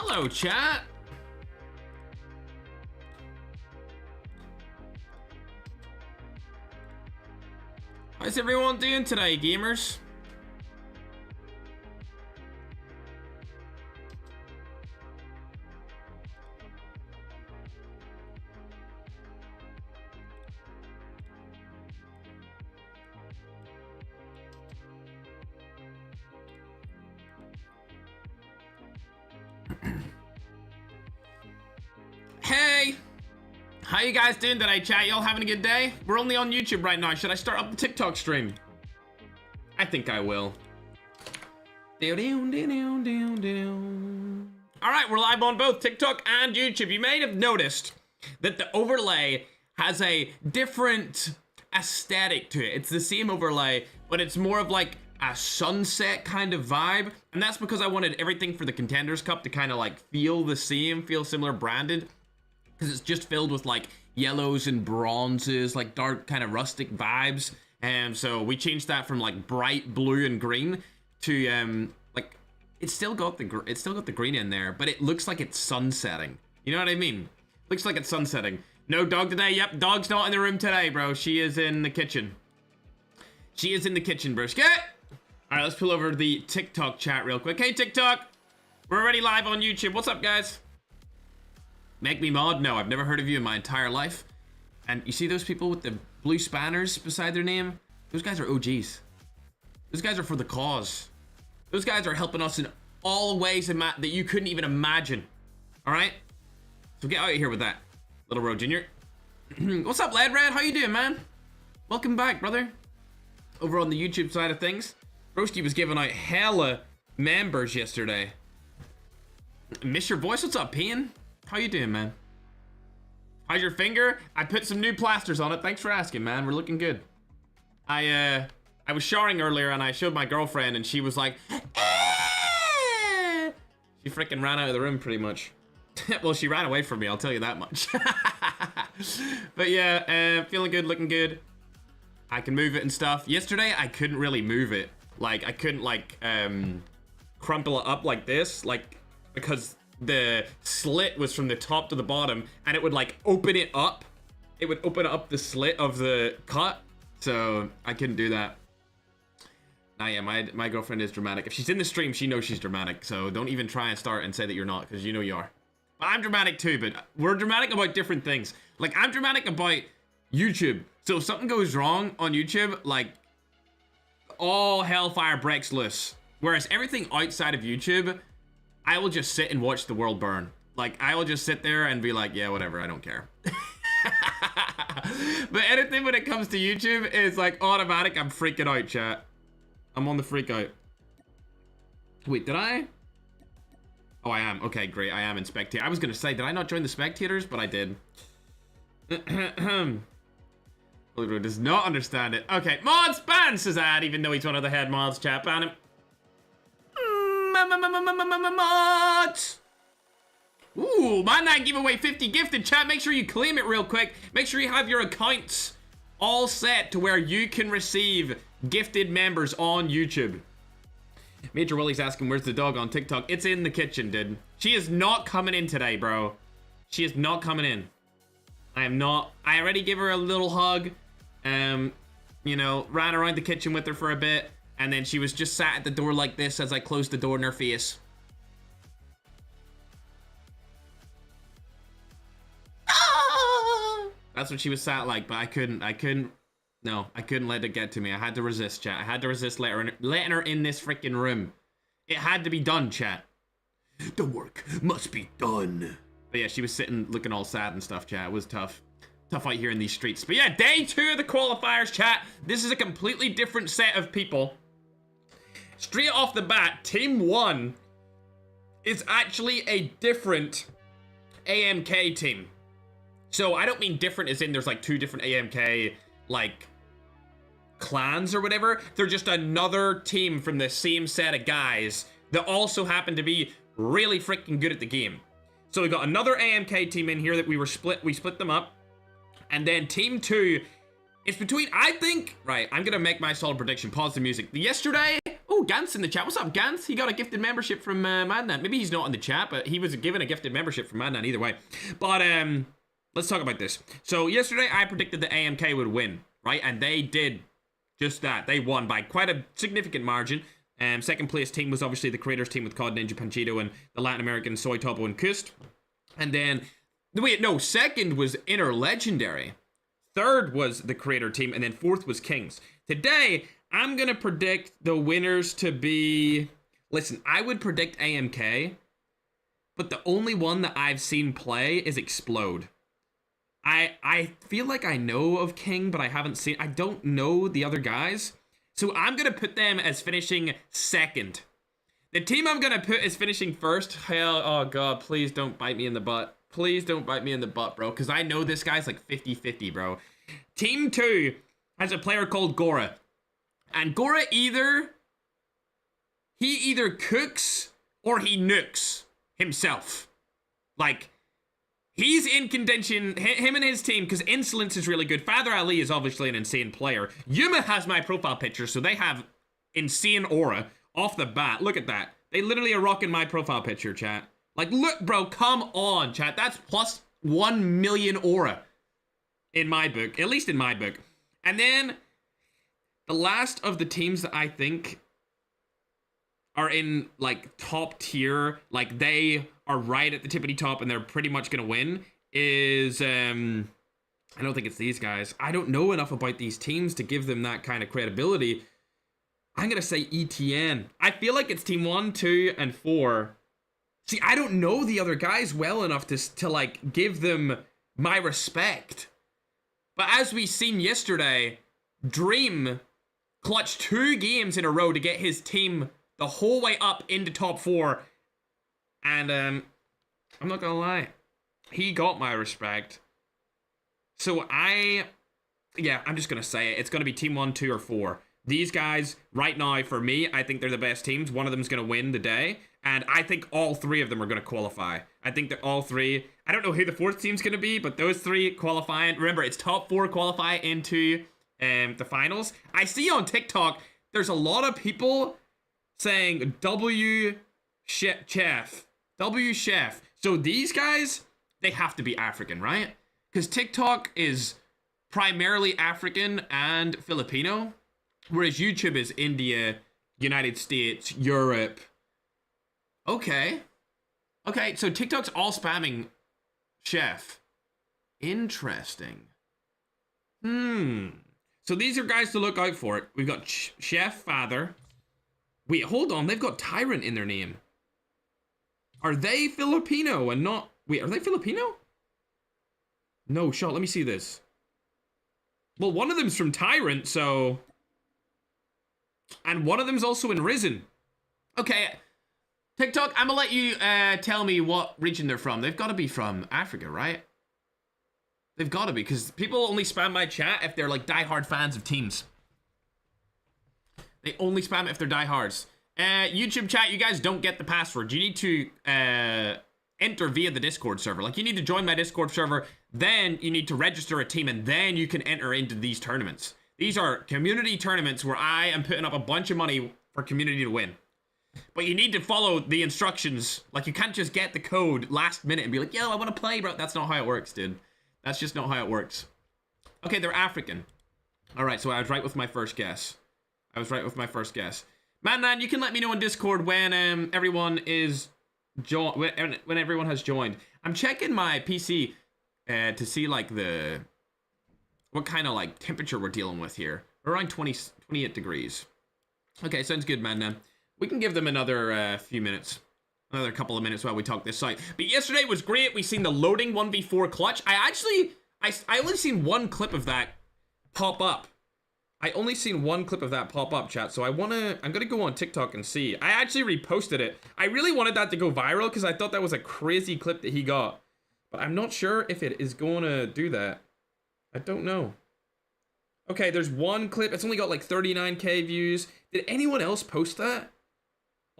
Hello, chat. How's everyone doing today, gamers? Hey! How you guys doing today, chat? Y'all having a good day? We're only on YouTube right now. Should I start up the TikTok stream? I think I will. Alright, we're live on both TikTok and YouTube. You may have noticed that the overlay has a different aesthetic to it. It's the same overlay, but it's more of like a sunset kind of vibe. And that's because I wanted everything for the Contenders Cup to kind of like feel the same, feel similar branded. Because it's just filled with like yellows and bronzes, like dark kind of rustic vibes. And so we changed that from like bright blue and green to like it's still got the green in there, but it looks like it's sunsetting. You know what I mean? Looks like it's sunsetting. No dog today. Yep, dog's not in the room today, bro. She is in the kitchen. She is in the kitchen, broski. All right, let's pull over the TikTok chat real quick. Hey, TikTok. We're already live on YouTube. What's up, guys? Make me mod? No, I've never heard of you in my entire life. And you see those people with the blue spanners beside their name? Those guys are OGs. Those guys are for the cause. Those guys are helping us in all ways that you couldn't even imagine. All right? So get out of here with that, Little Road Jr. What's up, Lad Red? How you doing, man? Welcome back, brother. Over on the YouTube side of things, Broski was giving out hella members yesterday. Miss your voice? What's up, Pian? How you doing, man? How's your finger? I put some new plasters on it. Thanks for asking, man. We're looking good. I was showering earlier and I showed my girlfriend and she was like, "Ah!" She freaking ran out of the room pretty much. Well, she ran away from me, I'll tell you that much. But yeah, feeling good, looking good. I can move it and stuff. Yesterday, I couldn't really move it. Like, I couldn't like, crumple it up like this, like, because the slit was from the top to the bottom and it would like open it up. It would open up the slit of the cut. So I couldn't do that. Nah, yeah, my girlfriend is dramatic. If she's in the stream, she knows she's dramatic. So don't even try and start and say that you're not, because you know you are. I'm dramatic too, but we're dramatic about different things. Like, I'm dramatic about YouTube. So if something goes wrong on YouTube, like, all hellfire breaks loose. Whereas everything outside of YouTube, I will just sit and watch the world burn. Like, I will just sit there and be like, yeah, whatever, I don't care. But anything when it comes to YouTube is like automatic. I'm freaking out, chat. I'm on the freak out. Wait, did I? Oh, I am. Okay, great. I am in spectator. I was gonna say, did I not join the spectators? But I did. Holy does not understand it. Okay, mods ban, says Ad, even though he's one of the head mods, chat. Ban him. Mods. Ooh, my night giveaway 50 gifted, chat. Make sure you claim it real quick. Make sure you have your accounts all set to where you can receive gifted members on YouTube. Major Willie's asking, where's the dog on TikTok? It's in the kitchen, dude. She is not coming in today, bro. She is not coming in. I am not. I already gave her a little hug. You know, ran around the kitchen with her for a bit. And then she was just sat at the door like this as I closed the door in her face. That's what she was sat like, but I couldn't let it get to me. I had to resist, chat. I had to resist letting her in this freaking room. It had to be done, chat. The work must be done. But yeah, she was sitting looking all sad and stuff, chat. It was tough. Tough out here in these streets. But yeah, day 2 of the qualifiers, chat. This is a completely different set of people. Straight off the bat, Team 1 is actually a different AMK team. So I don't mean different as in there's like 2 different AMK like clans or whatever. They're just another team from the same set of guys that also happen to be really freaking good at the game. So we got another AMK team in here that we split them up. And then Team 2, it's between, I think, right, I'm gonna make my solid prediction. Pause the music. Yesterday, ooh, Oh, Gant's in the chat. What's up, Gant? He got a gifted membership from Madnan. Maybe he's not in the chat, but he was given a gifted membership from Madnan either way. But let's talk about this. So yesterday I predicted that AMK would win, right? And they did just that. They won by quite a significant margin. Second place team was obviously the creators team with COD Ninja Panchito and the Latin American Soy Topo and Kust. And then, wait, no, second was Inner Legendary. Third was the creator team, and then fourth was Kings. Today, I'm going to predict the winners to be... Listen, I would predict AMK, but the only one that I've seen play is Explode. I feel like I know of King, but I haven't seen... I don't know the other guys. So I'm going to put them as finishing second. The team I'm going to put as finishing first... Hell, oh god, please don't bite me in the butt. Please don't bite me in the butt, bro, because I know this guy's like 50-50, bro. Team 2 has a player called Gora. And Gora he either cooks or he nukes himself. Like, he's in contention, him and his team, because Insolence is really good. Father Ali is obviously an insane player. Yuma has my profile picture, so they have insane aura off the bat. Look at that. They literally are rocking my profile picture, chat. Like, look, bro, come on, chat. That's plus 1 million aura in my book, at least in my book. And then the last of the teams that I think are in, like, top tier, like, they are right at the tippity top and they're pretty much going to win is, I don't think it's these guys. I don't know enough about these teams to give them that kind of credibility. I'm going to say ETN. I feel like it's team 1, 2, and 4. See, I don't know the other guys well enough to like, give them my respect. But as we seen yesterday, Dream clutched 2 games in a row to get his team the whole way up into top 4. And, I'm not gonna lie, he got my respect. So I'm just gonna say it. It's gonna be team 1, 2, or 4. These guys, right now, for me, I think they're the best teams. One of them's gonna win the day. And I think all 3 of them are going to qualify. I think that all 3... I don't know who the 4th team's going to be, but those 3 qualifying... Remember, it's top 4 qualify into the finals. I see on TikTok, there's a lot of people saying Chef. Chef. So these guys, they have to be African, right? Because TikTok is primarily African and Filipino, whereas YouTube is India, United States, Europe... Okay, so TikTok's all spamming Chef. Interesting. So these are guys to look out for. We've got Chef Father. Wait, hold on. They've got Tyrant in their name. Are they Filipino and not... Wait, are they Filipino? No shot. Let me see this. Well, one of them's from Tyrant, so... And one of them's also in Risen. Okay... TikTok, I'm gonna let you tell me what region they're from. They've got to be from Africa, right? They've got to be, because people only spam my chat if they're like diehard fans of teams. They only spam it if they're diehards. YouTube chat, you guys don't get the password. You need to enter via the Discord server. Like, you need to join my Discord server, then you need to register a team, and then you can enter into these tournaments. These are community tournaments where I am putting up a bunch of money for community to win. But you need to follow the instructions. Like, you can't just get the code last minute and be like, yo, I want to play, bro. That's not how it works, dude. That's just not how it works. Okay, they're African. All right, so I was right with my first guess. Man, you can let me know on Discord when everyone is when everyone has joined. I'm checking my PC to see, like, what kind of, like, temperature we're dealing with here. We're around 28 degrees. Okay, sounds good, man. We can give them another few minutes. Another couple of minutes while we talk this site. But yesterday was great. We seen the loading 1v4 clutch. I only seen one clip of that pop up. Chat. So I'm gonna go on TikTok and see. I actually reposted it. I really wanted that to go viral because I thought that was a crazy clip that he got. But I'm not sure if it is going to do that. I don't know. Okay, there's one clip. It's only got like 39k views. Did anyone else post that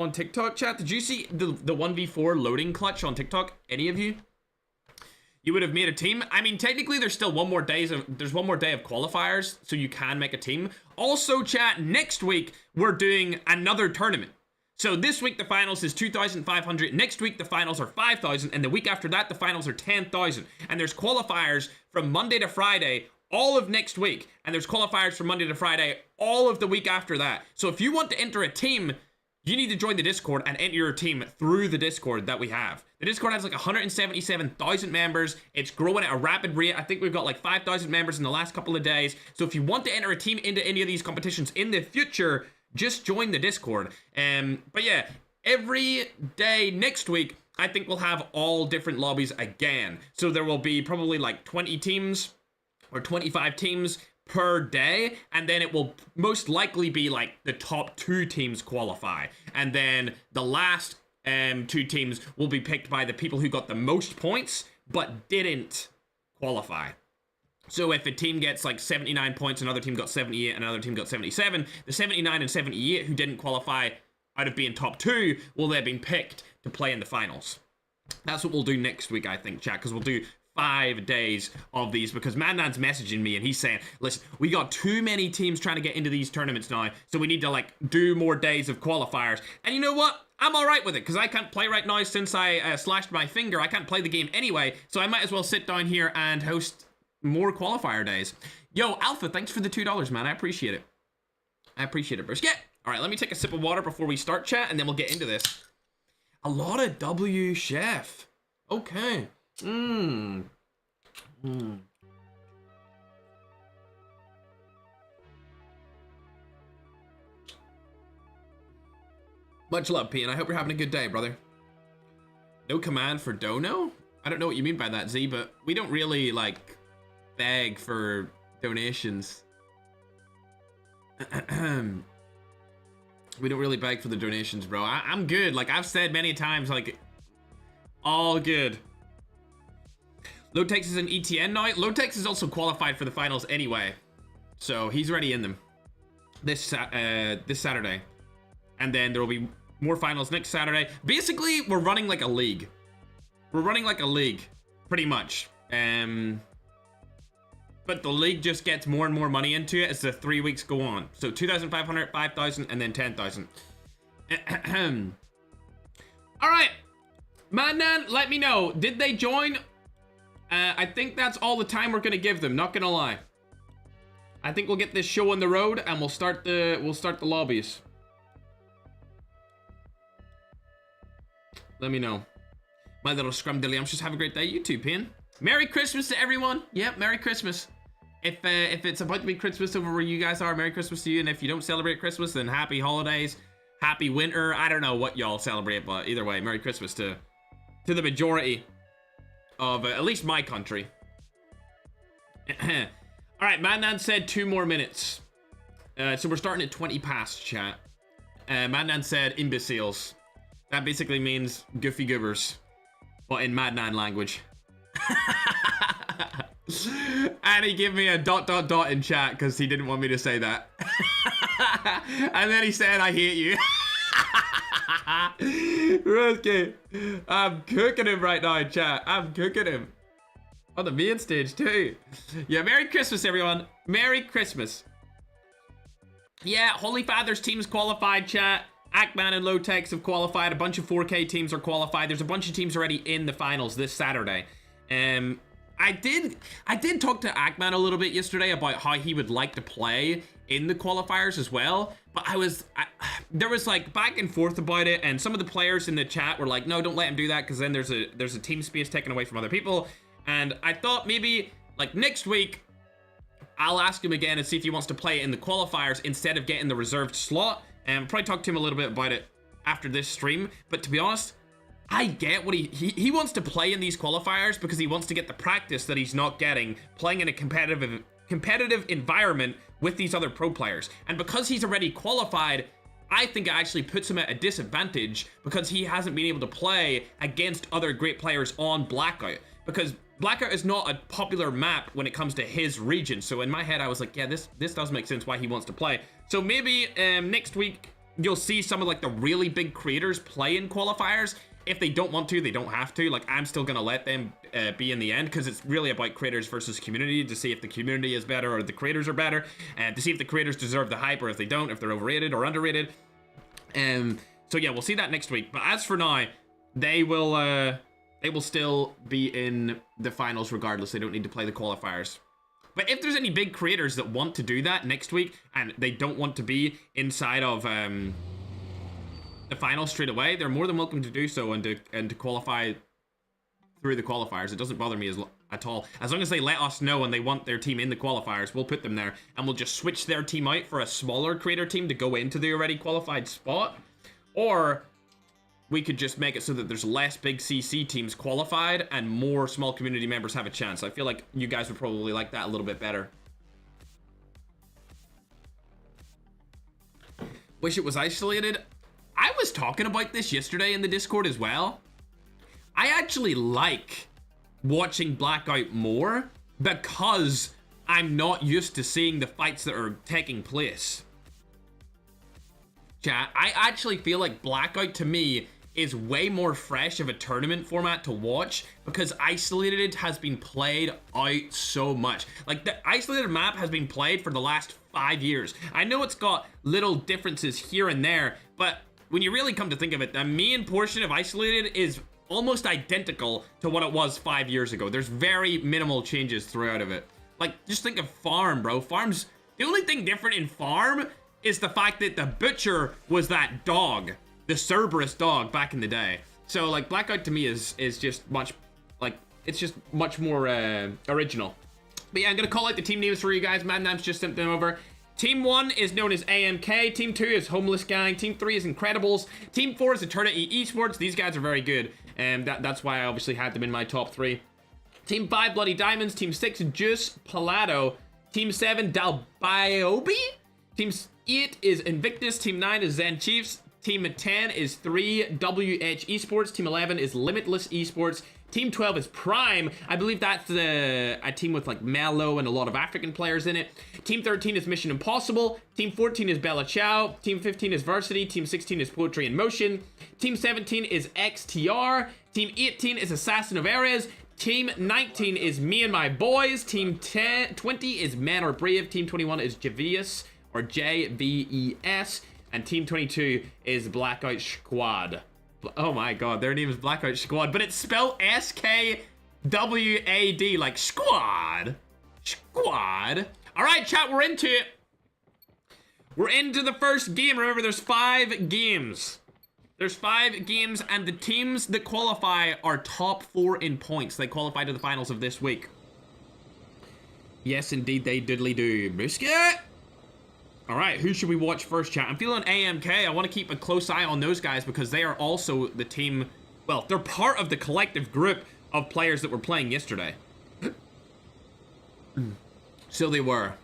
on TikTok, chat? Did you see the 1v4 loading clutch on TikTok? Any of you? you would have made a team. I mean, technically, there's still one more day of qualifiers, so you can make a team. Also, chat, next week, we're doing another tournament. So this week, the finals is 2,500. Next week, the finals are 5,000. And the week after that, the finals are 10,000. And there's qualifiers from Monday to Friday all of next week. And there's qualifiers from Monday to Friday all of the week after that. So if you want to enter a team, you need to join the Discord and enter your team through the Discord that we have. The Discord has like 177,000 members. It's growing at a rapid rate. I think we've got like 5,000 members in the last couple of days. So if you want to enter a team into any of these competitions in the future, just join the Discord. But yeah, every day next week, I think we'll have all different lobbies again. So there will be probably like 20 teams or 25 teams per day, and then it will most likely be like the top 2 teams qualify, and then the last 2 teams will be picked by the people who got the most points but didn't qualify. So if a team gets like 79 points, another team got 78, and another team got 77, the 79 and 78 who didn't qualify out of being top 2 will then be picked to play in the finals. That's what we'll do next week, I think, chat, because we'll do 5 days of these, because Madnan's messaging me and he's saying, listen, we got too many teams trying to get into these tournaments now, so we need to like do more days of qualifiers. And you know what? I'm alright with it, because I can't play right now since I slashed my finger. I can't play the game anyway, so I might as well sit down here and host more qualifier days. Yo, Alpha, thanks for the $2, man. I appreciate it. I appreciate it, bro. Yeah. Alright, let me take a sip of water before we start, chat, and then we'll get into this. A lot of W, chef. Okay. Much love, P, and I hope you're having a good day, brother. No command for dono? I don't know what you mean by that, Z, but we don't really, like, beg for donations. We don't really beg for the donations, bro. I'm good. Like, I've said many times, like, all good. Lotex is an ETN now. Lotex is also qualified for the finals anyway, so he's already in them this Saturday, and then there will be more finals next Saturday. Basically, we're running like a league. We're running like a league, pretty much. But the league just gets more and more money into it as the 3 weeks go on. So 2,500, 5,000, and then 10,000. All right, Madnan, let me know. Did they join? I think that's all the time we're gonna give them. Not gonna lie. I think we'll get this show on the road and we'll start the lobbies. Let me know. My little scrumdiddlyums. Just have a great day. You too, Pin. Merry Christmas to everyone. Yep, Merry Christmas. If it's about to be Christmas over where you guys are, Merry Christmas to you. And if you don't celebrate Christmas, then happy holidays, happy winter. I don't know what y'all celebrate, but either way, Merry Christmas to the majority of at least my country. All right, Madnan said 2 more minutes. So we're starting at 20 past, chat. Madnan said imbeciles. That basically means goofy goobers, but in Madnan language. And he gave me a ... in chat because he didn't want me to say that. And then he said, I hate you. Ruski, I'm cooking him right now in chat. I'm cooking him. On the main stage too. Yeah, Merry Christmas, everyone. Merry Christmas. Yeah, Holy Father's team's qualified, chat. Ackman and Lotex have qualified. A bunch of 4K teams are qualified. There's a bunch of teams already in the finals this Saturday. I did talk to Ackman a little bit yesterday about how he would like to play in the qualifiers as well, but there was like back and forth about it, and some of the players in the chat were like, no, don't let him do that, because then there's a team space taken away from other people. And I thought maybe like next week I'll ask him again and see if he wants to play in the qualifiers instead of getting the reserved slot, and probably talk to him a little bit about it after this stream. But to be honest, I get what he wants to play in these qualifiers because he wants to get the practice that he's not getting playing in a competitive environment with these other pro players. And because he's already qualified, I think it actually puts him at a disadvantage because he hasn't been able to play against other great players on Blackout, because Blackout is not a popular map when it comes to his region. So in my head, I was like, yeah, this does make sense why he wants to play. So maybe next week you'll see some of like the really big creators play in qualifiers. if they don't want to, they don't have to. Like, I'm still gonna let them be in the end, because it's really about creators versus community, to see if the community is better or the creators are better, and to see if the creators deserve the hype or if they don't, if they're overrated or underrated. So yeah, we'll see that next week. But as for now, they will still be in the finals regardless. They don't need to play the qualifiers. But if there's any big creators that want to do that next week and they don't want to be inside of the finals straight away, they're more than welcome to do so and to qualify through the qualifiers. It doesn't bother me at all. As long as they let us know and they want their team in the qualifiers, we'll put them there, and we'll just switch their team out for a smaller creator team to go into the already qualified spot. Or we could just make it so that there's less big CC teams qualified and more small community members have a chance. I feel like you guys would probably like that a little bit better. Wish it was isolated. I was talking about this yesterday in the Discord as well. I actually like watching Blackout more because I'm not used to seeing the fights that are taking place. Chat, I actually feel like Blackout to me is way more fresh of a tournament format to watch because Isolated has been played out so much. Like, the Isolated map has been played for the last 5 years. I know it's got little differences here and there, but when you really come to think of it, the main portion of Isolated is almost identical to what it was 5 years ago. There's very minimal changes throughout of it. Like, just think of Farm, bro. Farm's, the only thing different in Farm is the fact that the Butcher was that dog, the Cerberus dog back in the day. So, like, Blackout to me is just much, like, it's just much more original. But yeah, I'm gonna call out the team names for you guys. Madnam's just sent them over. Team 1 is known as AMK. Team 2 is Homeless Gang. Team 3 is Incredibles. Team 4 is Eternity Esports. These guys are very good, and that's why I obviously had them in my top 3. Team 5, Bloody Diamonds. Team 6, Juice Palado. Team 7, Dalbiobi. Team 8 is Invictus. Team 9 is Zen Chiefs. Team 10 is 3WH Esports. Team 11 is Limitless Esports. Team 12 is Prime. I believe that's a team with like Mello and a lot of African players in it. Team 13 is Mission Impossible. Team 14 is Bella Ciao. Team 15 is Varsity. Team 16 is Poetry in Motion. Team 17 is XTR. Team 18 is Assassin of Ares. Team 19 is Me and My Boys. Team 20 is Man or Brave. Team 21 is Javius or JVES. And Team 22 is Blackout Squad. Oh my god, their name is Blackout Squad, but it's spelled SKWAD, like squad. Squad. Alright, chat, we're into it. We're into the first game. Remember, there's 5 games. There's 5 games, and the teams that qualify are top 4 in points. They qualify to the finals of this week. Yes, indeed, they diddly do. Biscuit! Alright, who should we watch first, chat? I'm feeling AMK. I want to keep a close eye on those guys because they are also the team... Well, they're part of the collective group of players that were playing yesterday. So they were.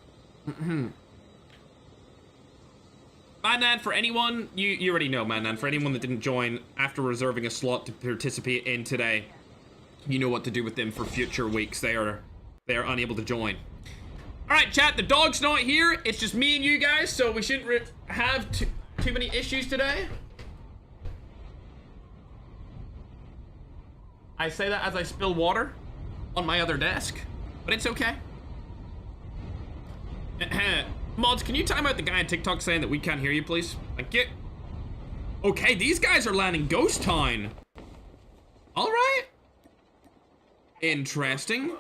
Madnan, for anyone... You already know, Madnan. For anyone that didn't join after reserving a slot to participate in today, you know what to do with them for future weeks. They are unable to join. Alright, chat, the dog's not here. It's just me and you guys, so we shouldn't have too many issues today. I say that as I spill water on my other desk, but it's okay. Mods, can you time out the guy on TikTok saying that we can't hear you, please? Like, get... Okay, these guys are landing Ghost Town. Alright. Interesting.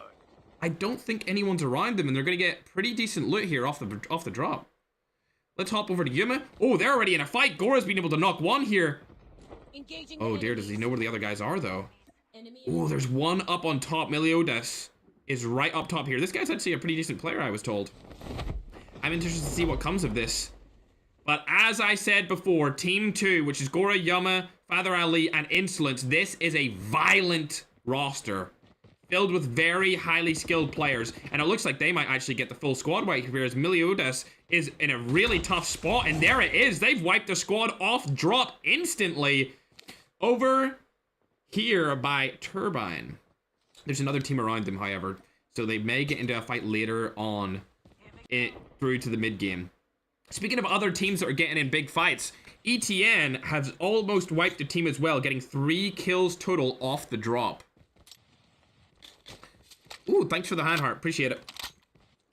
I don't think anyone's around them, and they're gonna get pretty decent loot here off the drop. Let's hop over to Yuma. Oh, they're already in a fight. Gora's been able to knock one here. Oh dear, does he know where the other guys are though? Oh, there's one up on top. Meliodas is right up top here. This guy's actually a pretty decent player, I was told. I'm interested to see what comes of this. But as I said before, Team 2, which is Gora, Yuma, Father Ali, and Insolence, this is a violent roster filled with very highly skilled players, and it looks like they might actually get the full squad wipe, whereas Meliodas is in a really tough spot, and there it is. They've wiped the squad off drop instantly over here by Turbine. There's another team around them, however, so they may get into a fight later on through to the mid game. Speaking of other teams that are getting in big fights, ETN has almost wiped a team as well, getting 3 kills total off the drop. Ooh, thanks for the hand heart. Appreciate it.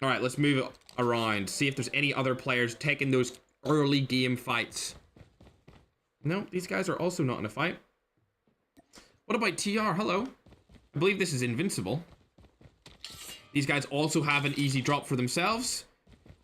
All right, let's move it around. See if there's any other players taking those early game fights. No, these guys are also not in a fight. What about TR? Hello. I believe this is Invincible. These guys also have an easy drop for themselves.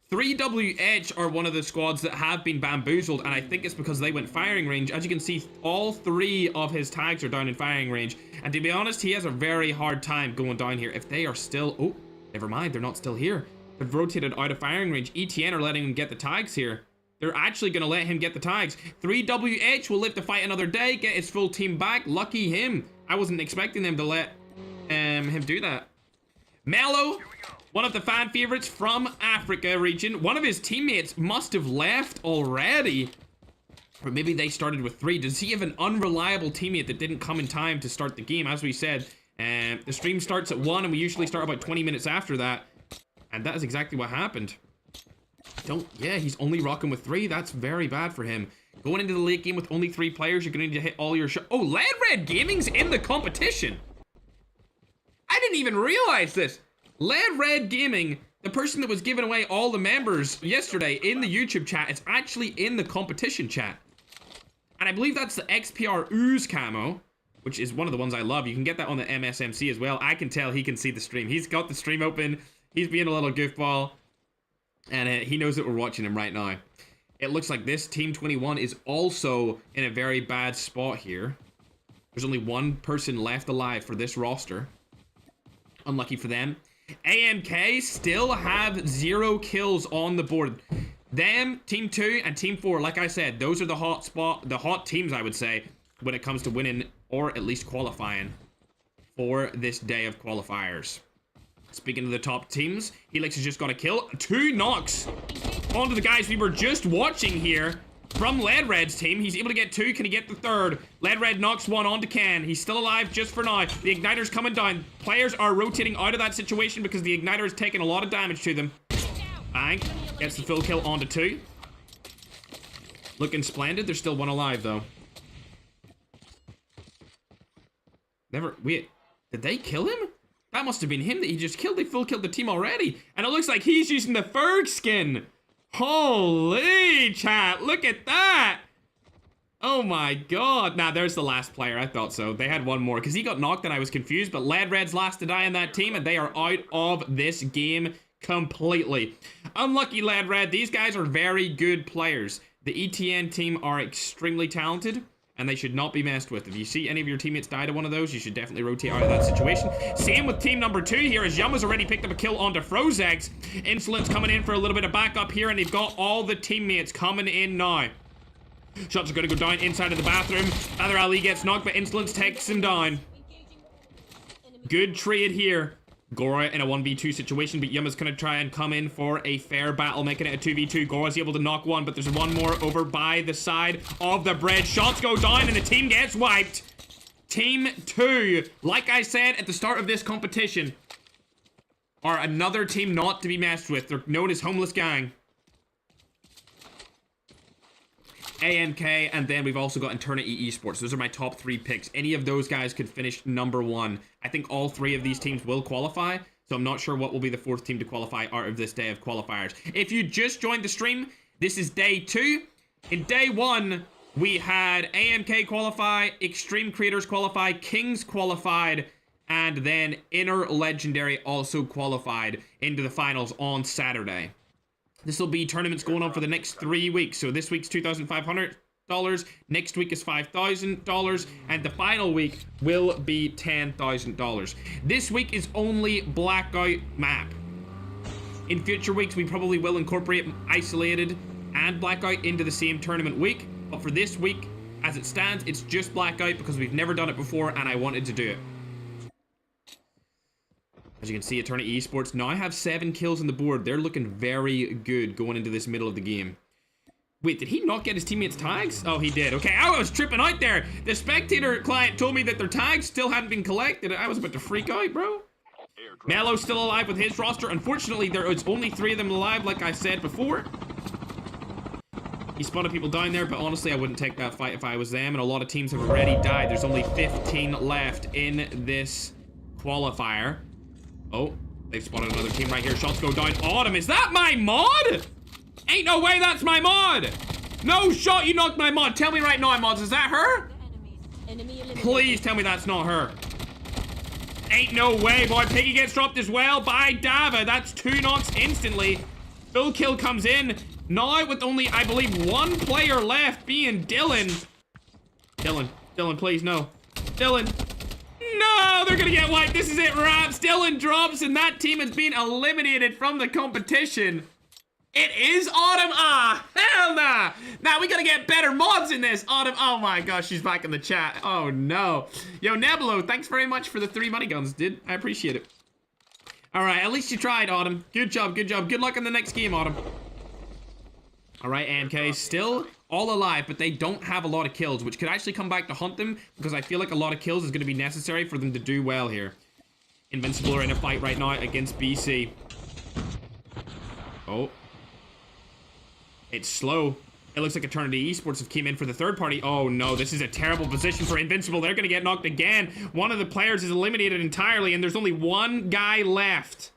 3WH are one of the squads that have been bamboozled, and I think it's because they went firing range. As you can see, all 3 of his tags are down in firing range, and to be honest, he has a very hard time going down here. If they are still... Oh, never mind, they're not still here. They've rotated out of firing range. ETN are letting him get the tags here. They're actually going to let him get the tags. 3WH will live to fight another day, get his full team back. Lucky him. I wasn't expecting them to let him do that. Mello, one of the fan favorites from Africa region. One of his teammates must have left already. Or maybe they started with 3. Does he have an unreliable teammate that didn't come in time to start the game? As we said, the stream starts at 1 and we usually start about 20 minutes after that. And that is exactly what happened. Yeah, he's only rocking with 3. That's very bad for him. Going into the late game with only 3 players, you're going to need to hit all your shots. Oh, Lead Red Gaming's in the competition. I didn't even realize this. Lead Red Gaming, the person that was giving away all the members yesterday in the YouTube chat, is actually in the competition chat. And I believe that's the XPR Ooze camo, which is one of the ones I love. You can get that on the MSMC as well. I can tell he can see the stream. He's got the stream open. He's being a little goofball. And he knows that we're watching him right now. It looks like this Team 21 is also in a very bad spot here. There's only 1 person left alive for this roster. Unlucky for them. AMK still have 0 kills on the board. Them, Team 2, and Team 4, like I said, those are the hot teams, I would say, when it comes to winning or at least qualifying for this day of qualifiers. Speaking of the top teams, Helix has just got a kill. 2 knocks onto the guys we were just watching here from Lead Red's team. He's able to get 2. Can he get the 3rd? Lead Red knocks 1 onto Ken. He's still alive just for now. The Igniter's coming down. Players are rotating out of that situation because the Igniter is taking a lot of damage to them. Bang. Gets the full kill onto 2. Looking splendid. There's still 1 alive, though. Wait. Did they kill him? That must have been him that he just killed. They full killed the team already. And it looks like he's using the Ferg skin. Holy chat, look at that. Oh my god. Nah, there's the last player. I thought so. They had 1 more because he got knocked and I was confused. But Lead Red's last to die in that team and they are out of this game completely. Unlucky Lead Red. These guys are very good players. The ETN team are extremely talented. And they should not be messed with. If you see any of your teammates die to one of those, you should definitely rotate out of that situation. Same with team number 2 here, as Yum has already picked up a kill onto Frozex. Insolence coming in for a little bit of backup here, and they've got all the teammates coming in now. Shots are going to go down inside of the bathroom. Other Ali gets knocked, but Insolence takes him down. Good trade here. Gora in a 1v2 situation, but Yum is going to try and come in for a fair battle, making it a 2v2. Gora's able to knock 1, but there's 1 more over by the side of the bridge. Shots go down, and the team gets wiped. Team 2, like I said at the start of this competition, are another team not to be messed with. They're known as Homeless Gang. AMK, and then we've also got Eternity Esports. Those are my top 3 picks. Any of those guys could finish number 1. I think all 3 of these teams will qualify, so I'm not sure what will be the 4th team to qualify out of this day of qualifiers. If you just joined the stream, this is day 2. In day 1, we had AMK qualify, Extreme Creators qualify, Kings qualified, and then Inner Legendary also qualified into the finals on Saturday. This will be tournaments going on for the next 3 weeks. So this week's $2,500. Next week is $5,000. And the final week will be $10,000. This week is only Blackout map. In future weeks, we probably will incorporate Isolated and Blackout into the same tournament week. But for this week, as it stands, it's just Blackout because we've never done it before and I wanted to do it. As you can see, Eternity Esports now have 7 kills on the board. They're looking very good going into this middle of the game. Wait, did he not get his teammates' tags? Oh, he did. Okay, I was tripping out there. The spectator client told me that their tags still hadn't been collected. I was about to freak out, bro. Mello's still alive with his roster. Unfortunately, there is only 3 of them alive, like I said before. He spotted people down there, but honestly, I wouldn't take that fight if I was them, and a lot of teams have already died. There's only 15 left in this qualifier. Oh, they've spotted another team right here. Shots go down. Autumn, is that my mod? Ain't no way that's my mod. No shot, you knocked my mod. Tell me right now, mods, is that her? Please tell me that's not her. Ain't no way, boy. Piggy gets dropped as well by Dava. That's 2 knocks instantly. Full kill comes in. Now with only, I believe, 1 player left, being Dylan. Dylan, please, no. Dylan. No, they're gonna get wiped. This is it, Raps. Dylan drops, and that team has been eliminated from the competition. It is Autumn. Ah, hell nah. Now we gotta get better mods in this. Autumn, oh my gosh, she's back in the chat. Oh no. Yo, Nebula, thanks very much for the 3 money guns, dude. I appreciate it. All right, at least you tried, Autumn. Good job, good job. Good luck in the next game, Autumn. All right, AMK, still all alive, but they don't have a lot of kills, which could actually come back to hunt them, because I feel like a lot of kills is going to be necessary for them to do well here. Invincible are in a fight right now against BC. Oh. It's slow. It looks like Eternity Esports have came in for the third party. Oh no, this is a terrible position for Invincible. They're going to get knocked again. One of the players is eliminated entirely, and there's only 1 guy left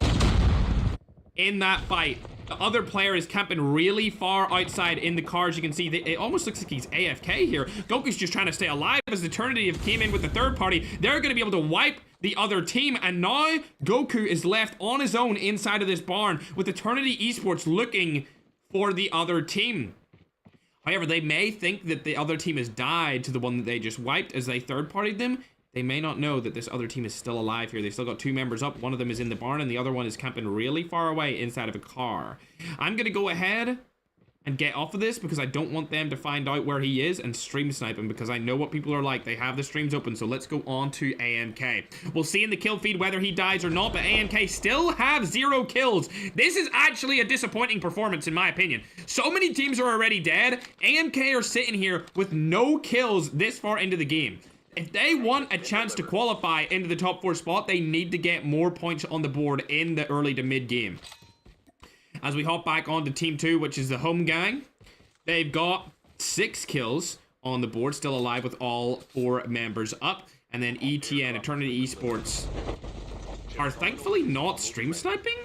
in that fight. The other player is camping really far outside in the cars. You can see it almost looks like he's AFK here. Goku's just trying to stay alive as Eternity have came in with the third party. They're going to be able to wipe the other team, and now Goku is left on his own inside of this barn with Eternity Esports looking for the other team. However, they may think that the other team has died to the one that they just wiped as they third-partied them. They may not know that this other team is still alive here. They still got 2 members up. One of them is in the barn, and the other one is camping really far away inside of a car. I'm going to go ahead and get off of this because I don't want them to find out where he is and stream snipe him, because I know what people are like. They have the streams open, so let's go on to AMK. We'll see in the kill feed whether he dies or not, but AMK still have 0 kills. This is actually a disappointing performance in my opinion. So many teams are already dead. AMK are sitting here with no kills this far into the game. If they want a chance to qualify into the top 4 spot, they need to get more points on the board in the early to mid game. As we hop back onto Team 2, which is the home gang, they've got 6 kills on the board, still alive with all 4 members up. And then ETN, Eternity Esports, are thankfully not stream sniping,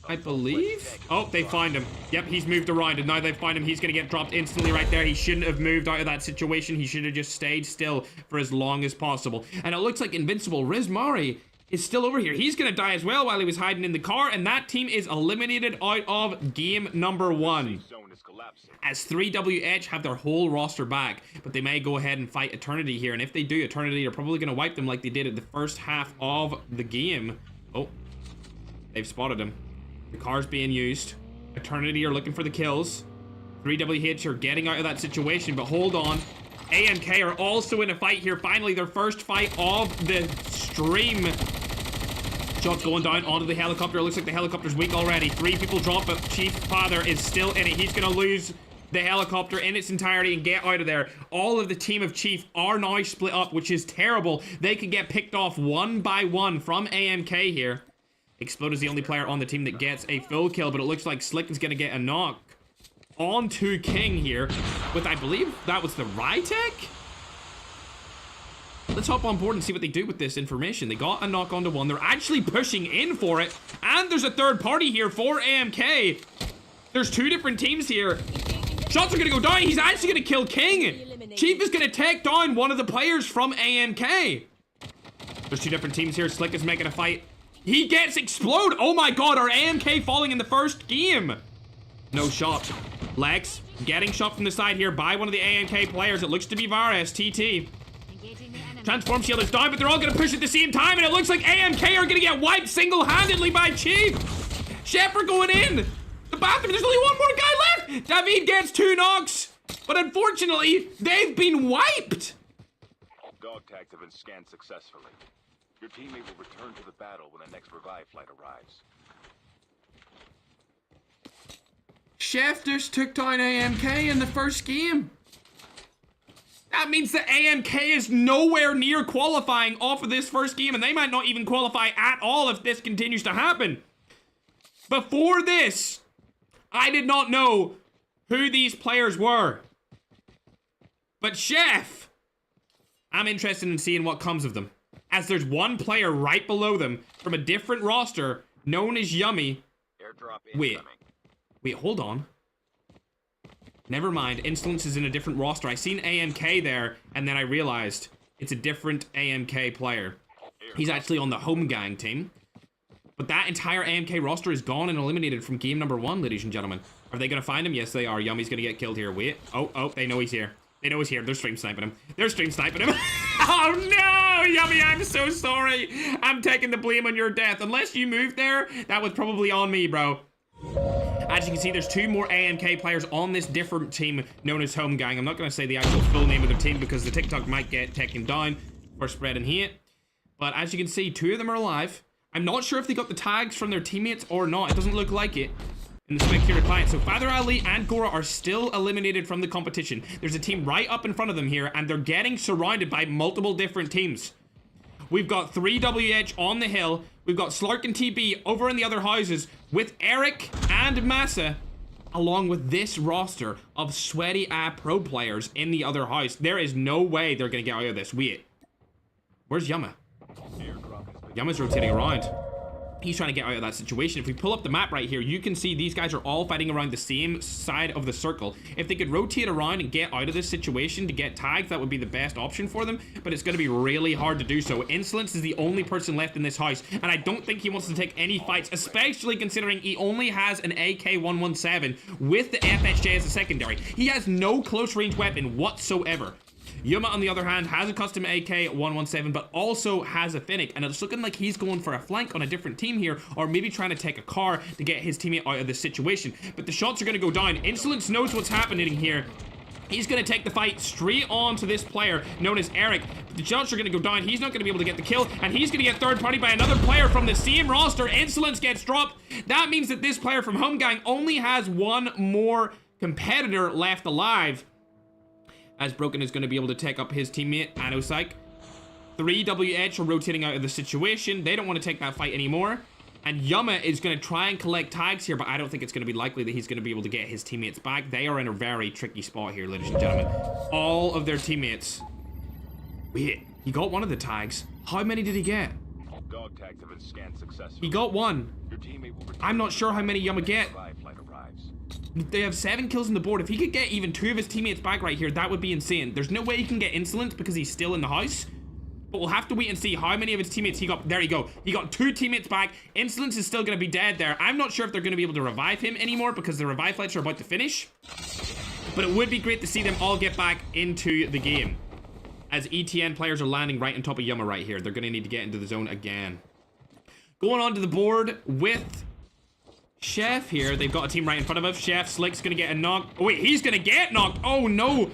I believe. Oh, they find him. Yep, he's moved around, and now they find him. He's going to get dropped instantly right there. He shouldn't have moved out of that situation. He should have just stayed still for as long as possible. And it looks like Invincible Rizmari is still over here. He's going to die as well while he was hiding in the car, and that team is eliminated out of game number 1. As 3WH have their whole roster back, but they may go ahead and fight Eternity here, and if they do, Eternity are probably going to wipe them like they did at the first half of the game. Oh, they've spotted him. The car's being used. Eternity are looking for the kills. 3WH are getting out of that situation, but hold on. AMK are also in a fight here. Finally, their first fight of the stream. Shots going down onto the helicopter. It looks like the helicopter's weak already. 3 people drop, but Chief Father is still in it. He's going to lose the helicopter in its entirety and get out of there. All of the team of Chief are now split up, which is terrible. They could get picked off 1 by 1 from AMK here. Explode is the only player on the team that gets a full kill, but it looks like Slick is going to get a knock onto King here with, I believe that was the Rytech. Let's hop on board and see what they do with this information. They got a knock onto one. They're actually pushing in for it, and there's a third party here for AMK. There's 2 different teams here. Shots are going to go down. He's actually going to kill King. Chief is going to take down one of the players from AMK. There's 2 different teams here. Slick is making a fight. He gets explode. Oh my god, are AMK falling in the first game? No shot. Lex getting shot from the side here by one of the AMK players. It looks to be Vares, TT. Transform shield is down, but they're all going to push at the same time, and it looks like AMK are going to get wiped single-handedly by Chief. Shepard going in. The bathroom, there's only 1 more guy left. David gets 2 knocks, but unfortunately, they've been wiped. Dog tags have been scanned successfully. Your teammate will return to the battle when the next revive flight arrives. Shafters took down AMK in the first game. That means that AMK is nowhere near qualifying off of this first game, and they might not even qualify at all if this continues to happen. Before this, I did not know who these players were. But Chef, I'm interested in seeing what comes of them, as there's one player right below them from a different roster known as Yummy. Airdrop Wait, incoming. hold on. Never mind, Insolence is in a different roster. I seen AMK there, and then I realized it's a different AMK player. He's actually on the home gang team. But that entire AMK roster is gone and eliminated from game number 1, ladies and gentlemen. Are they gonna find him? Yes, they are. Yummy's gonna get killed here. Wait. Oh, they know he's here. They know he's here. They're stream sniping him. Oh no, Yummy, I'm so sorry. I'm taking the blame on your death. Unless you moved there, that was probably on me, bro. As you can see, there's 2 more AMK players on this different team known as Home Gang. I'm not going to say the actual full name of the team because the TikTok might get taken down for spreading hate. But as you can see, 2 of them are alive. I'm not sure if they got the tags from their teammates or not. It doesn't look like it in the spectator client. So Father Ali and Gora are still eliminated from the competition. There's a team right up in front of them here, and they're getting surrounded by multiple different teams. We've got 3WH on the hill. We've got Slark and TB over in the other houses with Eric and Massa, along with this roster of sweaty pro players in the other house. There is no way they're gonna get out of this. Wait, where's Yama? Yama's rotating around. He's trying to get out of that situation. If we pull up the map right here, you can see these guys are all fighting around the same side of the circle. If they could rotate around and get out of this situation to get tagged, that would be the best option for them, but it's going to be really hard to do so. Insolence is the only person left in this house, and I don't think he wants to take any fights, especially considering he only has an AK-117 with the FHJ as a secondary. He has no close range weapon whatsoever. Yuma, on the other hand, has a custom AK-117, but also has a Finnick, and it's looking like he's going for a flank on a different team here, or maybe trying to take a car to get his teammate out of this situation. But the shots are going to go down. Insolence knows what's happening here. He's going to take the fight straight on to this player known as Eric. The shots are going to go down. He's not going to be able to get the kill, and he's going to get third party by another player from the same roster. Insolence gets dropped. That means that this player from Home Gang only has one more competitor left alive, as Broken is going to be able to take up his teammate, Anosike. 3WH are rotating out of the situation. They don't want to take that fight anymore. And Yuma is going to try and collect tags here, but I don't think it's going to be likely that he's going to be able to get his teammates back. They are in a very tricky spot here, ladies and gentlemen. All of their teammates. Wait, he got one of the tags. How many did he get? Dog tags have been scanned successfully. He got one. Your teammate will return I'm not sure how many Yuma get. revive flight arrives. They have 7 kills on the board. If he could get even 2 of his teammates back right here, that would be insane. There's no way he can get Insolence because he's still in the house. But we'll have to wait and see how many of his teammates he got. There you go. He got 2 teammates back. Insolence is still going to be dead there. I'm not sure if they're going to be able to revive him anymore because the revive flights are about to finish. But it would be great to see them all get back into the game, as ETN players are landing right on top of Yuma right here. They're going to need to get into the zone again. Going on to the board with Chef here. They've got a team right in front of us. Chef Slick's gonna get a knock. Oh wait, he's gonna get knocked. Oh no.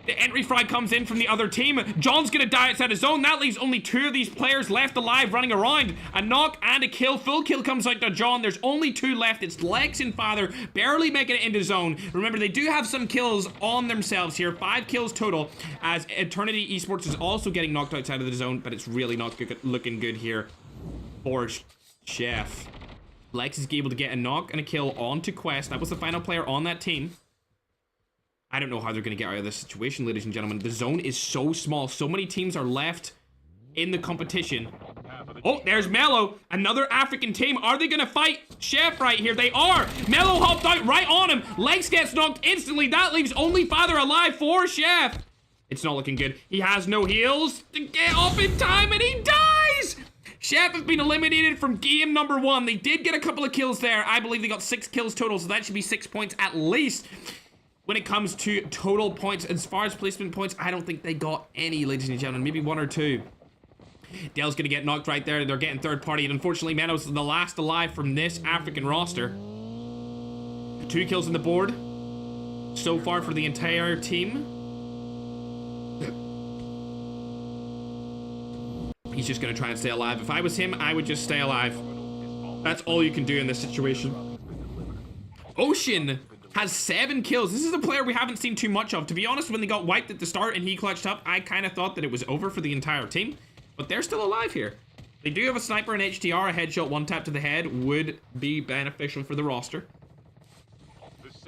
The entry frag comes in from the other team. John's gonna die outside his zone. That leaves only 2 of these players left alive running around. A knock and a kill. Full kill comes out to John. There's only 2 left. It's Lex and Father barely making it into zone. Remember, they do have some kills on themselves here. 5 kills total, as Eternity Esports is also getting knocked outside of the zone, but it's really not looking good here for Chef. Lex is able to get a knock and a kill onto Quest. That was the final player on that team. I don't know how they're going to get out of this situation, ladies and gentlemen. The zone is so small. So many teams are left in the competition. Oh, there's Mello. Another African team. Are they going to fight Chef right here? They are. Mello hopped out right on him. Lex gets knocked instantly. That leaves only Father alive for Chef. It's not looking good. He has no heals to get up in time, and he dies. Chef have been eliminated from game number 1. They did get a couple of kills there. I believe they got 6 kills total, so that should be 6 points at least. When it comes to total points, as far as placement points, I don't think they got any, ladies and gentlemen. Maybe 1 or 2. Dell's gonna get knocked right there. They're getting third party, and unfortunately, Meadows is the last alive from this African roster. 2 kills on the board so far for the entire team. He's just gonna try and stay alive. If I was him, I would just stay alive. That's all you can do in this situation. Ocean has 7 kills. This is a player we haven't seen too much of. To be honest, when they got wiped at the start and he clutched up, I kind of thought that it was over for the entire team. But they're still alive here. They do have a sniper and HDR. A headshot 1 tap to the head would be beneficial for the roster.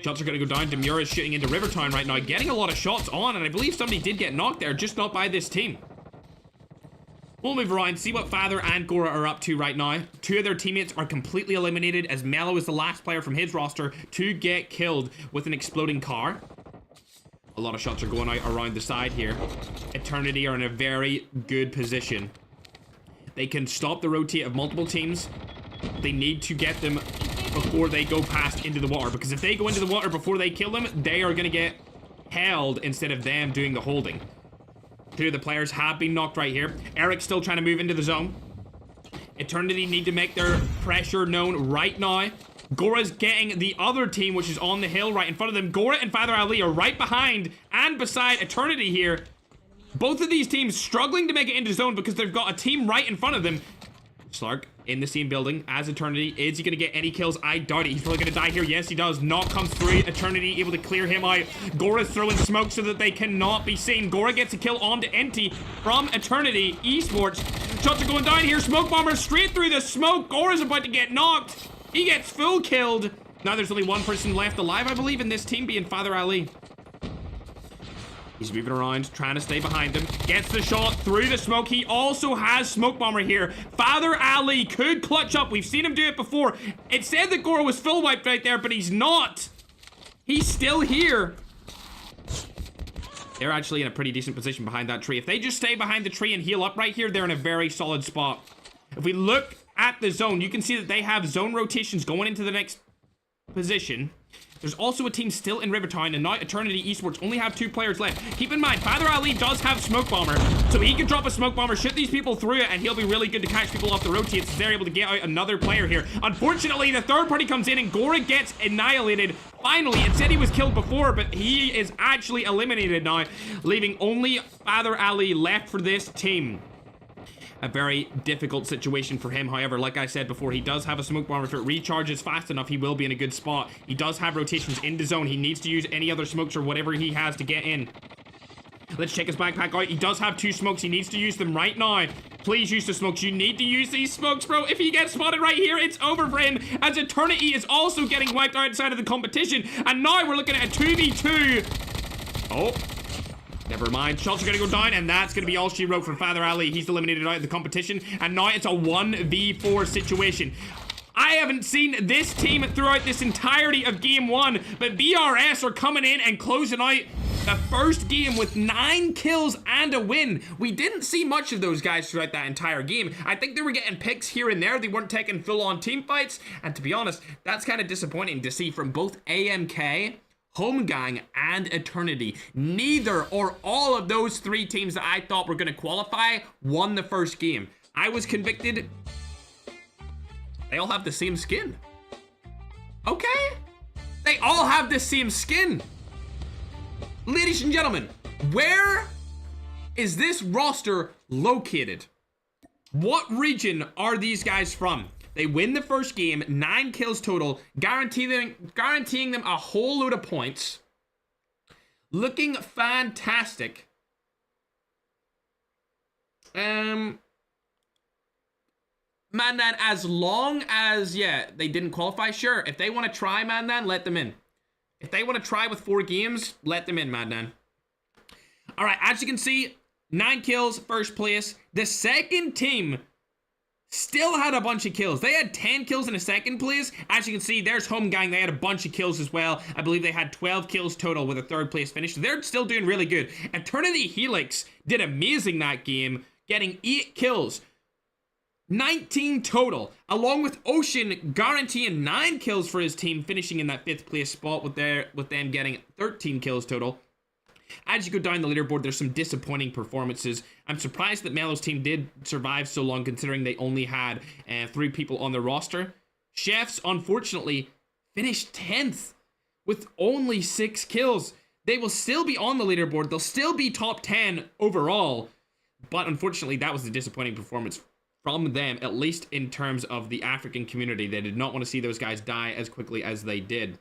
Shots are going to go down. Demura is shooting into Rivertown right now, getting a lot of shots on, and I believe somebody did get knocked there, just not by this team. We'll move around, see what Father and Gora are up to right now. Two of their teammates are completely eliminated, as Mello is the last player from his roster to get killed with an exploding car. A lot of shots are going out around the side here. Eternity are in a very good position. They can stop the rotate of multiple teams. They need to get them before they go past into the water, because if they go into the water before they kill them, they are going to get held instead of them doing the holding. Two of the players have been knocked right here. Eric's still trying to move into the zone. Eternity need to make their pressure known right now. Gora's getting the other team, which is on the hill right in front of them. Gora and Father Ali are right behind and beside Eternity here. Both of these teams struggling to make it into zone because they've got a team right in front of them. Slark in the same building as Eternity. Is he going to get any kills? I doubt it. He's probably going to die here. Yes, he does. Knock comes through. Eternity able to clear him out. Gora's throwing smoke so that they cannot be seen. Gora gets a kill onto Enti from Eternity Esports. Shots are going down here. Smoke bomber straight through the smoke. Gora's about to get knocked. He gets full killed. Now there's only one person left alive, I believe, in this team, being Father Ali. He's moving around, trying to stay behind him. Gets the shot through the smoke. He also has Smoke Bomber here. Father Ali could clutch up. We've seen him do it before. It said that Gora was full wiped right there, but he's not. He's still here. They're actually in a pretty decent position behind that tree. If they just stay behind the tree and heal up right here, they're in a very solid spot. If we look at the zone, you can see that they have zone rotations going into the next position. There's also a team still in Rivertown, and now Eternity Esports only have 2 players left. Keep in mind, Father Ali does have Smoke Bomber, so he can drop a Smoke Bomber, shoot these people through it, and he'll be really good to catch people off the rotates as they're able to get out another player here. Unfortunately, the third party comes in, and Gora gets annihilated. Finally, it said he was killed before, but he is actually eliminated now, leaving only Father Ali left for this team. A very difficult situation for him. However, like I said before, he does have a Smoke Bomber. If it recharges fast enough, he will be in a good spot. He does have rotations into zone. He needs to use any other smokes or whatever he has to get in. Let's check his backpack out. He does have 2 smokes. He needs to use them right now. Please use the smokes. You need to use these smokes, bro. If he gets spotted right here, it's over for him, as Eternity is also getting wiped outside of the competition. And now we're looking at a 2v2. Oh. Never mind. Shots are going to go down, and that's going to be all she wrote for Father Ali. He's eliminated out of the competition, and now it's a 1v4 situation. I haven't seen this team throughout this entirety of Game 1, but BRS are coming in and closing out the first game with 9 kills and a win. We didn't see much of those guys throughout that entire game. I think they were getting picks here and there. They weren't taking full-on team fights, and to be honest, that's kind of disappointing to see from both AMK, Home Gang, and Eternity. Neither or all of those 3 teams that I thought were going to qualify won the first game. I was convicted. They all have the same skin. Okay? They all have the same skin. Ladies and gentlemen, where is this roster located? What region are these guys from? They win the first game, 9 kills total, guaranteeing them a whole load of points. Looking fantastic. Mandan, as long as, yeah, they didn't qualify, sure. If they want to try, Mandan, let them in. If they want to try with 4 games, let them in, Mandan. All right, as you can see, 9 kills, first place. The second team still had a bunch of kills. They had 10 kills in a second place. As you can see, there's Home Gang. They had a bunch of kills as well. I believe they had 12 kills total with a 3rd place finish. They're still doing really good. Eternity Helix did amazing that game, getting 8 kills. 19 total, along with Ocean guaranteeing 9 kills for his team, finishing in that 5th place spot with them getting 13 kills total. As you go down the leaderboard, there's some disappointing performances. I'm surprised that Melo's team did survive so long, considering they only had 3 people on the roster. Chefs, unfortunately, finished 10th with only 6 kills. They will still be on the leaderboard. They'll still be top 10 overall. But unfortunately, that was a disappointing performance from them, at least in terms of the African community. They did not want to see those guys die as quickly as they did.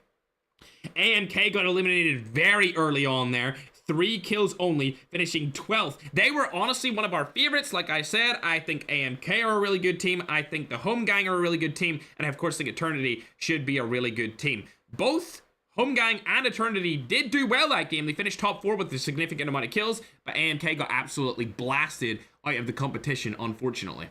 AMK got eliminated very early on there. 3 kills only, finishing 12th. They were honestly one of our favorites. Like I said, I think AMK are a really good team. I think the Home Gang are a really good team. And I, of course, think Eternity should be a really good team. Both Home Gang and Eternity did do well that game. They finished top 4 with a significant amount of kills, but AMK got absolutely blasted out of the competition, unfortunately.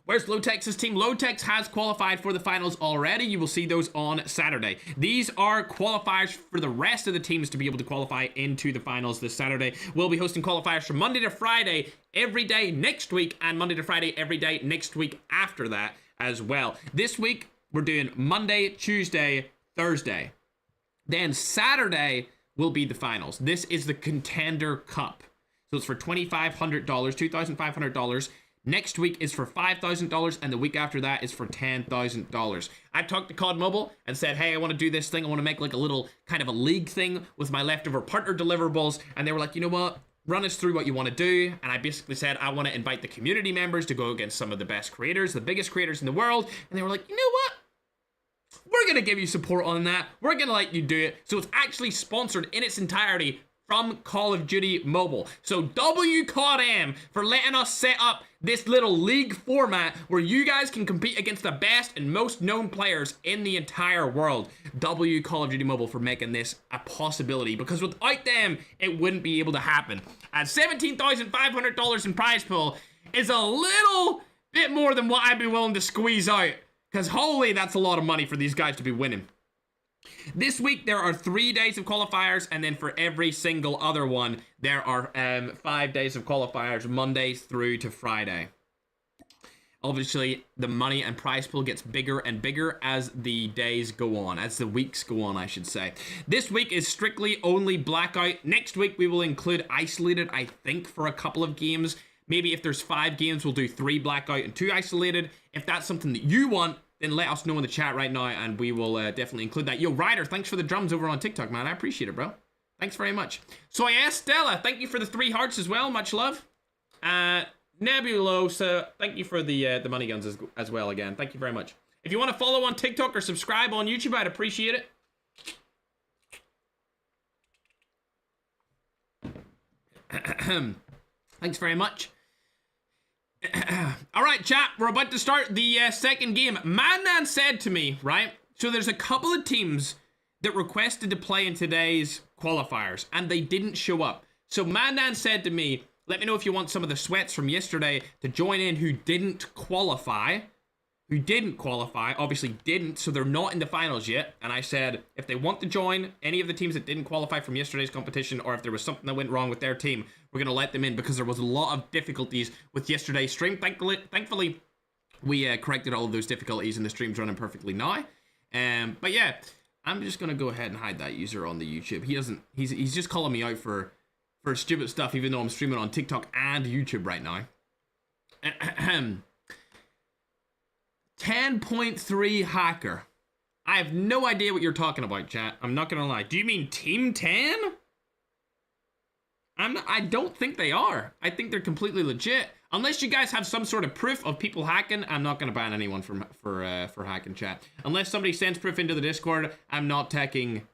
Where's Lowtex's team? Lowtex has qualified for the finals already. You will see those on Saturday. These are qualifiers for the rest of the teams to be able to qualify into the finals this Saturday. We'll be hosting qualifiers from Monday to Friday every day next week, and Monday to Friday every day next week after that as well. This week, we're doing Monday, Tuesday, Thursday. Then Saturday will be the finals. This is the Contender Cup. So it's for $2,500, $2,500. Next week is for $5,000, and the week after that is for $10,000. I talked to COD Mobile and said, hey, I want to do this thing. I want to make like a little kind of a league thing with my leftover partner deliverables. And they were like, you know what? Run us through what you want to do. And I basically said, I want to invite the community members to go against some of the best creators, the biggest creators in the world. And they were like, you know what? We're going to give you support on that. We're going to let you do it. So it's actually sponsored in its entirety from Call of Duty Mobile. So WCODM for letting us set up this little league format where you guys can compete against the best and most known players in the entire world. Call of Duty Mobile for making this a possibility, because without them, it wouldn't be able to happen. At $17,500 in prize pool is a little bit more than what I'd be willing to squeeze out, because holy, that's a lot of money for these guys to be winning. This week, there are 3 days of qualifiers, and then for every single other one, there are 5 days of qualifiers, Monday through to Friday. Obviously, the money and prize pool gets bigger and bigger as the days go on, as the weeks go on, I should say. This week is strictly only Blackout. Next week, we will include Isolated, I think, for a couple of games. Maybe if there's 5 games, we'll do 3 Blackout and 2 Isolated. If that's something that you want, then let us know in the chat right now, and we will definitely include that. Yo, Ryder, thanks for the drums over on TikTok, man. I appreciate it, bro. Thanks very much. So, yes, Stella, thank you for the 3 hearts as well. Much love. Nebulosa, thank you for the money guns as well again. Thank you very much. If you want to follow on TikTok or subscribe on YouTube, I'd appreciate it. Thanks very much. All right, chat, we're about to start the second game. Mandan said to me, right, so there's a couple of teams that requested to play in today's qualifiers, and they didn't show up. So Mandan said to me, let me know if you want some of the sweats from yesterday to join in who didn't qualify. Obviously didn't, so they're not in the finals yet. And I said, if they want to join any of the teams that didn't qualify from yesterday's competition, or if there was something that went wrong with their team, we're going to let them in, because there was a lot of difficulties with yesterday's stream. Thankfully, we corrected all of those difficulties, and the stream's running perfectly now. But yeah, I'm just going to go ahead and hide that user on the YouTube. He's just calling me out for stupid stuff, even though I'm streaming on TikTok and YouTube right now. 10.3 hacker. I have no idea what you're talking about, chat. I'm not gonna lie. Do you mean Team 10? I don't think they are. I think they're completely legit. Unless you guys have some sort of proof of people hacking, I'm not gonna ban anyone for hacking, chat. Unless somebody sends proof into the Discord, I'm not taking.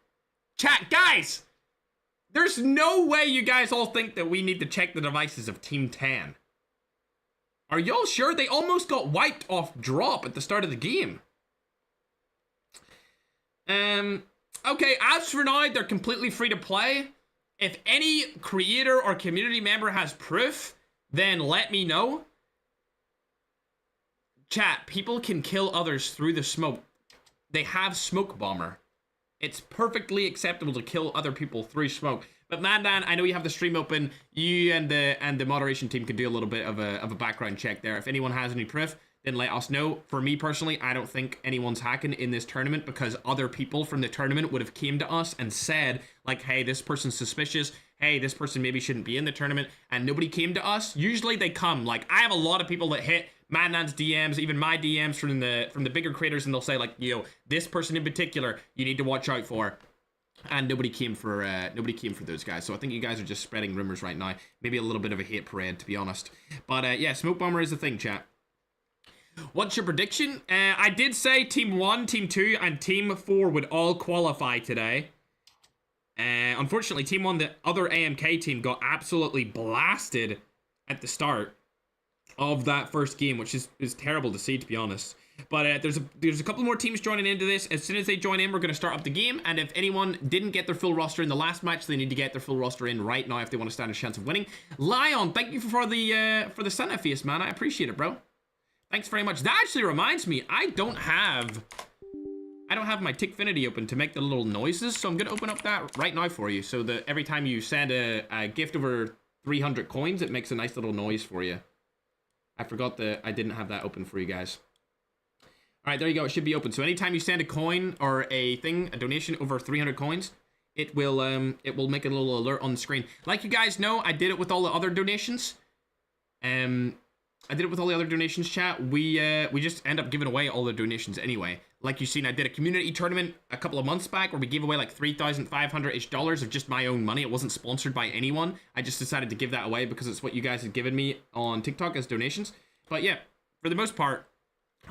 Chat, guys! There's no way you guys all think that we need to check the devices of Team 10. Are y'all sure? They almost got wiped off drop at the start of the game. Okay, as for now, they're completely free to play. If any creator or community member has proof, then let me know. Chat, people can kill others through the smoke. They have smoke bomber. It's perfectly acceptable to kill other people through smoke. But Mandan, I know you have the stream open. You and the moderation team can do a little bit of a background check there. If anyone has any proof, then let us know. For me personally, I don't think anyone's hacking in this tournament, because other people from the tournament would have came to us and said, like, hey, this person's suspicious. Hey, this person maybe shouldn't be in the tournament. And nobody came to us. Usually they come. Like, I have a lot of people that hit Mandan's DMs, even my DMs from the bigger creators, and they'll say, like, yo, this person in particular, you need to watch out for. And nobody came for those guys. So I think you guys are just spreading rumors right now. Maybe a little bit of a hate parade, to be honest. But yeah, smoke bomber is the thing, chat. What's your prediction? I did say Team 1, Team 2, and Team 4 would all qualify today. Unfortunately, Team 1, the other AMK team, got absolutely blasted at the start of that first game, which is terrible to see, to be honest. But there's a couple more teams joining into this. As soon as they join in, we're going to start up the game. And if anyone didn't get their full roster in the last match, they need to get their full roster in right now if they want to stand a chance of winning. Lion, thank you for the Santa face, man. I appreciate it, bro. Thanks very much. That actually reminds me, I don't have my Tickfinity open to make the little noises, so I'm going to open up that right now for you, so that every time you send a gift over 300 coins, it makes a nice little noise for you. I forgot that I didn't have that open for you guys. All right, there you go. It should be open. So anytime you send a coin or a donation over 300 coins, it will make a little alert on the screen. Like you guys know, I did it with all the other donations. Chat. We just end up giving away all the donations anyway. Like you've seen, I did a community tournament a couple of months back where we gave away like $3,500-ish of just my own money. It wasn't sponsored by anyone. I just decided to give that away because it's what you guys had given me on TikTok as donations. But yeah, for the most part,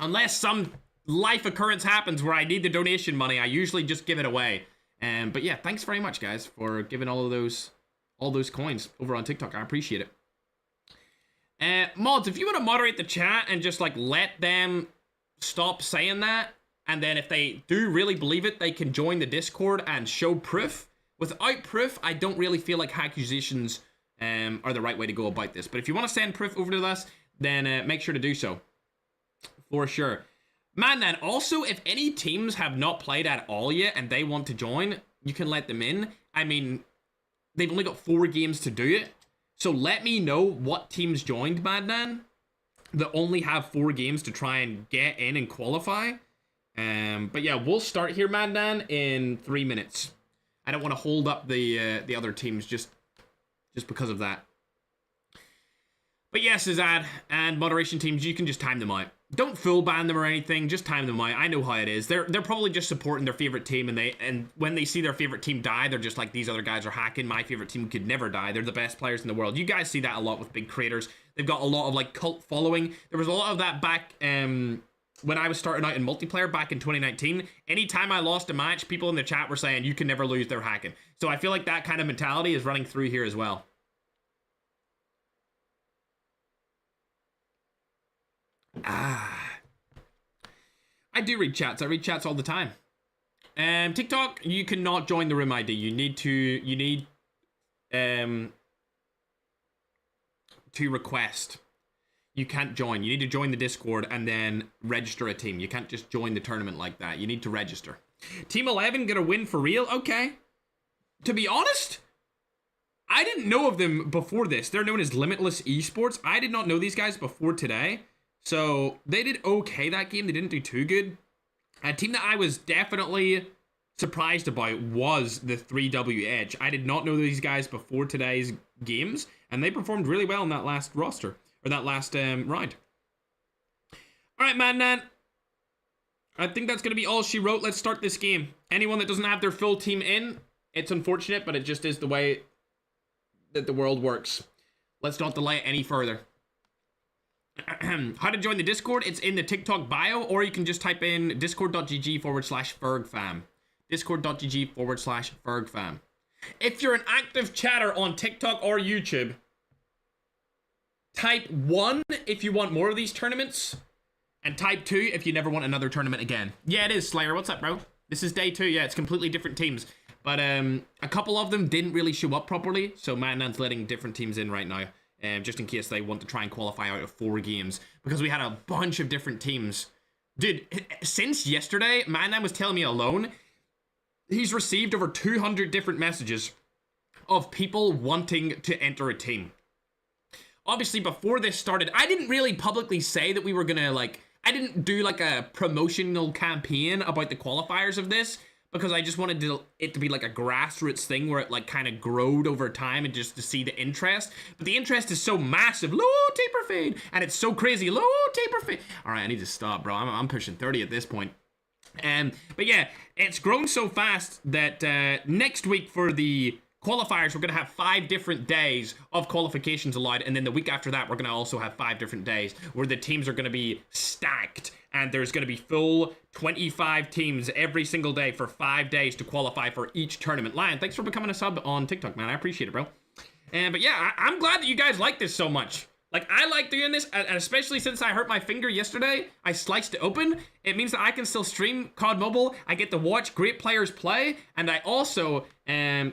unless some life occurrence happens where I need the donation money, I usually just give it away. But yeah, thanks very much, guys, for giving all those coins over on TikTok. I appreciate it. Mods, if you want to moderate the chat and just like let them stop saying that, and then if they do really believe it, they can join the Discord and show proof. Without proof, I don't really feel like accusations are the right way to go about this. But if you want to send proof over to us, then make sure to do so. For sure. Man, then also, if any teams have not played at all yet and they want to join, you can let them in. I mean, they've only got 4 games to do it. So let me know what teams joined, Madnan, that only have 4 games to try and get in and qualify. But yeah, we'll start here, Madnan, in 3 minutes. I don't want to hold up the other teams just because of that. But yes, Azad and moderation teams, you can just time them out. Don't full ban them or anything, just time them out. I know how it is. They're probably just supporting their favorite team, and when they see their favorite team die, they're just like, these other guys are hacking. My favorite team could never die. They're the best players in the world. You guys see that a lot with big creators. They've got a lot of like cult following. There was a lot of that back when I was starting out in multiplayer back in 2019. Anytime I lost a match, people in the chat were saying, you can never lose, they're hacking. So I feel like that kind of mentality is running through here as well. I do read chats. I read chats all the time. TikTok, you cannot join the room ID. You need to request. You can't join. You need to join the Discord and then register a team. You can't just join the tournament like that. You need to register. Team 11 gonna win for real? Okay. To be honest, I didn't know of them before this. They're known as Limitless Esports. I did not know these guys before today. So they did okay that game. They didn't do too good. A team that I was definitely surprised about was the 3W Edge. I did not know these guys before today's games, and they performed really well in that last roster, or that last round. All right, Madnan. I think that's going to be all she wrote. Let's start this game. Anyone that doesn't have their full team in, it's unfortunate, but it just is the way that the world works. Let's not delay it any further. How to join the Discord? It's in the TikTok bio, or you can just type in discord.gg/fergfam. Discord.gg/fergfam. If you're an active chatter on TikTok or YouTube, type 1 if you want more of these tournaments, and type 2 if you never want another tournament again. Yeah, it is, Slayer. What's up, bro? This is day 2. Yeah, it's completely different teams. But a couple of them didn't really show up properly, so Madnan's letting different teams in right now. Just in case they want to try and qualify out of 4 games. Because we had a bunch of different teams. Dude, since yesterday, Madnan was telling me alone, he's received over 200 different messages of people wanting to enter a team. Obviously, before this started, I didn't really publicly say that we were gonna, like, I didn't do, like, a promotional campaign about the qualifiers of this, because I just wanted it to be like a grassroots thing where it like kind of growed over time and just to see the interest. But the interest is so massive. Low taper fade. And it's so crazy. Low taper fade. All right, I need to stop, bro. I'm pushing 30 at this point. But yeah, it's grown so fast that next week for the qualifiers, we're going to have 5 different days of qualifications allowed. And then the week after that, we're going to also have 5 different days where the teams are going to be stacked. And there's going to be full 25 teams every single day for 5 days to qualify for each tournament. Lion, thanks for becoming a sub on TikTok, man. I appreciate it, bro. But yeah, I'm glad that you guys like this so much. Like, I like doing this, and especially since I hurt my finger yesterday, I sliced it open. It means that I can still stream COD Mobile. I get to watch great players play, and I also, I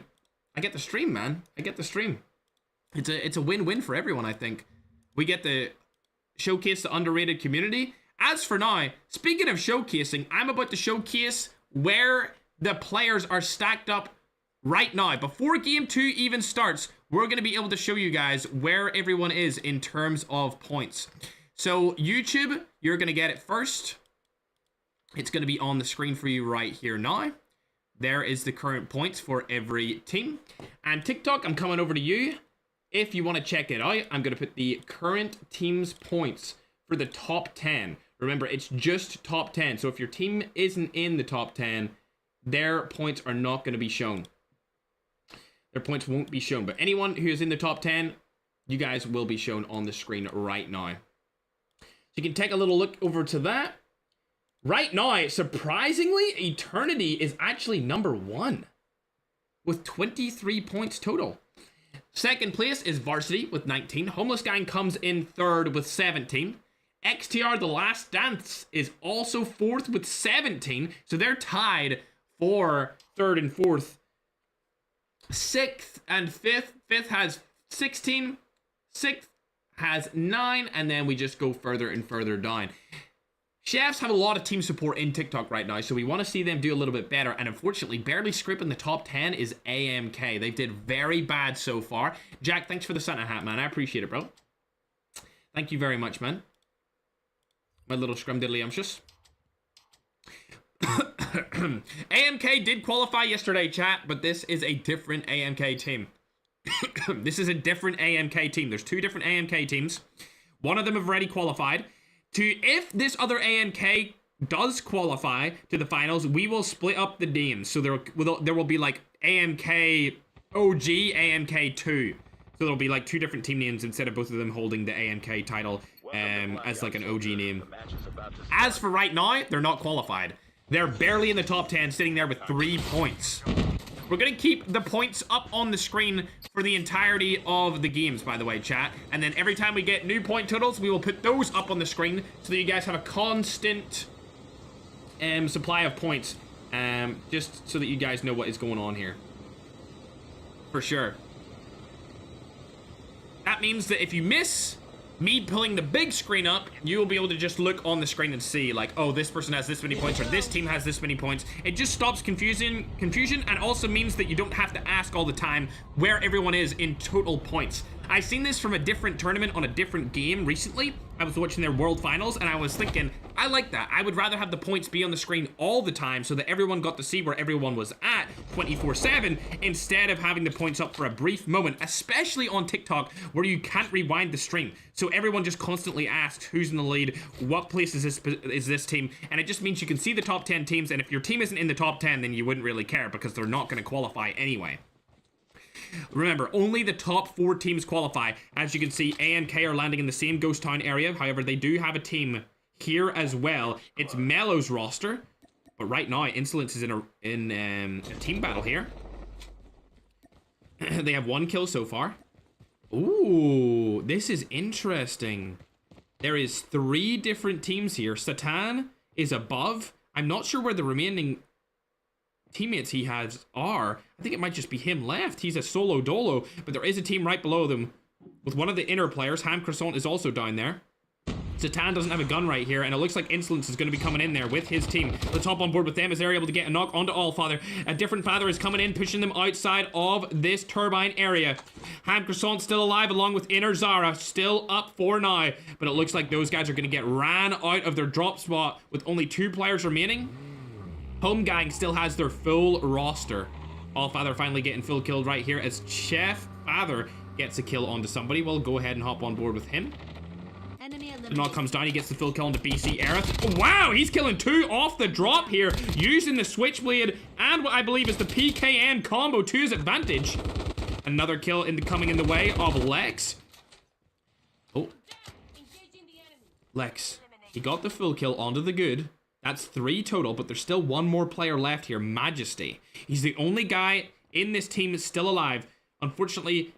get to stream, man. I get to stream. It's a win-win for everyone, I think. We get to showcase the underrated community. As for now, speaking of showcasing, I'm about to showcase where the players are stacked up right now. Before Game 2 even starts, we're going to be able to show you guys where everyone is in terms of points. So, YouTube, you're going to get it first. It's going to be on the screen for you right here now. There is the current points for every team. And TikTok, I'm coming over to you. If you want to check it out, I'm going to put the current team's points for the top 10. Remember, it's just top 10. So if your team isn't in the top 10, their points are not going to be shown. Their points won't be shown. But anyone who is in the top 10, you guys will be shown on the screen right now. So you can take a little look over to that. Right now, surprisingly, Eternity is actually number 1 with 23 points total. Second place is Varsity with 19. Homeless Gang comes in third with 17. XTR The Last Dance is also fourth with 17. So they're tied for third and fourth. Sixth and fifth. Fifth has 16. Sixth has 9. And then we just go further and further down. Chefs have a lot of team support in TikTok right now, so we want to see them do a little bit better. And unfortunately, barely scraping the top 10 is AMK. They did very bad so far. Jack, thanks for the Santa hat, man. I appreciate it, bro. Thank you very much, man. My little scrumdiddlyumptious. AMK did qualify yesterday, chat, but this is a different AMK team. This is a different AMK team. There's 2 different AMK teams. One of them have already qualified. If this other AMK does qualify to the finals, we will split up the names. So there will be like AMK OG, AMK 2. So there'll be like 2 different team names instead of both of them holding the AMK title as like an OG name. As for right now, they're not qualified. They're barely in the top 10, sitting there with 3 points. We're going to keep the points up on the screen for the entirety of the games, by the way, chat. And then every time we get new point totals, we will put those up on the screen so that you guys have a constant supply of points. Just so that you guys know what is going on here. For sure. That means that if you miss me pulling the big screen up, you will be able to just look on the screen and see, like, oh, this person has this many points, or this team has this many points. It just stops confusion, and also means that you don't have to ask all the time where everyone is in total points. I seen this from a different tournament on a different game recently. I was watching their World Finals, and I was thinking, I like that. I would rather have the points be on the screen all the time so that everyone got to see where everyone was at 24/7 instead of having the points up for a brief moment, especially on TikTok where you can't rewind the stream. So everyone just constantly asks who's in the lead, what place is this team, and it just means you can see the top 10 teams, and if your team isn't in the top 10, then you wouldn't really care because they're not going to qualify anyway. Remember, only the top 4 teams qualify. As you can see, AMK are landing in the same ghost town area. However, they do have a team here as well. It's Mello's roster. But right now, Insolence is in a team battle here. They have 1 kill so far. Ooh, this is interesting. There is 3 different teams here. Satan is above. I'm not sure where the remaining teammates he has are. I think it might just be him left. He's a solo dolo, but there is a team right below them with one of the inner players. Ham Croissant is also down there. Satan doesn't have a gun right here, and it looks like Insolence is going to be coming in there with his team. Let's hop on board with them as they're able to get a knock onto Allfather. A different Father is coming in, pushing them outside of this turbine area. Ham Croissant still alive, along with Inner Zara, still up for now. But it looks like those guys are going to get ran out of their drop spot with only 2 players remaining. Home Gang still has their full roster. Allfather finally getting full killed right here as Chef Father gets a kill onto somebody. We'll go ahead and hop on board with him. The knock comes down, he gets the full kill onto BC Aerith. Oh, wow, he's killing 2 off the drop here, using the Switchblade and what I believe is the PKN combo to his advantage. Another kill coming in the way of Lex. Oh. Lex. He got the full kill onto the good. That's 3 total, but there's still 1 more player left here, Majesty. He's the only guy in this team that's still alive. Unfortunately,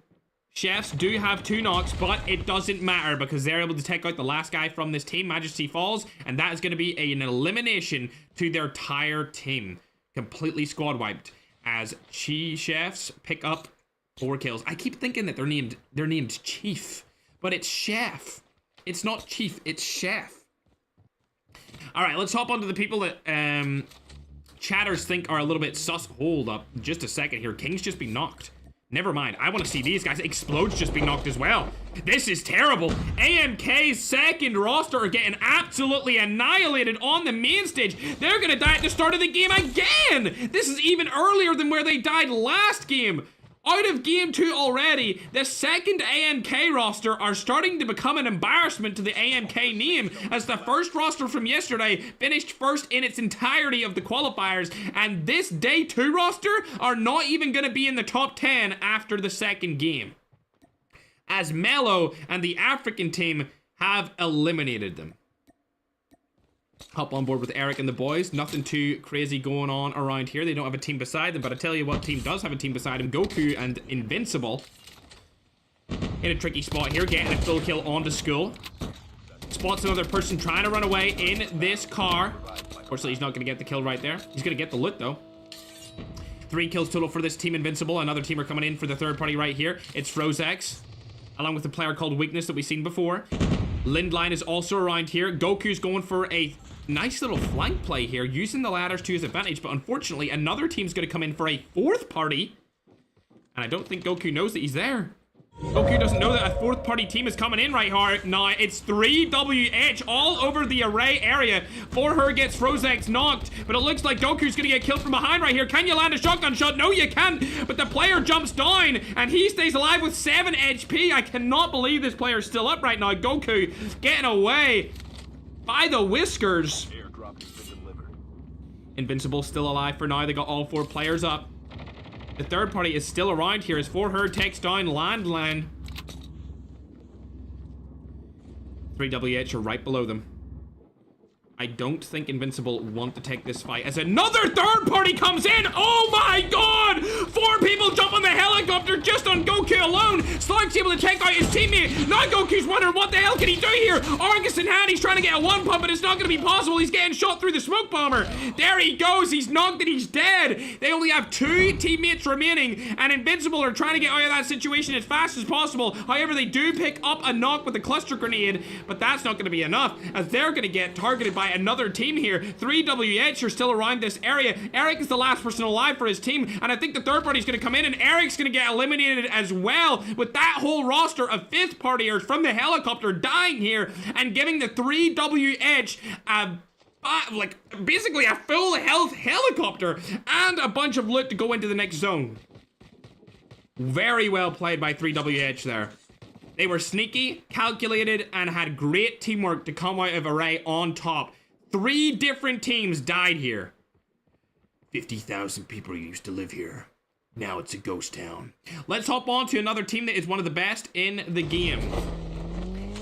Chefs do have 2 knocks, but it doesn't matter because they're able to take out the last guy from this team. Majesty falls, and that is going to be an elimination to their entire team. Completely squad wiped as Chefs pick up 4 kills. I keep thinking that they're named Chief, but it's Chef. It's not Chief, it's Chef. All right, let's hop onto the people that chatters think are a little bit sus. Hold up just a second here. King's just been knocked. Never mind. I want to see these guys. Explode's just being knocked as well. This is terrible. AMK's second roster are getting absolutely annihilated on the main stage. They're going to die at the start of the game again. This is even earlier than where they died last game. Out of game 2 already, the second AMK roster are starting to become an embarrassment to the AMK name, as the first roster from yesterday finished first in its entirety of the qualifiers, and this day 2 roster are not even going to be in the top 10 after the second game, as Mello and the African team have eliminated them. Hop on board with Eric and the boys. Nothing too crazy going on around here. They don't have a team beside them, but I tell you what team does have a team beside him. Goku and Invincible. In a tricky spot here, getting a full kill onto Skull. Spots another person trying to run away in this car. Unfortunately, he's not going to get the kill right there. He's going to get the loot, though. 3 kills total for this team Invincible. Another teamer coming in for the third party right here. It's Frozex, along with a player called Weakness that we've seen before. Lindline is also around here. Goku's going for a nice little flank play here, using the ladders to his advantage, but unfortunately, another team's going to come in for a 4th party, and I don't think Goku knows that he's there. Goku doesn't know that a 4th party team is coming in right here. Now, it's 3WH all over the array area. For her gets Frozex knocked, but it looks like Goku's gonna get killed from behind right here. Can you land a shotgun shot? No, you can't, but the player jumps down, and he stays alive with 7 HP. I cannot believe this player's still up right now. Goku getting away by the whiskers. Invincible still alive for now. They got all 4 players up. The third party is still around here as For Her takes down Landline. 3WH are right below them. I don't think Invincible want to take this fight as another third party comes in. Oh my god! 4 people jump on the helicopter just on Goku alone. Slug's able to take out his teammate. Now Goku's wondering what the hell can he do here. Argus in hand, he's trying to get a 1 pump, but it's not going to be possible. He's getting shot through the smoke bomber. There he goes. He's knocked and he's dead. They only have 2 teammates remaining, and Invincible are trying to get out of that situation as fast as possible. However, they do pick up a knock with a cluster grenade, but that's not going to be enough, as they're going to get targeted by another team here. 3WH are still around this area. Eric is the last person alive for his team, and I think the third party is going to come in, and Eric's going to get eliminated as well, with that whole roster of 5th partiers from the helicopter dying here and giving the 3WH like basically a full health helicopter and a bunch of loot to go into the next zone. Very well played by 3WH there. They were sneaky, calculated, and had great teamwork to come out of array on top. 3 different teams died here. 50,000 people used to live here. Now it's a ghost town. Let's hop on to another team that is one of the best in the game.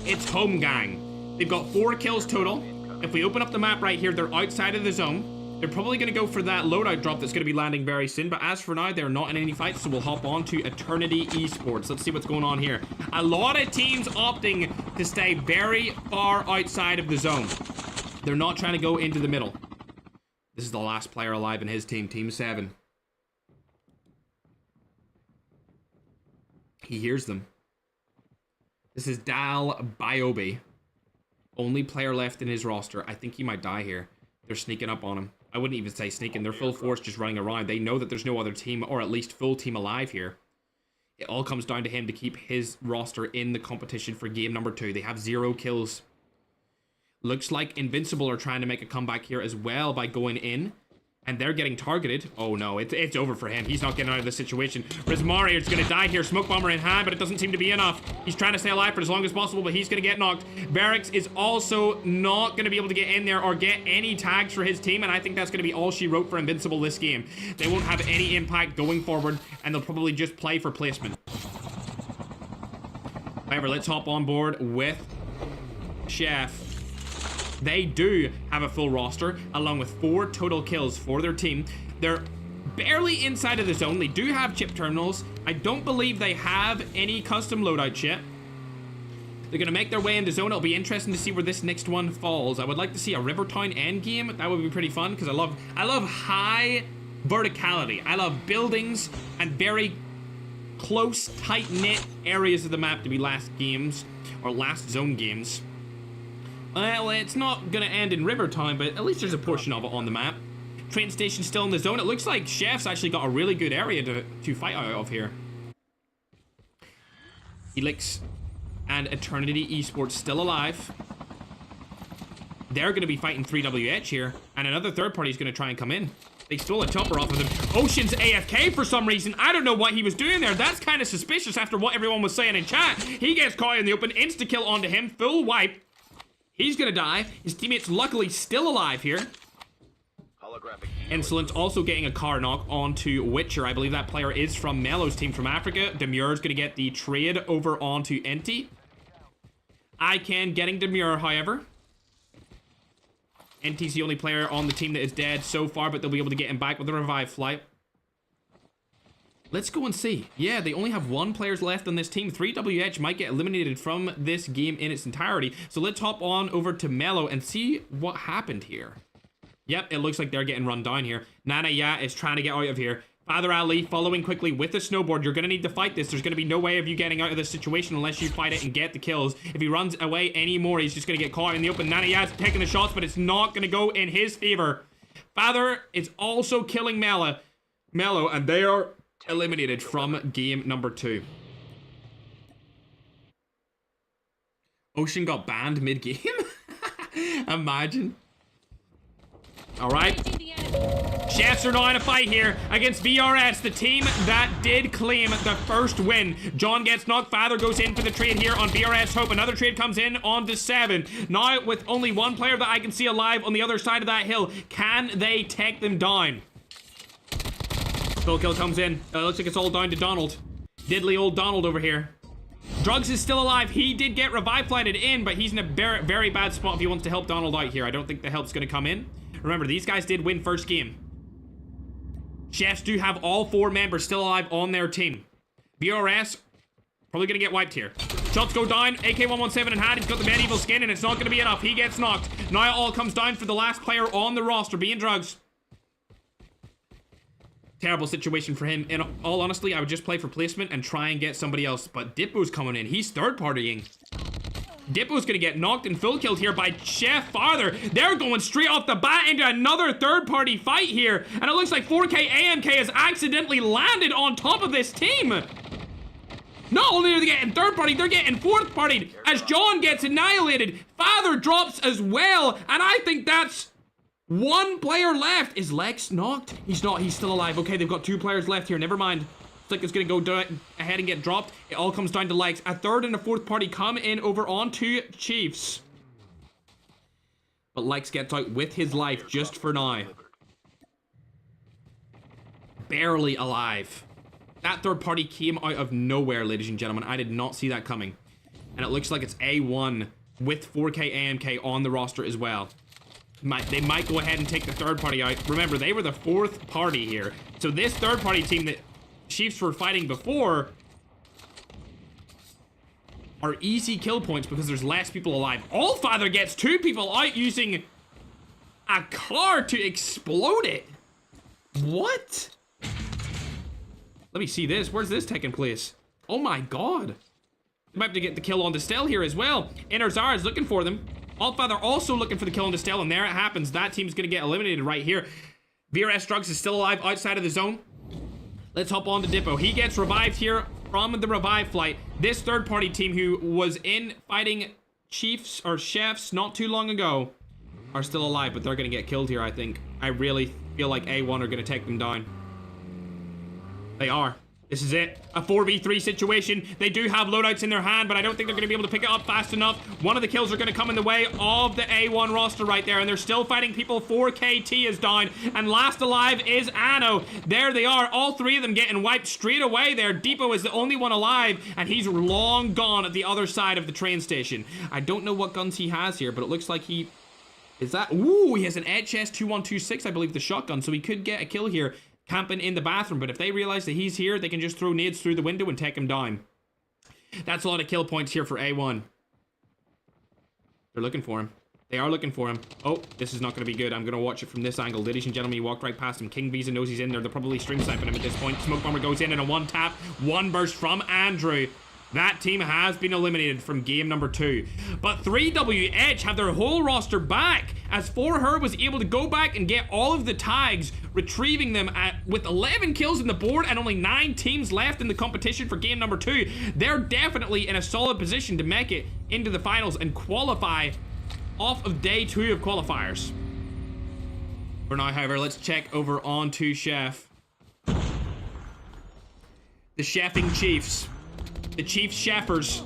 It's Home Gang. They've got 4 kills total. If we open up the map right here, they're outside of the zone. They're probably going to go for that loadout drop that's going to be landing very soon, but as for now, they're not in any fights, so we'll hop on to Eternity Esports. Let's see what's going on here. A lot of teams opting to stay very far outside of the zone. They're not trying to go into the middle. This is the last player alive in his team, Team 7. He hears them. This is Dal Biobe. Only player left in his roster. I think he might die here. They're sneaking up on him. I wouldn't even say sneaking. They're full force just running around. They know that there's no other team, or at least full team alive here. It all comes down to him to keep his roster in the competition for game number 2. They have 0 kills. Looks like Invincible are trying to make a comeback here as well by going in. And they're getting targeted. Oh no, it's over for him. He's not getting out of this situation. Rizmari is going to die here. Smoke bomber in hand, but it doesn't seem to be enough. He's trying to stay alive for as long as possible, but he's going to get knocked. Barracks is also not going to be able to get in there or get any tags for his team, and I think that's going to be all she wrote for Invincible this game. They won't have any impact going forward, and they'll probably just play for placement. However, let's hop on board with Chef. They do have a full roster, along with 4 total kills for their team. They're barely inside of the zone. They do have chip terminals. I don't believe they have any custom loadout yet. They're gonna make their way into zone. It'll be interesting to see where this next one falls. I would like to see a Rivertown end game. That would be pretty fun because I love high verticality. I love buildings and very close, tight-knit areas of the map to be last games or last zone games. Well, it's not gonna end in Rivertown, but at least there's a portion of it on the map. Train station still in the zone. It looks like Chef's actually got a really good area to fight out of here. Helix and Eternity Esports still alive. They're going to be fighting 3WH here, and another third party is going to try and come in. They stole a chopper off of them. Ocean's AFK for some reason. I don't know what he was doing there. That's kind of suspicious after what everyone was saying in chat. He gets caught in the open, insta-kill onto him, full wipe. He's going to die. His teammate's luckily still alive here. Insolence also getting a car knock onto Witcher. I believe that player is from Melo's team from Africa. Demur's going to get the trade over onto Enti. ICANN getting Demure, however. Enti's the only player on the team that is dead so far, but they'll be able to get him back with a revive flight. Let's go and see. Yeah, they only have one player left on this team. 3WH might get eliminated from this game in its entirety. So let's hop on over to Melo and see what happened here. Yep, it looks like they're getting run down here. Nana Ya is trying to get out of here. Father Ali following quickly with a snowboard. You're going to need to fight this. There's going to be no way of you getting out of this situation unless you fight it and get the kills. If he runs away anymore, he's just going to get caught in the open. Nana Ya's taking the shots, but it's not going to go in his favor. Father is also killing Melo, and they are eliminated from game number 2. Ocean got banned mid-game? Imagine. Alright. Chefs are now in a fight here against VRS, the team that did claim the first win. John gets knocked. Father goes in for the trade here on VRS Hope. Another trade comes in on to 7. Now, with only one player that I can see alive on the other side of that hill, can they take them down? Full kill comes in. Looks like it's all down to Donald. Diddly old Donald over here. Drugs is still alive. He did get revive flighted in, but he's in a very, very bad spot if he wants to help Donald out here. I don't think the help's going to come in. Remember, these guys did win first game. Chefs do have all 4 members still alive on their team. VRS, probably going to get wiped here. Shots go down. AK-117 in hand. He's got the medieval skin, and it's not going to be enough. He gets knocked. Now it all comes down for the last player on the roster, being Drugs. Terrible situation for him. In all honesty, I would just play for placement and try and get somebody else. But Dippo's coming in. He's third-partying. Dippo's gonna get knocked and full killed here by Chef Father. They're going straight off the bat into another third-party fight here. And it looks like 4K AMK has accidentally landed on top of this team. Not only are they getting third-party, they're getting fourth-partied as John gets annihilated. Father drops as well. And I think that's one player left. Is Lex knocked? He's not. He's still alive. Okay, they've got 2 players left here. Never mind. Looks like it's gonna go ahead and get dropped. It all comes down to Lex. A third and a fourth party come in over onto Chiefs. But Lex gets out with his life just for now. Barely alive. That third party came out of nowhere, ladies and gentlemen. I did not see that coming. And it looks like it's A1 with 4K AMK on the roster as well. They might go ahead and take the third party out. Remember, they were the 4th party here. So this third party team that Chiefs were fighting before are easy kill points because there's less people alive. Allfather gets 2 people out using a car to explode it. What? Let me see this. Where's this taking place? Oh my god. They might have to get the kill on Distel here as well. Interzara is looking for them. Allfather also looking for the kill on Distel, and there it happens. That team's gonna get eliminated right here. VRS Drugs is still alive outside of the zone. Let's hop on to Dippo. He gets revived here from the revive flight. This third-party team who was in fighting Chiefs or Chefs not too long ago are still alive, but they're going to get killed here, I think. I really feel like A1 are going to take them down. They are. This is it. A 4v3 situation. They do have loadouts in their hand, but I don't think they're going to be able to pick it up fast enough. One of the kills are going to come in the way of the A1 roster right there, and they're still fighting people. 4KT is down, and last alive is Anno. There they are. All 3 of them getting wiped straight away there. Depot is the only one alive, and he's long gone at the other side of the train station. I don't know what guns he has here, but it looks like he... Is that... Ooh, he has an HS-2126, I believe, the shotgun, so he could get a kill here. camping in the bathroom. But if they realize that he's here, they can just throw nades through the window and take him down. That's a lot of kill points here for A1. They're looking for him. They are looking for him. Oh, this is not going to be good. I'm going to watch it from this angle. Ladies and gentlemen, he walked right past him. King Visa knows he's in there. They're probably stream sniping him at this point. Smoke bomber goes in and a one tap. One burst from Andrew. That team has been eliminated from game number 2. But 3WH have their whole roster back, as 4her was able to go back and get all of the tags, retrieving them with 11 kills in the board and only 9 teams left in the competition for game number 2. They're definitely in a solid position to make it into the finals and qualify off of day 2 of qualifiers. For now, however, let's check over on to Chef. The Chefing Chiefs. The Chiefs Chefers.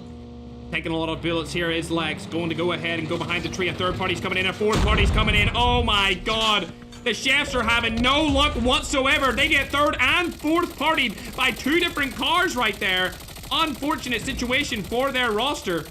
Taking a lot of bullets here is Lex. Going to go ahead and go behind the tree. A third party's coming in. A fourth party's coming in. Oh my god. The Chefs are having no luck whatsoever. They get third and fourth partied by 2 different cars right there. Unfortunate situation for their roster.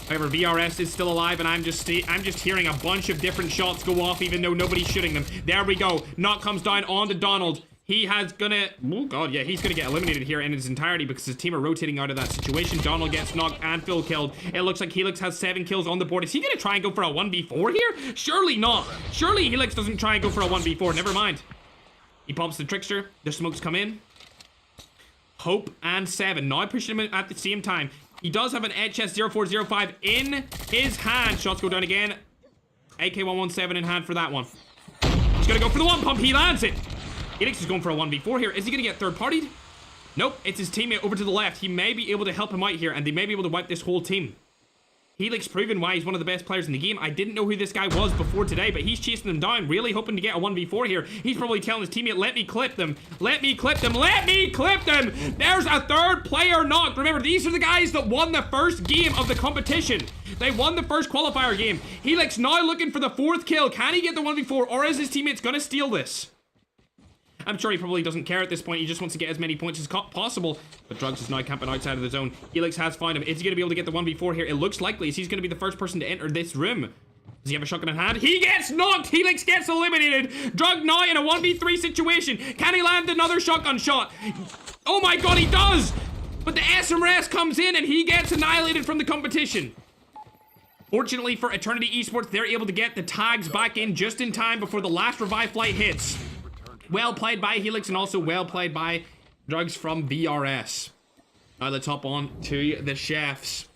However, VRS is still alive, and I'm just hearing a bunch of different shots go off, even though nobody's shooting them. There we go. Knock comes down onto Donald. He has gonna... Oh, God, yeah, he's gonna get eliminated here in its entirety because his team are rotating out of that situation. Donald gets knocked and Phil killed. It looks like Helix has 7 kills on the board. Is he gonna try and go for a 1v4 here? Surely not. Surely Helix doesn't try and go for a 1v4. Never mind. He pops the Trickster. The smokes come in. Hope and 7. Now pushing him at the same time. He does have an HS0405 in his hand. Shots go down again. AK117 in hand for that one. He's gonna go for the one pump. He lands it. Helix is going for a 1v4 here. Is he gonna get third partied? Nope, it's his teammate over to the left. He may be able to help him out here, and they may be able to wipe this whole team. Helix proven why he's one of the best players in the game. I didn't know who this guy was before today, but he's chasing them down, really hoping to get a 1v4 here. He's probably telling his teammate, let me clip them. Let me clip them. Let me clip them. There's a third player knocked. Remember, these are the guys that won the first game of the competition. They won the first qualifier game. Helix now looking for the 4th kill. Can he get the 1v4, or is his teammates gonna steal this? I'm sure he probably doesn't care at this point. He just wants to get as many points as possible. But Drugs is now camping outside of the zone. Helix has found him. Is he going to be able to get the 1v4 here? It looks likely. He's going to be the first person to enter this room. Does he have a shotgun in hand? He gets knocked! Helix gets eliminated! Drug now in a 1v3 situation. Can he land another shotgun shot? Oh my god, he does! But the SMRS comes in and he gets annihilated from the competition. Fortunately for Eternity Esports, they're able to get the tags back in just in time before the last revive flight hits. Well played by Helix and also well played by Drugs from VRS. Now let's hop on to the Chefs.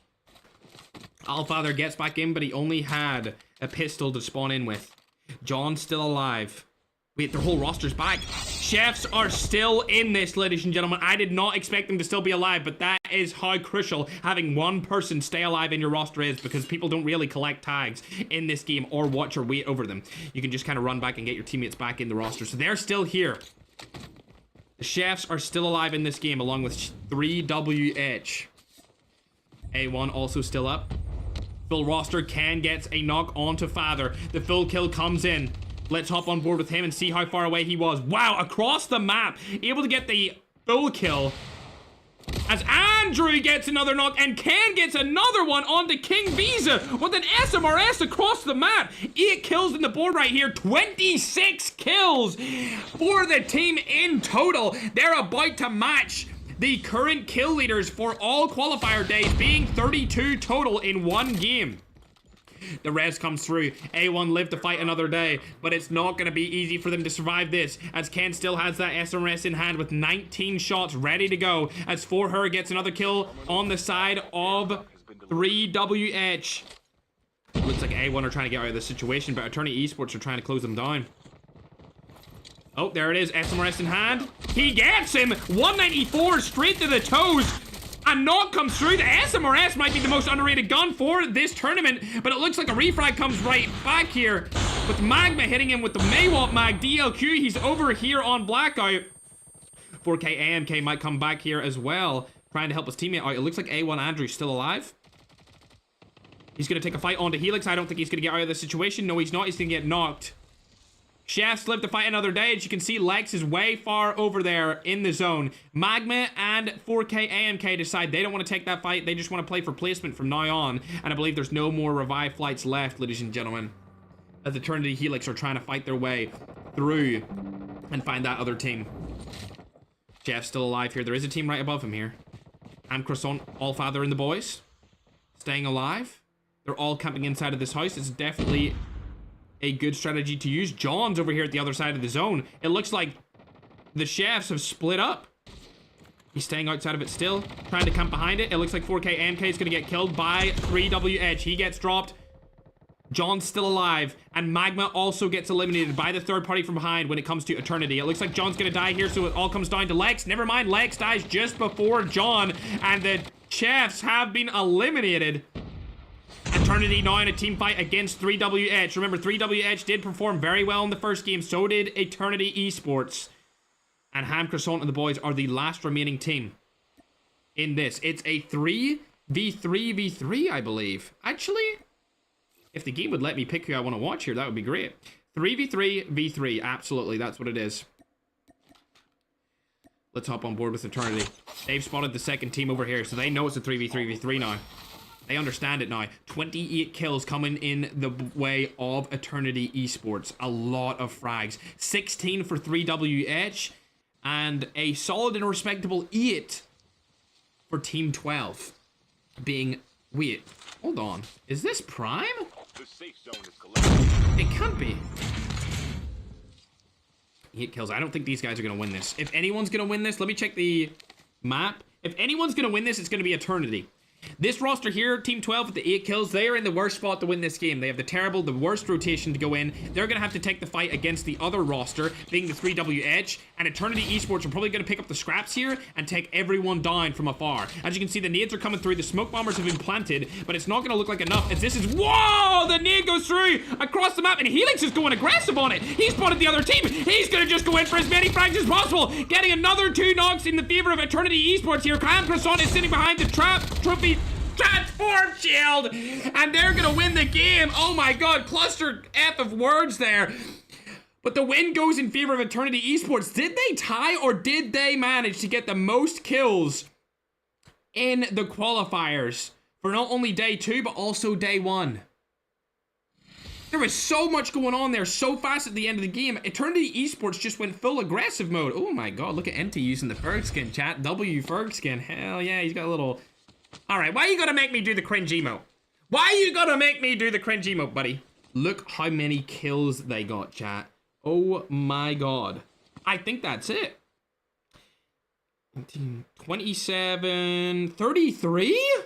Allfather gets back in, but he only had a pistol to spawn in with. John's still alive. Wait, their whole roster's back. Chefs are still in this, ladies and gentlemen. I did not expect them to still be alive, but that is how crucial having one person stay alive in your roster is, because people don't really collect tags in this game or watch or wait over them. You can just kind of run back and get your teammates back in the roster. So they're still here. The Chefs are still alive in this game, along with 3WH. A1 also still up. Full roster. Ken gets a knock onto Father. The full kill comes in. Let's hop on board with him and see how far away he was. Wow, across the map, able to get the full kill. As Andrew gets another knock and Ken gets another one onto King Visa with an SMRS across the map. 8 kills in the board right here. 26 kills for the team in total. They're about to match the current kill leaders for all qualifier days, being 32 total in one game. The res comes through. A1 live to fight another day, but it's not going to be easy for them to survive this, as Ken still has that SMRS in hand with 19 shots ready to go, as 4her gets another kill on the side of 3WH. Looks like A1 are trying to get out of this situation, but Eternity Esports are trying to close them down. Oh, there it is. SMRS in hand. He gets him! 194 straight to the toes. A knock comes through. The SMRS might be the most underrated gun for this tournament, but it looks like a refrag comes right back here with Magma hitting him with the Maywalt Mag DLQ. He's over here on Blackout. 4K AMK might come back here as well, trying to help his teammate out. It looks like A1 Andrew's still alive. He's going to take a fight onto Helix. I don't think he's going to get out of this situation. No, he's not. He's going to get knocked. Chefs live to fight another day. As you can see, Lex is way far over there in the zone. Magma and 4K AMK decide they don't want to take that fight. They just want to play for placement from now on. And I believe there's no more revive flights left, ladies and gentlemen, as Eternity Helix are trying to fight their way through and find that other team. Jeff's still alive here. There is a team right above him here. And Croissant, Allfather and the boys. Staying alive. They're all camping inside of this house. It's definitely a good strategy to use. John's over here at the other side of the zone. It looks like the chefs have split up. He's staying outside of it still, trying to camp behind it. It looks like 4K MK is going to get killed by 3WH. He gets dropped. John's still alive, and Magma also gets eliminated by the third party from behind when it comes to Eternity. It looks like John's going to die here, so it all comes down to Lex. Never mind, Lex dies just before John, and the chefs have been eliminated. Eternity now in a team fight against 3WH. Remember, 3WH did perform very well in the first game, so did Eternity Esports. And Ham, Croissant, and the boys are the last remaining team in this. It's a 3v3v3, I believe. Actually, if the game would let me pick who I want to watch here, that would be great. 3v3v3, absolutely, that's what it is. Let's hop on board with Eternity. They've spotted the second team over here, so they know it's a 3v3v3 now. They understand it now. 28 kills coming in the way of Eternity Esports. A lot of frags. 16 for 3WH. And a solid and respectable 8 for Team 12. Being... Wait, hold on. Is this Prime? The safe zone is collapsed. It can't be. 8 kills. I don't think these guys are going to win this. If anyone's going to win this, let me check the map. If anyone's going to win this, it's going to be Eternity. This roster here, Team 12 with the 8 kills, they are in the worst spot to win this game. They have the worst rotation to go in. They're going to have to take the fight against the other roster, being the 3WH, and Eternity Esports are probably going to pick up the scraps here and take everyone down from afar. As you can see, the nades are coming through. The smoke bombers have been planted, but it's not going to look like enough as this is... Whoa! The nade goes through across the map, and Helix is going aggressive on it. He's spotted the other team. He's going to just go in for as many frags as possible, getting another 2 knocks in the favor of Eternity Esports here. Cam Croissant is sitting behind the trophy transform shield, and they're gonna win the game. Oh my god, cluster F of words there. But the win goes in favor of Eternity Esports. Did they tie, or did they manage to get the most kills in the qualifiers for not only day 2 but also day 1? There was so much going on there so fast at the end of the game. Eternity Esports just went full aggressive mode. Oh my god, look at NT using the Ferg skin, chat. W Ferg skin. Hell yeah, he's got a little... Alright, why you gotta make me do the cringe emote? Why you gotta make me do the cringe emote, buddy? Look how many kills they got, chat. Oh my god. I think that's it. 27... 33?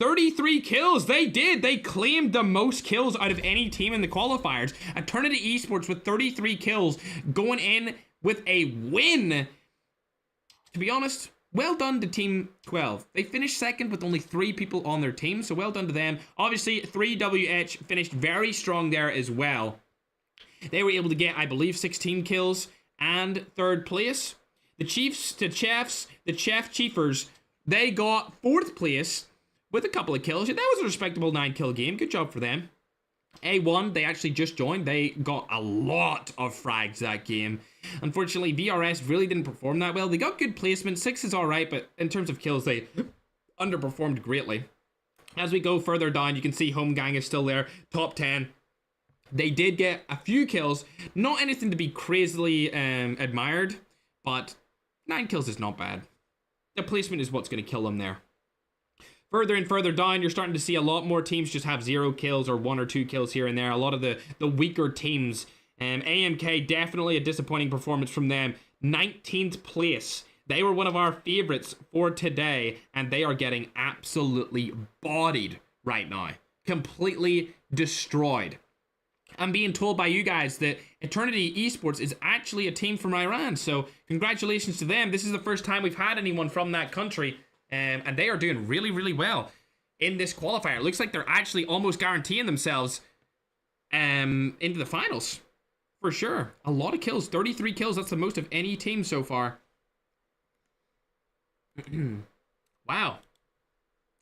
33 kills. They did. They claimed the most kills out of any team in the qualifiers. Eternity Esports with 33 kills going in with a win. To be honest... Well done to Team 12. They finished second with only 3 people on their team, so well done to them. Obviously, 3WH finished very strong there as well. They were able to get, I believe, 16 kills and 3rd place. The Chef Chiefers, they got 4th place with a couple of kills. That was a respectable 9-kill game. Good job for them. A1, they actually just joined. They got a lot of frags that game. Unfortunately, VRS really didn't perform that well. They got good placement. 6 is alright, but in terms of kills, they underperformed greatly. As we go further down, you can see Home Gang is still there. Top 10. They did get a few kills. Not anything to be crazily admired, but 9 kills is not bad. The placement is what's going to kill them there. Further and further down, you're starting to see a lot more teams just have 0 kills or 1 or 2 kills here and there. A lot of the weaker teams. AMK, definitely a disappointing performance from them. 19th place. They were one of our favorites for today, and they are getting absolutely bodied right now. Completely destroyed. I'm being told by you guys that Eternity Esports is actually a team from Iran, so congratulations to them. This is the first time we've had anyone from that country. And they are doing really, really well in this qualifier. It looks like they're actually almost guaranteeing themselves into the finals. For sure. A lot of kills. 33 kills. That's the most of any team so far. Wow.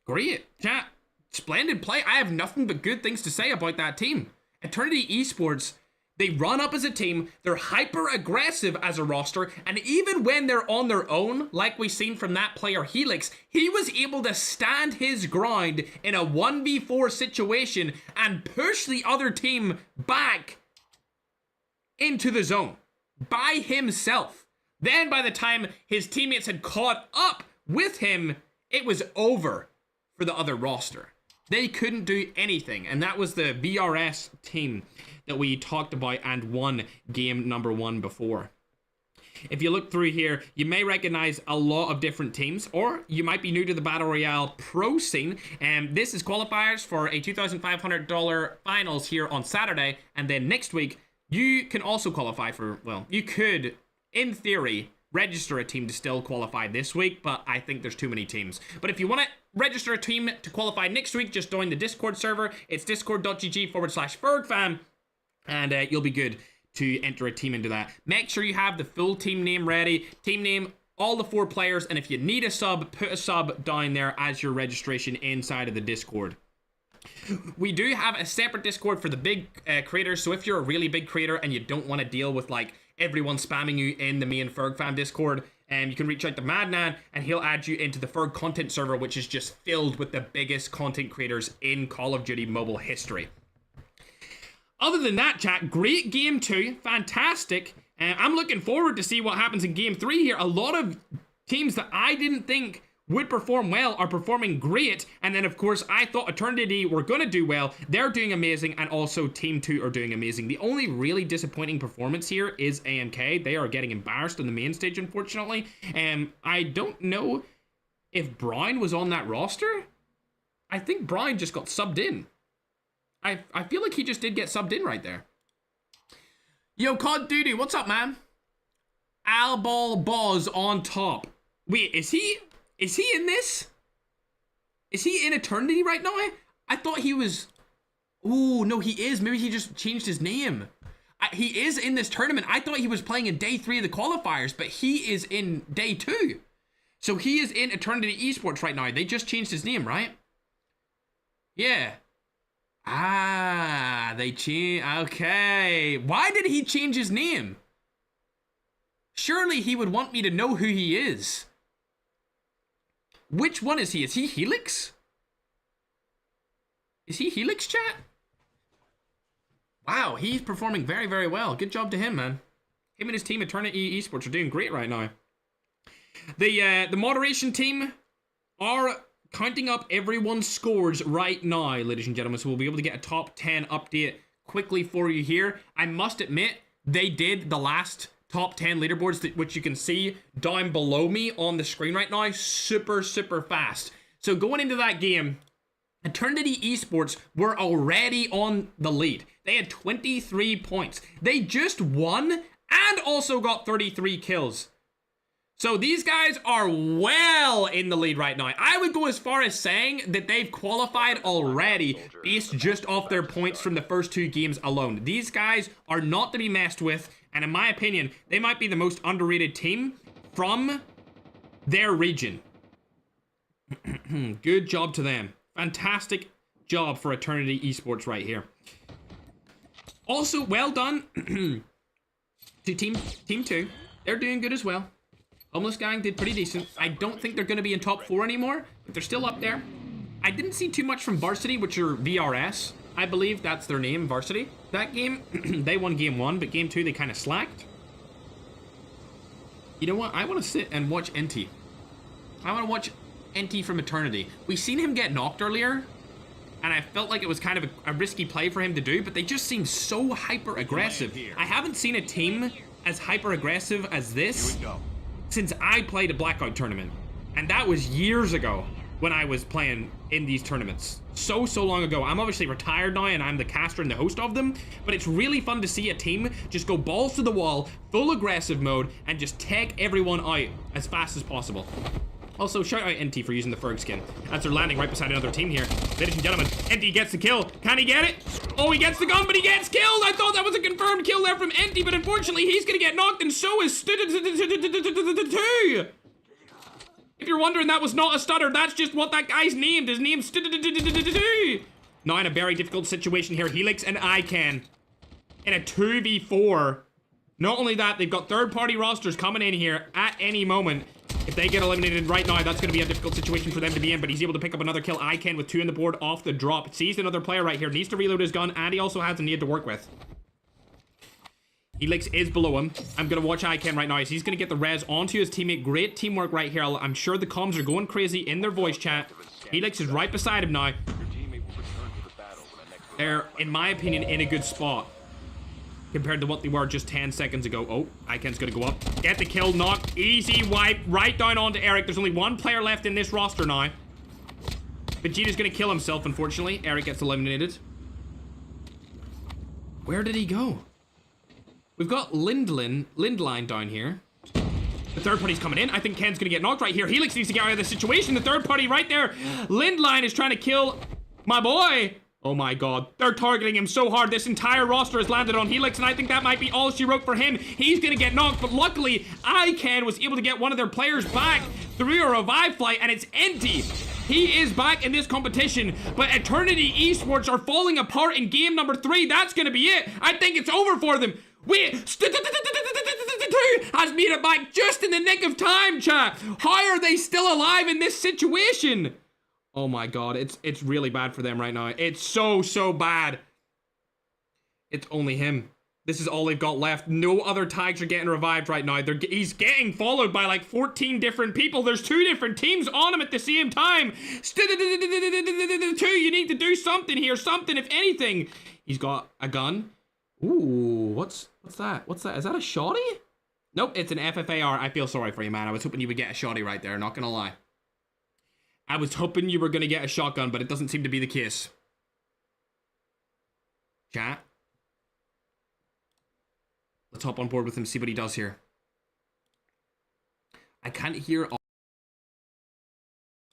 Great. Chat. Splendid play. I have nothing but good things to say about that team. Eternity Esports... They run up as a team, they're hyper-aggressive as a roster, and even when they're on their own, like we've seen from that player Helix, he was able to stand his ground in a 1v4 situation and push the other team back into the zone. by himself. Then by the time his teammates had caught up with him, it was over for the other roster. They couldn't do anything, and that was the VRS team that we talked about and won game number 1 before. If you look through here, you may recognize a lot of different teams, or you might be new to the Battle Royale pro scene. And this is qualifiers for a $2,500 finals here on Saturday. And then next week, you can also qualify for, well, you could, in theory, register a team to still qualify this week, but I think there's too many teams. But if you want to register a team to qualify next week, just join the Discord server. It's discord.gg/FergFam, and you'll be good to enter a team into that. Make sure you have the full team name ready. Team name, all the 4 players, and if you need a sub, put a sub down there as your registration inside of the Discord. We do have a separate Discord for the big creators, so if you're a really big creator and you don't want to deal with like everyone spamming you in the main FergFam Discord, you can reach out to Madnan and he'll add you into the Ferg content server, which is just filled with the biggest content creators in Call of Duty Mobile history. Other than that, chat, great game 2, fantastic. I'm looking forward to see what happens in game 3 here. A lot of teams that I didn't think would perform well are performing great. And then, of course, I thought Eternity were going to do well. They're doing amazing, and also Team 2 are doing amazing. The only really disappointing performance here is AMK. They are getting embarrassed on the main stage, unfortunately. I don't know if Brian was on that roster. I think Brian just got subbed in. I feel like he just did get subbed in right there. Yo, COD Duty, what's up, man? Alball Boz on top. Wait, is he in this? Is he in Eternity right now? I thought he was... Ooh, no, he is. Maybe he just changed his name. He is in this tournament. I thought he was playing in day 3 of the qualifiers, but he is in day 2. So he is in Eternity Esports right now. They just changed his name, right? Yeah. Ah, they changed. Okay. Why did he change his name? Surely he would want me to know who he is. Which one is he? Is he Helix? Is he Helix, chat? Wow, he's performing very, very well. Good job to him, man. Him and his team, Eternity Esports, are doing great right now. The moderation team are counting up everyone's scores right now, ladies and gentlemen, so we'll be able to get a top 10 update quickly for you here. I must admit, they did the last top 10 leaderboards, which you can see down below me on the screen right now, super, super fast. So going into that game, Eternity Esports were already on the lead. They had 23 points. They just won and also got 33 kills. So these guys are well in the lead right now. I would go as far as saying that they've qualified already based just off their points from the first 2 games alone. These guys are not to be messed with, and in my opinion, they might be the most underrated team from their region. Good job to them. Fantastic job for Eternity Esports right here. Also, well done to Team 2. They're doing good as well. Homeless Gang did pretty decent. I don't think they're going to be in top 4 anymore, but they're still up there. I didn't see too much from Varsity, which are VRS. I believe that's their name, Varsity. That game, they won game 1, but game 2 they kind of slacked. You know what? I want to sit and watch NT. I want to watch NT from Eternity. We seen him get knocked earlier, and I felt like it was kind of a risky play for him to do, but they just seem so hyper-aggressive. I haven't seen a team as hyper-aggressive as this since I played a Blackout tournament. And that was years ago when I was playing in these tournaments. So long ago. I'm obviously retired now and I'm the caster and the host of them, but it's really fun to see a team just go balls to the wall, full aggressive mode, and just take everyone out as fast as possible. Also, shout out NT for using the Ferg skin. As they're landing right beside another team here. Ladies and gentlemen, NT gets the kill. Can he get it? Oh, he gets the gun, but he gets killed! I thought that was a confirmed kill there from NT, but unfortunately, he's gonna get knocked, and so is two. If you're wondering, that was not a stutter. That's just what that guy's named. His name's two. Now in a very difficult situation here, Helix and ICANN in a 2v4. Not only that, they've got third-party rosters coming in here at any moment. If they get eliminated right now, that's going to be a difficult situation for them to be in, but he's able to pick up another kill. ICANN with 2 on the board off the drop. Sees another player right here. Needs to reload his gun, and he also has a need to work with. Helix is below him. I'm going to watch Iken right now. He's going to get the res onto his teammate. Great teamwork right here. I'm sure the comms are going crazy in their voice chat. Helix is right beside him now. Your teammate will return to the battle when the next They're, in my opinion, in a good spot compared to what they were just 10 seconds ago. Oh, Iken's going to go up. Get the kill, knock. Easy wipe right down onto Eric. There's only one player left in this roster now. Vegeta's going to kill himself, unfortunately. Eric gets eliminated. Where did he go? We've got Lindline down here. The third party's coming in. I think Ken's gonna get knocked right here. Helix needs to get out of this situation. The third party right there. Lindline is trying to kill my boy. Oh my god. They're targeting him so hard. This entire roster has landed on Helix, and I think that might be all she wrote for him. He's gonna get knocked, but luckily, Iken was able to get one of their players back through a revive flight, and it's empty. He is back in this competition, but Eternity Esports are falling apart in game number 3. That's gonna be it. I think it's over for them. Has made it back just in the nick of time, chat. How are they still alive in this situation? Oh my god, it's really bad for them right now. It's so bad. It's only him. This is all they've got left. No other tags are getting revived right now. He's getting followed by like 14 different people. There's 2 different teams on him at the same time. You need to do something here. Something, if anything. He's got a gun. Ooh, what's that? What's that? Is that a shoddy? Nope, it's an FFAR. I feel sorry for you, man. I was hoping you would get a shoddy right there, not gonna lie. I was hoping you were gonna get a shotgun, but it doesn't seem to be the case. Chat. Let's hop on board with him, see what he does here. I can't hear... I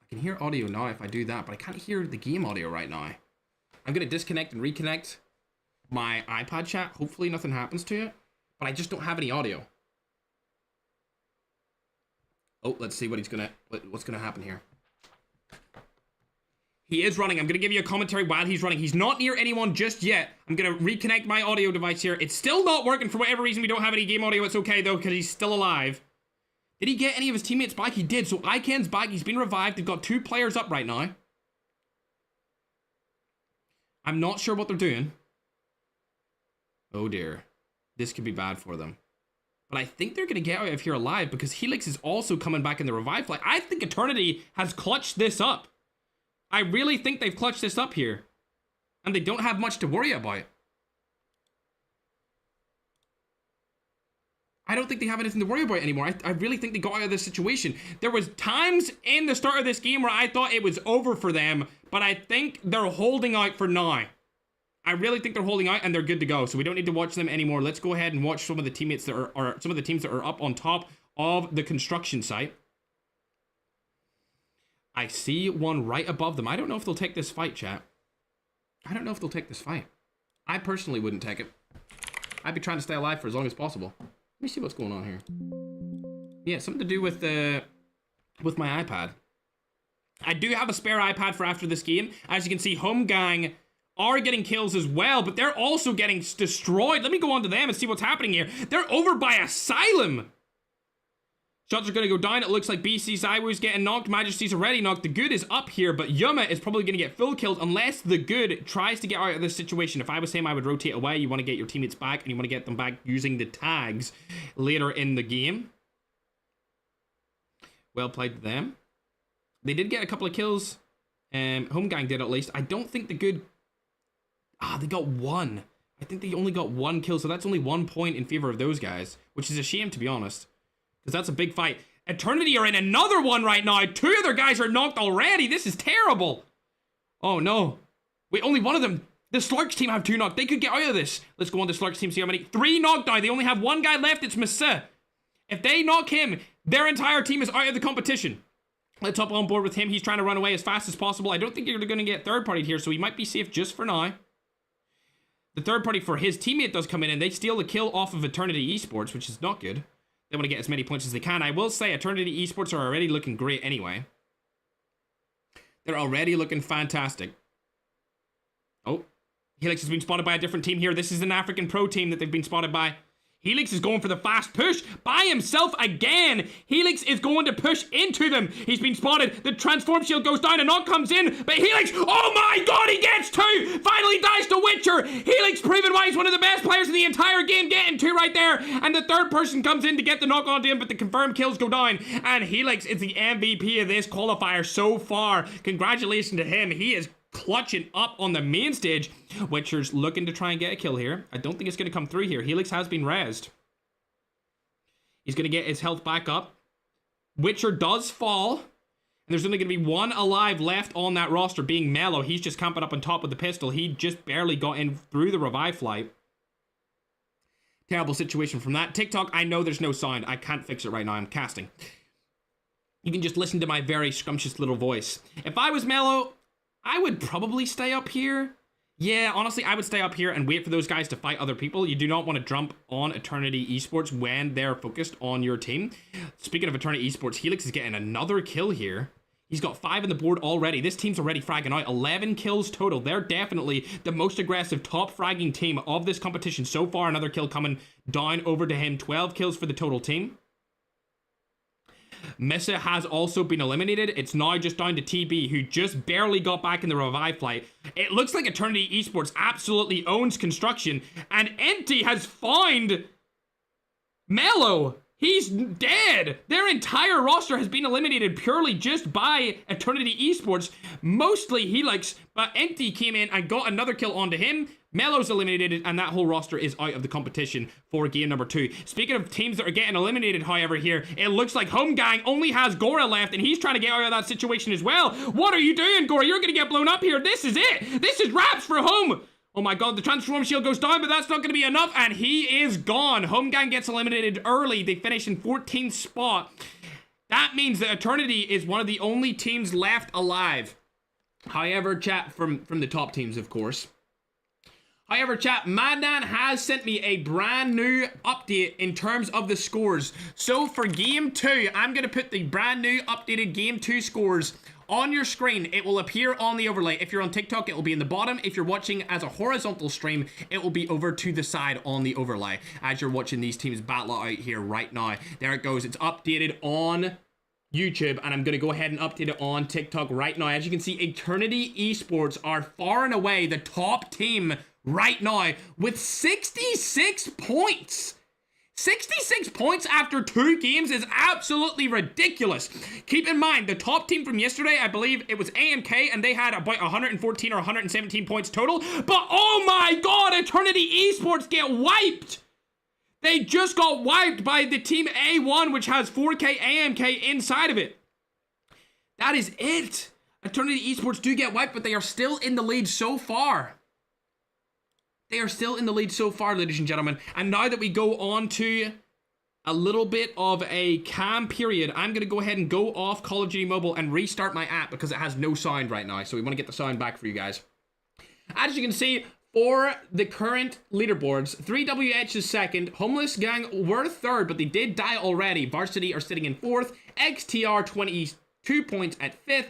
can hear audio now if I do that, but I can't hear the game audio right now. I'm gonna disconnect and reconnect my iPad chat. Hopefully nothing happens to it, but I just don't have any audio. Oh, let's see what's gonna happen here. He is running. I'm gonna give you a commentary while he's running. He's not near anyone just yet. I'm gonna reconnect my audio device here. It's still not working for whatever reason. We don't have any game audio. It's okay though, because he's still alive. Did he get any of his teammates back? He did. So Iken's back. He's been revived. They've got 2 players up right now. I'm not sure what they're doing. Oh dear. This could be bad for them. But I think they're going to get out of here alive because Helix is also coming back in the revive flight. I think Eternity has clutched this up. I really think they've clutched this up here. And they don't have much to worry about. I don't think they have anything to worry about anymore. I really think they got out of this situation. There was times in the start of this game where I thought it was over for them, but I think they're holding out for now. I really think they're holding out and they're good to go. So we don't need to watch them anymore. Let's go ahead and watch some of the teammates that are some of the teams that are up on top of the construction site. I see one right above them. I don't know if they'll take this fight, chat. I don't know if they'll take this fight. I personally wouldn't take it. I'd be trying to stay alive for as long as possible. Let me see what's going on here. Yeah, something to do with my iPad. I do have a spare iPad for after this game. As you can see, Home Gang are getting kills as well, but they're also getting destroyed. Let me go on to them and see what's happening here. They're over by Asylum. Shots are going to go down. It looks like BC's Iwu's getting knocked. Majesty's already knocked. The Good is up here, but Yuma is probably going to get full killed unless the Good tries to get out of this situation. If I was him, I would rotate away. You want to get your teammates back, and you want to get them back using the tags later in the game. Well played to them. They did get a couple of kills. Home Gang did at least. I don't think the Good... they got 1. I think they only got 1 kill, so that's only 1 point in favor of those guys, which is a shame, to be honest. Because that's a big fight. Eternity are in another one right now. 2 other guys are knocked already. This is terrible. Oh, no. Wait, only one of them. The Slurks team have 2 knocked. They could get out of this. Let's go on to Slurks team, see how many. 3 knocked now. They only have 1 guy left. It's Massa. If they knock him, their entire team is out of the competition. Let's hop on board with him. He's trying to run away as fast as possible. I don't think you're going to get third-partied here, so he might be safe just for now. The third party for his teammate does come in, and they steal the kill off of Eternity Esports, which is not good. They want to get as many points as they can. I will say Eternity Esports are already looking great anyway. They're already looking fantastic. Oh, Helix has been spotted by a different team here. This is an African Pro team that they've been spotted by. Helix is going for the fast push by himself again. Helix is going to push into them. He's been spotted. The transform shield goes down. A knock comes in. But Helix, oh my god, he gets 2. Finally dies to Witcher. Helix proven why he's one of the best players in the entire game, getting 2 right there. And the third person comes in to get the knock onto him, but the confirmed kills go down. And Helix is the MVP of this qualifier so far. Congratulations to him. He is clutching up on the main stage. Witcher's looking to try and get a kill here. I don't think it's going to come through here. Helix has been rezzed. He's going to get his health back up. Witcher does fall. And there's only going to be 1 alive left on that roster, being Mellow. He's just camping up on top with the pistol. He just barely got in through the revive flight. Terrible situation from that. TikTok, I know there's no sound. I can't fix it right now. I'm casting. You can just listen to my very scrumptious little voice. If I was Mellow, I would probably stay up here. Yeah, honestly, I would stay up here and wait for those guys to fight other people. You do not want to jump on Eternity Esports when they're focused on your team. Speaking of Eternity Esports, Helix is getting another kill here. He's got 5 on the board already. This team's already fragging out. 11 kills total. They're definitely the most aggressive top fragging team of this competition so far. Another kill coming down over to him. 12 kills for the total team. Missa has also been eliminated. It's now just down to TB, who just barely got back in the revive flight. It looks like Eternity Esports absolutely owns construction, and Empty has found Mellow. He's dead. Their entire roster has been eliminated purely just by Eternity Esports. Mostly Helix, but Empty came in and got another kill onto him. Mellow's eliminated, and that whole roster is out of the competition for game number 2. Speaking of teams that are getting eliminated, however, here, it looks like Home Gang only has Gora left, and he's trying to get out of that situation as well. What are you doing, Gora? You're going to get blown up here. This is it. This is wraps for Home. Oh my god, the transform shield goes down, but that's not going to be enough, and he is gone. Home Gang gets eliminated early. They finish in 14th spot. That means that Eternity is one of the only teams left alive. However, chat, from the top teams, of course. However, chat, Madman has sent me a brand new update in terms of the scores. So for game 2, I'm going to put the brand new updated game 2 scores on your screen. It will appear on the overlay. If you're on TikTok, it will be in the bottom. If you're watching as a horizontal stream, it will be over to the side on the overlay as you're watching these teams battle out here right now. There it goes. It's updated on YouTube, and I'm going to go ahead and update it on TikTok right now. As you can see, Eternity Esports are far and away the top team right now with 66 points. 66 points after 2 games is absolutely ridiculous. Keep in mind, the top team from yesterday, I believe it was AMK, and they had about 114 or 117 points total. But oh my god, Eternity Esports get wiped. They just got wiped by the team A1, which has 4K AMK inside of it. That is it. Eternity Esports do get wiped, but they are still in the lead so far. They are still in the lead so far, ladies and gentlemen. And now that we go on to a little bit of a calm period, I'm going to go ahead and go off Call of Duty Mobile and restart my app because it has no sound right now. So we want to get the sound back for you guys. As you can see, for the current leaderboards, 3WH is second, Homeless Gang were third, but they did die already. Varsity are sitting in fourth, XTR 22 points at fifth.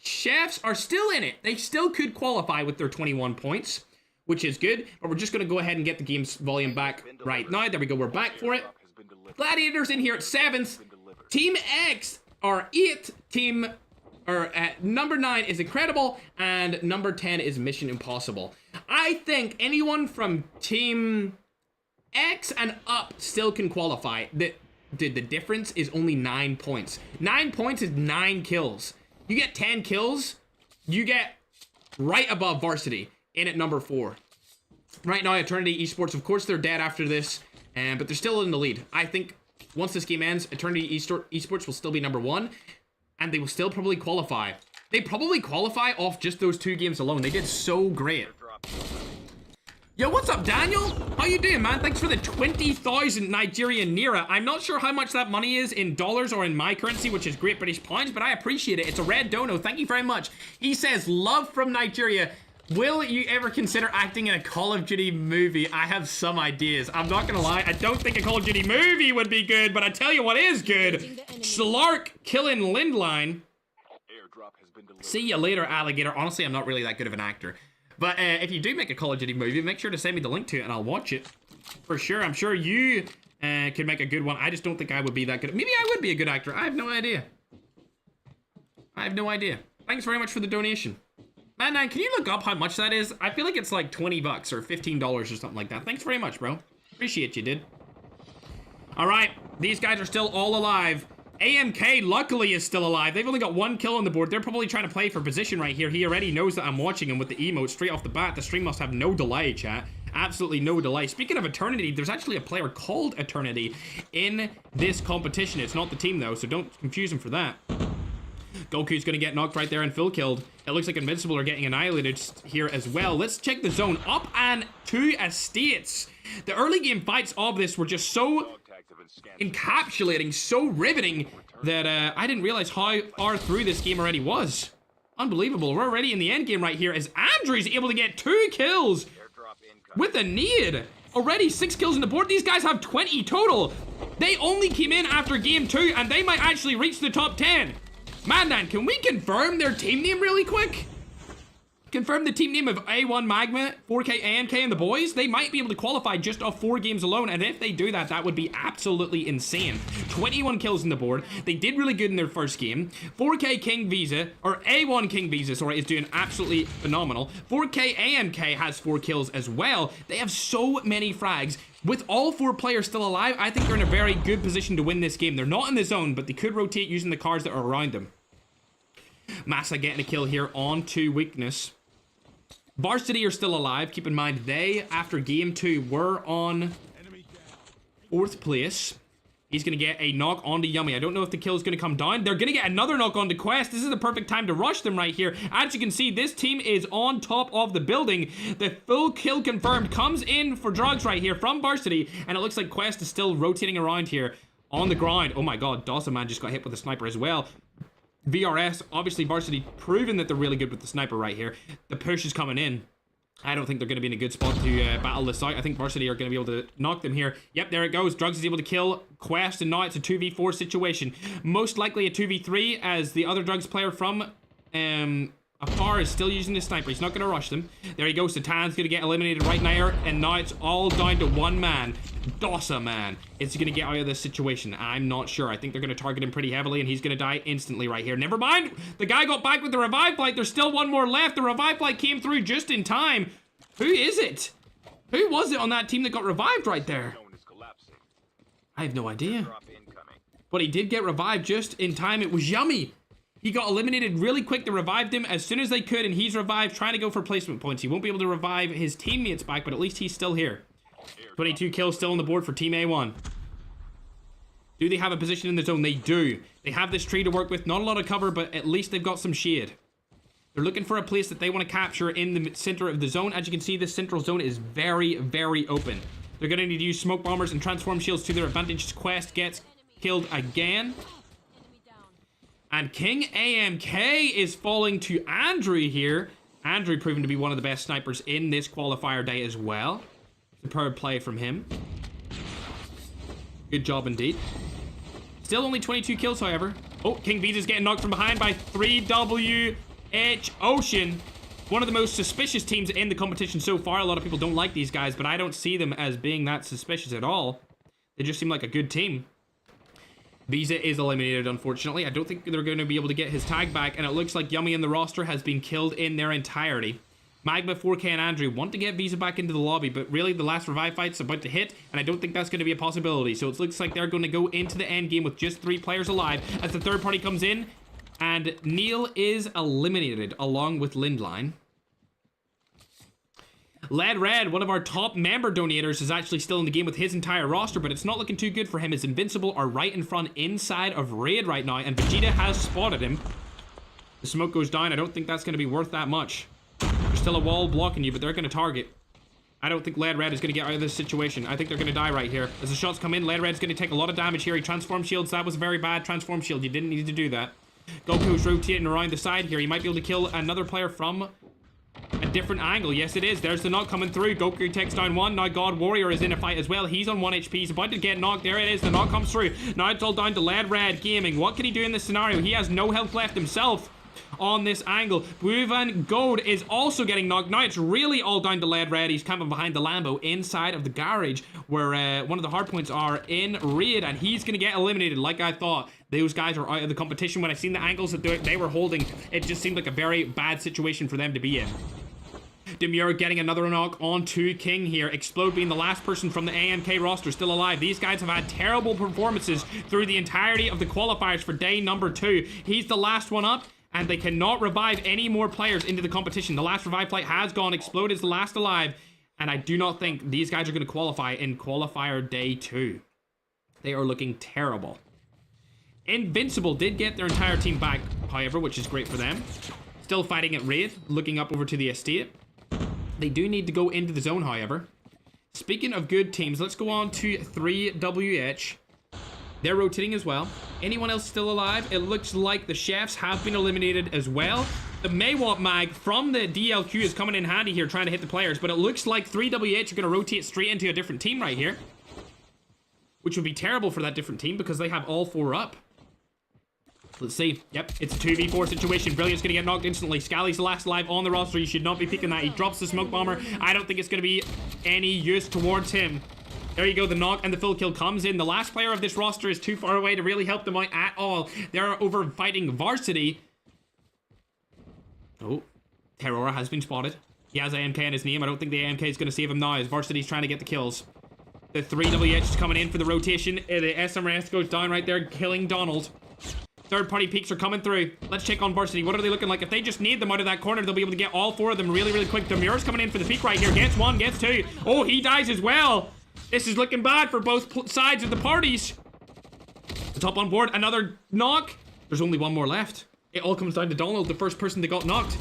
Chefs are still in it. They still could qualify with their 21 points, which is good, but we're just going to go ahead and get the game's volume back right now. There we go, we're back for it. Gladiators in here at 7th. Team X are 8th. Number 9 is Incredible, and number 10 is Mission Impossible. I think anyone from Team X and up still can qualify. The difference is only 9 points. 9 points is 9 kills. You get 10 kills, you get right above Varsity in at number 4. Right now, Eternity Esports, of course, they're dead after this, but they're still in the lead. I think once this game ends, Eternity Esports will still be number 1, and they will still probably qualify. They probably qualify off just those 2 games alone. They did so great. Yo, what's up, Daniel? How you doing, man? Thanks for the 20,000 Nigerian Naira. I'm not sure how much that money is in dollars or in my currency, which is Great British Pounds, but I appreciate it. It's a red dono. Thank you very much. He says, love from Nigeria. Will you ever consider acting in a Call of Duty movie? I have some ideas. I'm not gonna lie, I don't think a Call of Duty movie would be good, but I tell you what is good. Slark killing Lindline. See you later, alligator. Honestly, I'm not really that good of an actor. But if you do make a Call of Duty movie, make sure to send me the link to it and I'll watch it. For sure. I'm sure you could make a good one. I just don't think I would be that good. Maybe I would be a good actor. I have no idea. I have no idea. Thanks very much for the donation. Man, can you look up how much that is? I feel like it's like 20 bucks or $15 or something like that. Thanks very much, bro. Appreciate you, dude. All right. These guys are still all alive. AMK, luckily, is still alive. They've only got 1 kill on the board. They're probably trying to play for position right here. He already knows that I'm watching him with the emote straight off the bat. The stream must have no delay, chat. Absolutely no delay. Speaking of Eternity, there's actually a player called Eternity in this competition. It's not the team, though, so don't confuse him for that. Goku's going to get knocked right there and full killed. It looks like Invincible are getting annihilated here as well. Let's check the zone. Up and 2 estates. The early game fights of this were just so encapsulating, so riveting, that I didn't realize how far through this game already was. Unbelievable. We're already in the end game right here as Andrew's able to get 2 kills with a need. Already 6 kills on the board. These guys have 20 total. They only came in after game 2 and they might actually reach the top 10. Man, can we confirm their team name really quick? Confirm the team name of A1 Magma, 4K AMK, and the boys. They might be able to qualify just off 4 games alone, and if they do that, that would be absolutely insane. 21 kills on the board. They did really good in their first game. 4K King Visa, or A1 King Visa, sorry, is doing absolutely phenomenal. 4K AMK has 4 kills as well. They have so many frags. With all 4 players still alive, I think they're in a very good position to win this game. They're not in the zone, but they could rotate using the cards that are around them. Massa getting a kill here on 2 weakness. Varsity are still alive. Keep in mind, they, after game 2, were on 4th place. He's going to get a knock onto Yummy. I don't know if the kill is going to come down. They're going to get another knock onto Quest. This is the perfect time to rush them right here. As you can see, this team is on top of the building. The full kill confirmed comes in for drugs right here from Varsity. And it looks like Quest is still rotating around here on the ground. Oh my god, Dawson man just got hit with a sniper as well. VRS, obviously Varsity proven that they're really good with the sniper right here. The push is coming in. I don't think they're going to be in a good spot to battle this out. I think Varsity are going to be able to knock them here. Yep, there it goes. Drugs is able to kill Quest, and now it's a 2v4 situation. Most likely a 2v3, as the other Drugs player from afar is still using the sniper. He's not going to rush them. There he goes. Satan's going to get eliminated right now, and now it's all down to 1 man. Dawson man is going to get out of this situation. I'm not sure. I think they're going to target him pretty heavily, and he's going to die instantly right here. Never mind. The guy got back with the revive flight. There's still 1 more left. The revive flight came through just in time. Who is it? Who was it on that team that got revived right there? I have no idea. But he did get revived just in time. It was Yummy. He got eliminated really quick. They revived him as soon as they could, and he's revived, trying to go for placement points. He won't be able to revive his teammates back, but at least he's still here. 22 kills still on the board for Team A1. Do they have a position in the zone? They do. They have this tree to work with. Not a lot of cover, but at least they've got some shade. They're looking for a place that they want to capture in the center of the zone. As you can see, this central zone is very, very open. They're going to need to use smoke bombers and transform shields to their advantage. Quest gets killed again. And King AMK is falling to Andrew here. Andrew proven to be one of the best snipers in this qualifier day as well. Superb play from him. Good job indeed. Still only 22 kills, however. Oh, King Visa's getting knocked from behind by 3WH Ocean. One of the most suspicious teams in the competition so far. A lot of people don't like these guys, but I don't see them as being that suspicious at all. They just seem like a good team. Visa is eliminated, unfortunately. I don't think they're going to be able to get his tag back, and it looks like Yummy in the roster has been killed in their entirety. Magma, 4K, and Andrew want to get Visa back into the lobby, but really the last revive fight's about to hit, and I don't think that's going to be a possibility. So it looks like they're going to go into the end game with just 3 players alive as the third party comes in, and Neil is eliminated along with Lindline. Led Red, one of our top member donators, is actually still in the game with his entire roster, but it's not looking too good for him as Invincible are right in front inside of Raid right now, and Vegeta has spotted him. The smoke goes down. I don't think that's going to be worth that much. There's still a wall blocking you, but they're going to target. I don't think Led Red is going to get out of this situation. I think they're going to die right here. As the shots come in, Led Red's going to take a lot of damage here. He transform shields. That was a very bad transform shield. You didn't need to do that. Goku's rotating around the side here. He might be able to kill another player from a different angle. Yes, it is. There's the knock coming through. Goku takes down 1. Now God Warrior is in a fight as well. He's on 1 HP. He's about to get knocked. There it is. The knock comes through. Now it's all down to Led Red Gaming. What can he do in this scenario? He has no health left himself. on this angle. Buvan Gold is also getting knocked. Now it's really all down to Lead Red. He's camping behind the Lambo inside of the garage where one of the hard points are in Raid, and he's going to get eliminated like I thought. Those guys are out of the competition. When I seen the angles that they were holding, it just seemed like a very bad situation for them to be in. Demure getting another knock onto King here. Explode being the last person from the AMK roster still alive. These guys have had terrible performances through the entirety of the qualifiers for day number 2. He's the last one up, and they cannot revive any more players into the competition. The last revive flight has gone. Explode is the last alive, and I do not think these guys are going to qualify in qualifier day 2. They are looking terrible. Invincible did get their entire team back, however, which is great for them. Still fighting at Raid, looking up over to the estate. They do need to go into the zone, however. Speaking of good teams, let's go on to 3WH. They're rotating as well. Anyone else still alive? It looks like the chefs have been eliminated as well. The Maywat mag from the DLQ is coming in handy here, trying to hit the players, but it looks like 3WH are going to rotate straight into a different team right here, which would be terrible for that different team because they have all 4 up. Let's see. Yep, it's a 2v4 situation. Brilliant's going to get knocked instantly. Scally's the last alive on the roster. You should not be picking that. He drops the smoke bomber. I don't think it's going to be any use towards him. There you go. The knock and the full kill comes in. The last player of this roster is too far away to really help them out at all. They're over fighting Varsity. Oh, Terrora has been spotted. He has AMK in his name. I don't think the AMK is going to save him now as Varsity's trying to get the kills. The 3WH is coming in for the rotation. The SMRS goes down right there, killing Donald. Third-party peaks are coming through. Let's check on Varsity. What are they looking like? If they just need them out of that corner, they'll be able to get all 4 of them really, really quick. Demure's coming in for the peak right here. Gets 1, gets 2. Oh, he dies as well. This is looking bad for both sides of the parties. The top on board. Another knock. There's only 1 more left. It all comes down to Donald, the first person that got knocked.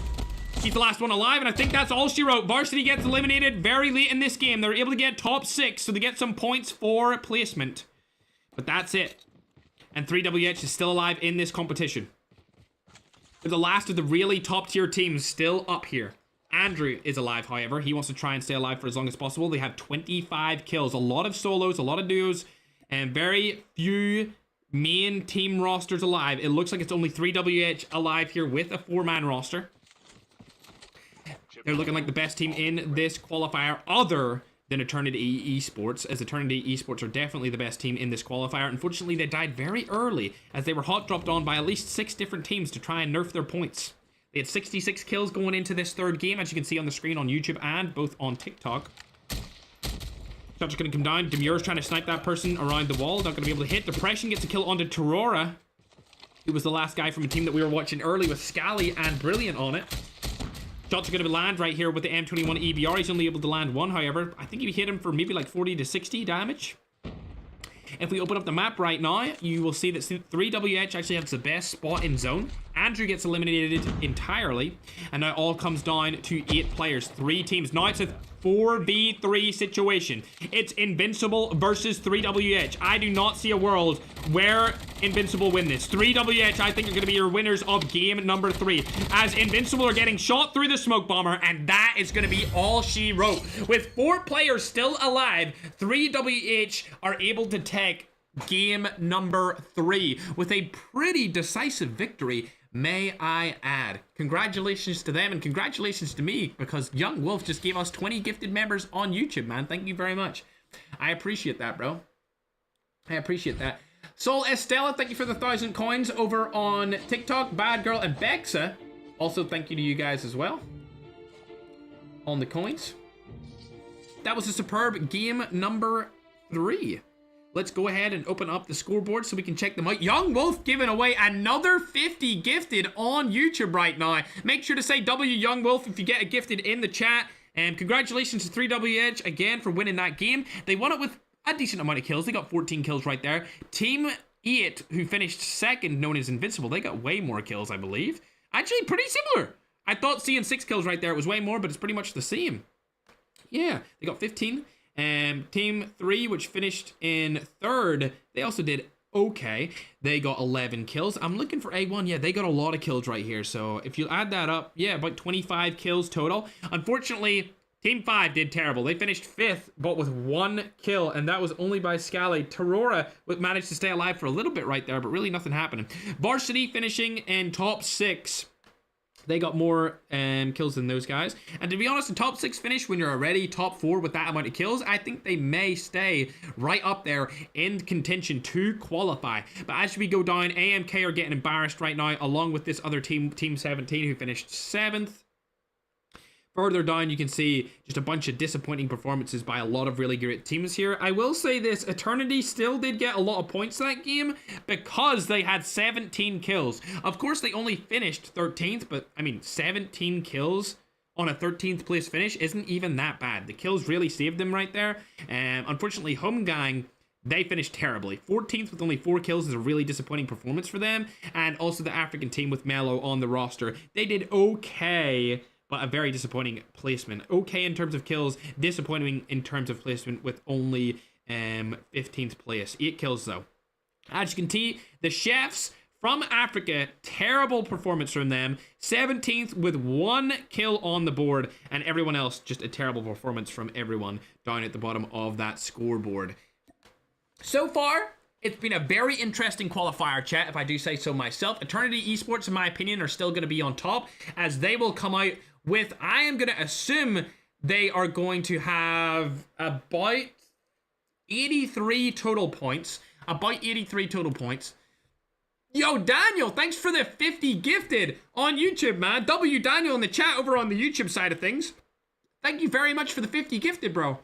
He's the last one alive, and I think that's all she wrote. Varsity gets eliminated very late in this game. They're able to get top 6, so they get some points for placement. But that's it. And 3WH is still alive in this competition. They're the last of the really top tier teams still up here. Andrew is alive, however. He wants to try and stay alive for as long as possible. They have 25 kills. A lot of solos, a lot of duos, and very few main team rosters alive. It looks like it's only 3WH alive here with a 4-man roster. They're looking like the best team in this qualifier other than Eternity Esports, as Eternity Esports are definitely the best team in this qualifier. Unfortunately, they died very early, as they were hot dropped on by at least 6 different teams to try and nerf their points. They had 66 kills going into this 3rd game, as you can see on the screen on YouTube and both on TikTok. Shots are going to come down. Demure's trying to snipe that person around the wall. Not going to be able to hit. Depression gets a kill onto Terrora, who was the last guy from a team that we were watching early with Scally and Brilliant on it. Shots are going to land right here with the M21 EBR. He's only able to land 1, however. I think he hit him for maybe like 40 to 60 damage. If we open up the map right now, you will see that 3WH actually has the best spot in zone. Andrew gets eliminated entirely. And now all comes down to 8 players, 3 teams. Now it's a 4v3 situation. It's Invincible versus 3WH. I do not see a world where Invincible win this. 3WH, I think, are going to be your winners of game number 3. As Invincible are getting shot through the smoke bomber, and that is going to be all she wrote. With 4 players still alive, 3WH are able to take game number 3 with a pretty decisive victory, may I add. Congratulations to them and congratulations to me, because Young Wolf just gave us 20 gifted members on YouTube, man. Thank you very much. I appreciate that, bro. I appreciate that. Sol Estella, thank you for the 1,000 coins over on TikTok. Bad Girl and Bexa, also thank you to you guys as well on the coins. That was a superb game number 3. Let's go ahead and open up the scoreboard so we can check them out. Young Wolf giving away another 50 gifted on YouTube right now. Make sure to say W Young Wolf if you get a gifted in the chat. And congratulations to 3WH again for winning that game. They won it with a decent amount of kills. They got 14 kills right there. Team 8, who finished 2nd, known as Invincible, they got way more kills, I believe. Actually, pretty similar. I thought seeing 6 kills right there, it was way more, but it's pretty much the same. Yeah, they got 15. Team 3, which finished in 3rd, they also did okay. They got 11 kills. I'm looking for A1. Yeah, they got a lot of kills right here. So if you add that up, yeah, about 25 kills total. Unfortunately, Team 5 did terrible. They finished 5th, but with 1 kill, and that was only by Scally. Terrora managed to stay alive for a little bit right there, but really nothing happening. Varsity finishing in top 6 They got more kills than those guys. And to be honest, the top 6 finish when you're already top 4 with that amount of kills, I think they may stay right up there in contention to qualify. But as we go down, AMK are getting embarrassed right now, along with this other team, Team 17, who finished 7th. Further down, you can see just a bunch of disappointing performances by a lot of really great teams here. I will say this, Eternity still did get a lot of points that game because they had 17 kills. Of course, they only finished 13th, but I mean, 17 kills on a 13th place finish isn't even that bad. The kills really saved them right there. Unfortunately, Home Gang, they finished terribly. 14th with only 4 kills is a really disappointing performance for them. And also the African team with Mello on the roster. They did okay, but a very disappointing placement. Okay in terms of kills, disappointing in terms of placement with only 15th place. 8 kills though. As you can see, the Chefs from Africa, terrible performance from them. 17th with 1 kill on the board, and everyone else, just a terrible performance from everyone down at the bottom of that scoreboard. So far, it's been a very interesting qualifier, chat, if I do say so myself. Eternity Esports, in my opinion, are still going to be on top, as they will come out with, I am going to assume they are going to have about 83 total points. About 83 total points. Yo, Daniel, thanks for the 50 gifted on YouTube, man. W Daniel in the chat over on the YouTube side of things. Thank you very much for the 50 gifted, bro.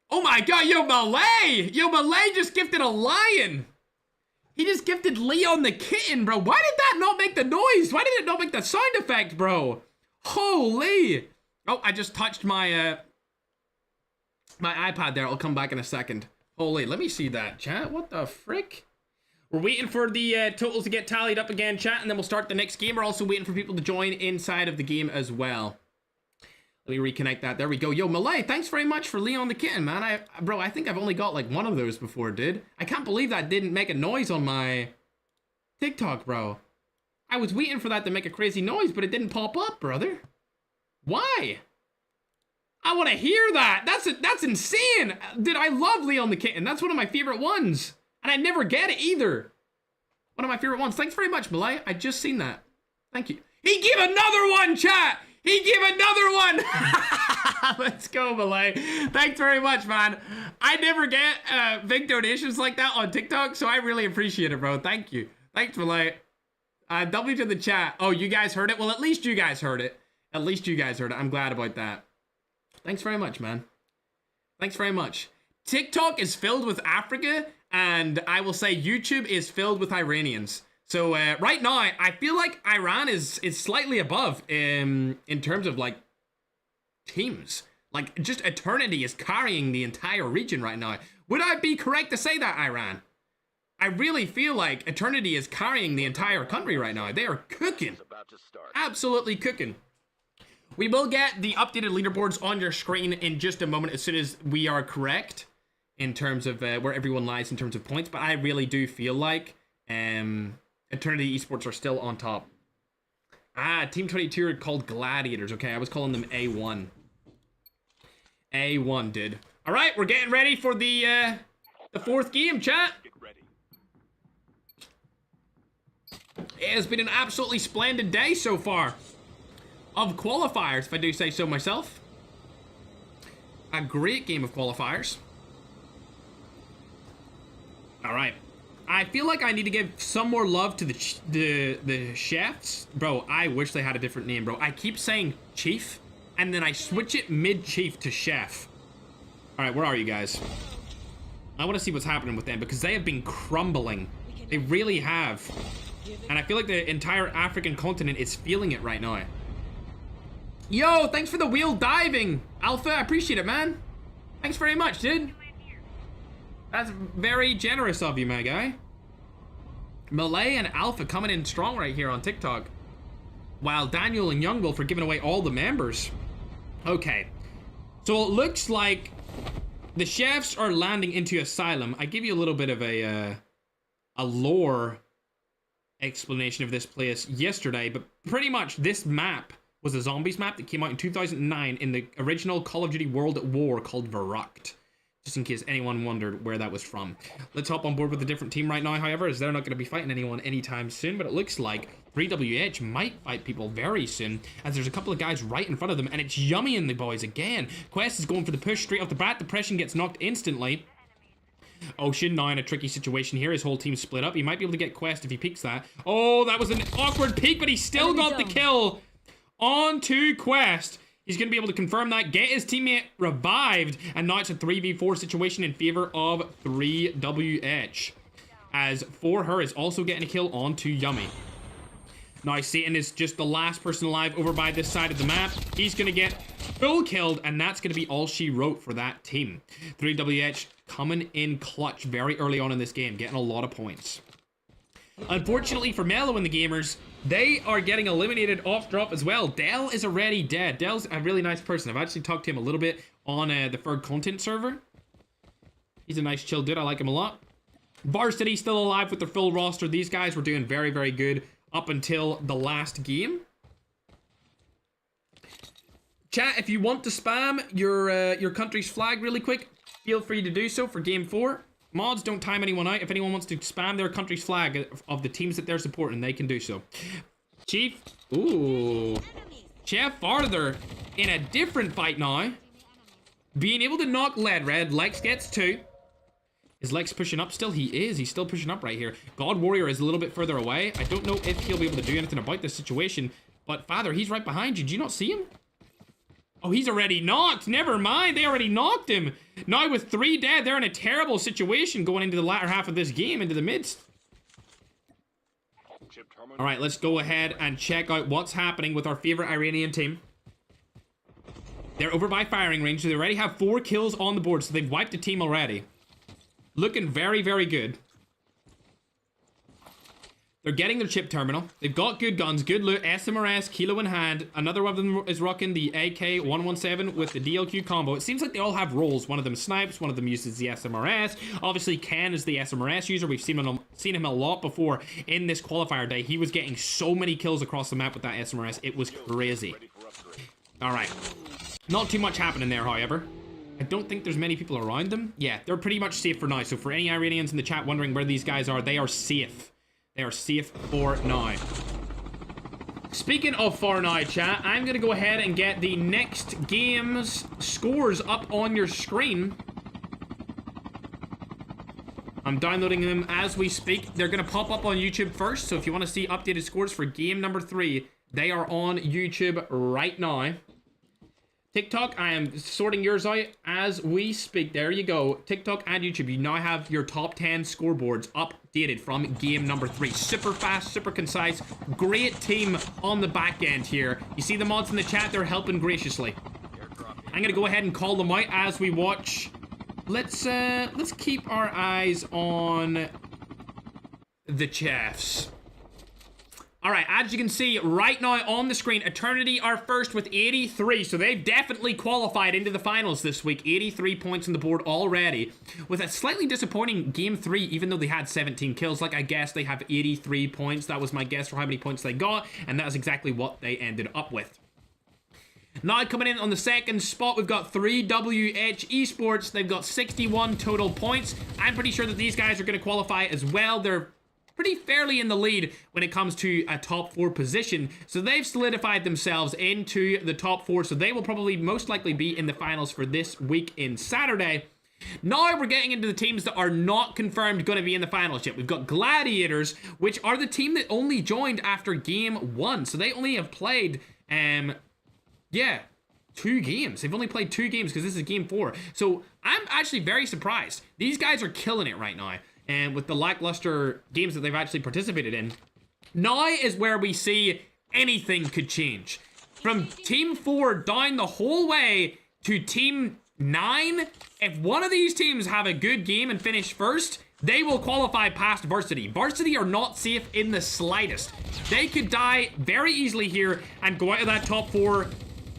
Oh my god, yo, Malay! Yo, Malay just gifted a lion! He just gifted Leon the kitten, bro. Why did that not make the noise? Why did it not make the sound effect, bro? Holy! Oh, I just touched my, my iPad there. I'll come back in a second. Holy, let me see that, chat. What the frick? We're waiting for the totals to get tallied up again, chat, and then we'll start the next game. We're also waiting for people to join inside of the game as well. Let me reconnect that. There we go. Yo, Malay, thanks very much for Leon the Kitten, man. Bro, I think I've only got like one of those before, dude. I can't believe that didn't make a noise on my TikTok, bro. I was waiting for that to make a crazy noise, but it didn't pop up, brother. Why? I want to hear that. That's insane. Dude, I love Leon the Kitten. That's one of my favorite ones. And I never get it either. One of my favorite ones. Thanks very much, Malay. I just seen that. Thank you. He gave another one, chat. He gave another one! Let's go, Malay. Thanks very much, man. I never get big donations like that on TikTok, so I really appreciate it, bro. Thank you. Thanks, Malay. W to the chat. Oh, you guys heard it? Well, at least you guys heard it. At least you guys heard it. I'm glad about that. Thanks very much, man. Thanks very much. TikTok is filled with Africa, and I will say YouTube is filled with Iranians. So right now, I feel like Iran is slightly above in terms of like teams. Like just Eternity is carrying the entire region right now. Would I be correct to say that, Iran? I really feel like Eternity is carrying the entire country right now. They are cooking. Absolutely cooking. We will get the updated leaderboards on your screen in just a moment as soon as we are correct in terms of where everyone lies in terms of points. But I really do feel like Eternity Esports are still on top. Team 22 are called Gladiators. Okay, I was calling them A1. A1, dude. All right, we're getting ready for the fourth game, chat. Get ready. It has been an absolutely splendid day so far of qualifiers, if I do say so myself. A great game of qualifiers. All right. I feel like I need to give some more love to the chefs. Bro, I wish they had a different name, bro. I keep saying chief, and then I switch it mid-chief to chef. All right, where are you guys? I want to see what's happening with them, because they have been crumbling. They really have. And I feel like the entire African continent is feeling it right now. Yo, thanks for the wheel diving. Alpha, I appreciate it, man. Thanks very much, dude. That's very generous of you, my guy. Malay and Alpha coming in strong right here on TikTok. While Daniel and Youngwolf are giving away all the members. Okay. So it looks like the chefs are landing into Asylum. I give you a little bit of a lore explanation of this place yesterday, but pretty much this map was a zombies map that came out in 2009 in the original Call of Duty World at War called Verrucht. Just in case anyone wondered where that was from. Let's hop on board with a different team right now, however, as they're not going to be fighting anyone anytime soon. But it looks like 3WH might fight people very soon, as there's a couple of guys right in front of them. And it's Yummy and the boys again. Quest is going for the push straight off the bat. Depression gets knocked instantly. Ocean now in a tricky situation here. His whole team split up. He might be able to get Quest if he peeks that. Oh, that was an awkward peek, but he still got the kill onto Quest. He's going to be able to confirm that, get his teammate revived, and now it's a 3v4 situation in favor of 3WH. As For Her is also getting a kill onto Yummy. Now Satan is just the last person alive over by this side of the map. He's going to get full killed, and that's going to be all she wrote for that team. 3WH coming in clutch very early on in this game, getting a lot of points. Unfortunately for Mellow and the gamers, they are getting eliminated off drop as well. Dell is already dead. Dell's a really nice person. I've actually talked to him a little bit on the Ferg content server. He's a nice chill dude. I like him a lot. Varsity still alive with their full roster. These guys were doing very, very good up until the last game. Chat, if you want to spam your country's flag really quick, feel free to do so for game 4. Mods, don't time anyone out. If anyone wants to spam their country's flag of the teams that they're supporting, they can do so. Chief, ooh. Chef Farther in a different fight now. Being able to knock Lead Red. Lex gets 2. Is Lex pushing up still? He is. He's still pushing up right here. God Warrior is a little bit further away. I don't know if he'll be able to do anything about this situation. But Father, he's right behind you. Did you not see him? Oh, he's already knocked. Never mind. They already knocked him. Now with 3 dead, they're in a terrible situation going into the latter half of this game, into the midst. All right, let's go ahead and check out what's happening with our favorite Iranian team. They're over by firing range, so they already have 4 kills on the board, so they've wiped the team already. Looking very, very good. They're getting their chip terminal. They've got good guns, good loot, SMRS, Kilo in hand. Another one of them is rocking the AK-117 with the DLQ combo. It seems like they all have roles. One of them snipes, one of them uses the SMRS. Obviously, Ken is the SMRS user. We've seen him a lot before in this qualifier day. He was getting so many kills across the map with that SMRS. It was crazy. All right. Not too much happening there, however. I don't think there's many people around them. Yeah, they're pretty much safe for now. So for any Iranians in the chat wondering where these guys are, they are safe. They are safe for now. Speaking of for now, chat, I'm going to go ahead and get the next game's scores up on your screen. I'm downloading them as we speak. They're going to pop up on YouTube first. So if you want to see updated scores for game number 3, they are on YouTube right now. TikTok, I am sorting yours out as we speak. There you go. TikTok and YouTube, you now have your top 10 scoreboards updated from game number 3. Super fast, super concise. Great team on the back end here. You see the mods in the chat, they're helping graciously. I'm gonna go ahead and call them out as we watch. Let's keep our eyes on the Chefs. Alright, as you can see right now on the screen, Eternity are first with 83, so they've definitely qualified into the finals this week. 83 points on the board already, with a slightly disappointing game 3, even though they had 17 kills. Like, I guess they have 83 points. That was my guess for how many points they got, and that is exactly what they ended up with. Now coming in on the second spot, we've got 3WH Esports. They've got 61 total points. I'm pretty sure that these guys are going to qualify as well. They're pretty fairly in the lead when it comes to a top 4 position, so they've solidified themselves into the top 4, so they will probably most likely be in the finals for this week in Saturday. Now we're getting into the teams that are not confirmed going to be in the finals yet. We've got Gladiators, which are the team that only joined after game 1, so they only have played 2 games. They've only played 2 games because this is game 4, so I'm actually very surprised. These guys are killing it right now. And with the lackluster games that they've actually participated in, now is where we see anything could change. From Team 4 down the whole way to Team 9, if one of these teams have a good game and finish first, they will qualify past Varsity. Varsity are not safe in the slightest. They could die very easily here and go out of that top 4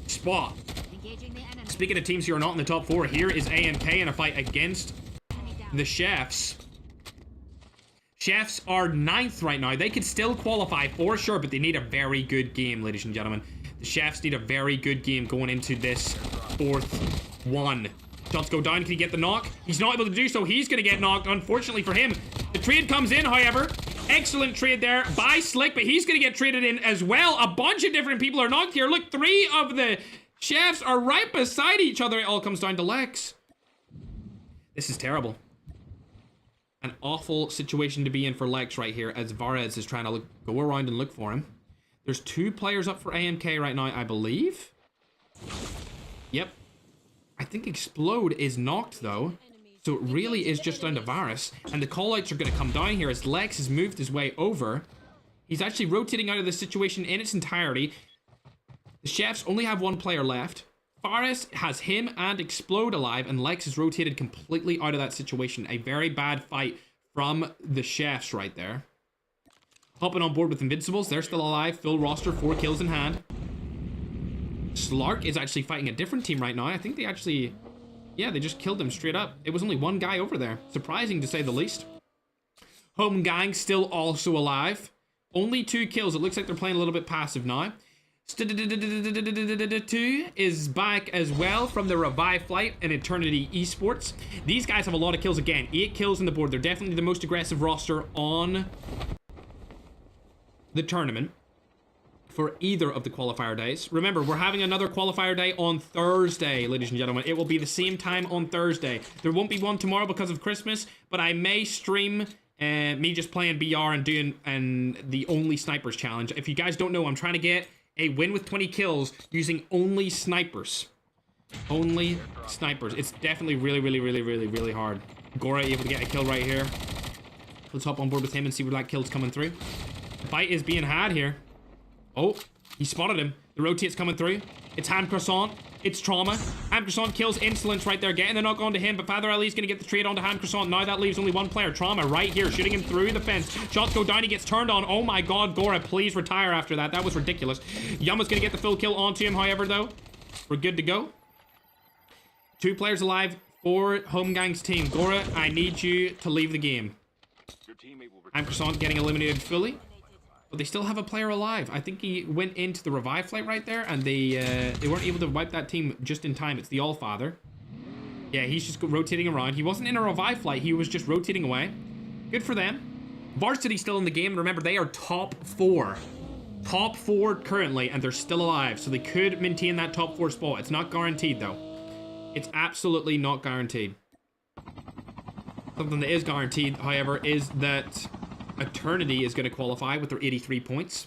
spot. Speaking of teams who are not in the top 4, here is AMK in a fight against the Chefs. Chefs are 9th right now. They could still qualify for sure, but they need a very good game, ladies and gentlemen. The Chefs need a very good game going into this 4th one. Shots go down. Can he get the knock? He's not able to do so. He's going to get knocked, unfortunately for him. The trade comes in, however. Excellent trade there by Slick, but he's going to get traded in as well. A bunch of different people are knocked here. Look, 3 of the chefs are right beside each other. It all comes down to Lex. This is terrible. An awful situation to be in for Lex right here, as Varez is trying to go around and look for him. There's 2 players up for AMK right now, I believe. Yep. I think Explode is knocked, though. So it really is just down to Varus. And the callouts are going to come down here as Lex has moved his way over. He's actually rotating out of the situation in its entirety. The chefs only have 1 player left. Varus has him and Explode alive, and Lex is rotated completely out of that situation. A very bad fight from the chefs right there. Hopping on board with Invincibles. They're still alive. Full roster, 4 kills in hand. Slark is actually fighting a different team right now. I think they actually... yeah, they just killed him straight up. It was only 1 guy over there. Surprising to say the least. Home Gang still also alive. Only 2 kills. It looks like they're playing a little bit passive now. 2 is back as well from the Revive Flight and Eternity Esports. These guys have a lot of kills again. 8 kills on the board. They're definitely the most aggressive roster on the tournament for either of the qualifier days. Remember, we're having another qualifier day on Thursday, ladies and gentlemen. It will be the same time on Thursday. There won't be one tomorrow because of Christmas, but I may stream me just playing BR and doing the only snipers challenge. If you guys don't know, I'm trying to get a win with 20 kills using only snipers. Only snipers. It's definitely really hard. Gora able to get a kill right here. Let's hop on board with him and see where that kill's coming through. The fight is being had here. Oh, he spotted him. The rotate's coming through. It's Ham Croissant. It's Trauma. Ham Croissant kills Insolence right there, getting the knock onto him, but Father Ali's going to get the trade onto Ham Croissant. Now that leaves only 1 player. Trauma right here, shooting him through the fence. Shots go down, he gets turned on. Oh my god, Gora, please retire after that. That was ridiculous. Yama's going to get the full kill onto him, however, though. We're good to go. 2 players alive for Home Gang's team. Gora, I need you to leave the game. Ham Croissant getting eliminated fully. But they still have a player alive. I think he went into the Revive Flight right there, and they weren't able to wipe that team just in time. It's the Allfather. Yeah, he's just rotating around. He wasn't in a Revive Flight. He was just rotating away. Good for them. Varsity's still in the game. Remember, they are top 4. Top 4 currently, and they're still alive. So they could maintain that top 4 spot. It's not guaranteed, though. It's absolutely not guaranteed. Something that is guaranteed, however, is that Eternity is going to qualify with their 83 points.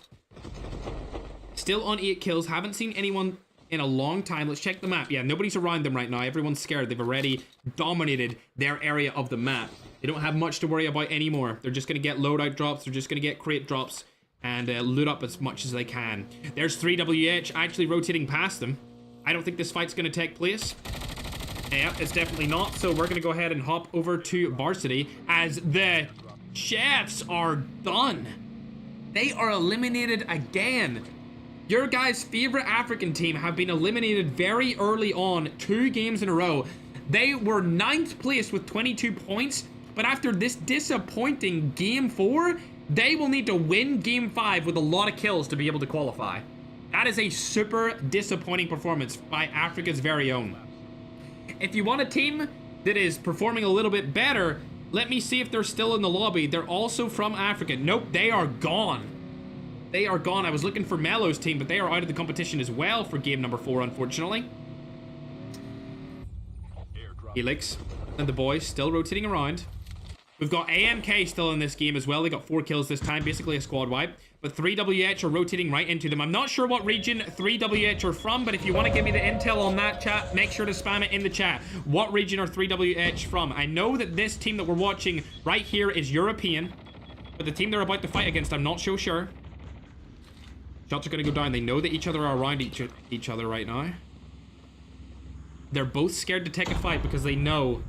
Still on 8 kills. Haven't seen anyone in a long time. Let's check the map. Yeah, nobody's around them right now. Everyone's scared. They've already dominated their area of the map. They don't have much to worry about anymore. They're just going to get loadout drops. They're just going to get crate drops and loot up as much as they can. There's 3WH actually rotating past them. I don't think this fight's going to take place. Yeah, it's definitely not. So we're going to go ahead and hop over to Varsity as the chefs are done. They are eliminated again. Your guys' favorite African team have been eliminated very early on, 2 games in a row. They were 9th place with 22 points, but after this disappointing game 4, they will need to win game 5 with a lot of kills to be able to qualify. That is a super disappointing performance by Africa's very own. If you want a team that is performing a little bit better, let me see if they're still in the lobby. They're also from Africa. Nope, they are gone. They are gone. I was looking for Mello's team, but they are out of the competition as well for game number 4, unfortunately. Helix and the boys still rotating around. We've got AMK still in this game as well. They got 4 kills this time, basically a squad wipe. But 3WH are rotating right into them. I'm not sure what region 3WH are from, but if you want to give me the intel on that, chat, make sure to spam it in the chat. What region are 3WH from? I know that this team that we're watching right here is European, but the team they're about to fight against, I'm not so sure. Shots are going to go down. They know that each other are around each other right now. They're both scared to take a fight because they know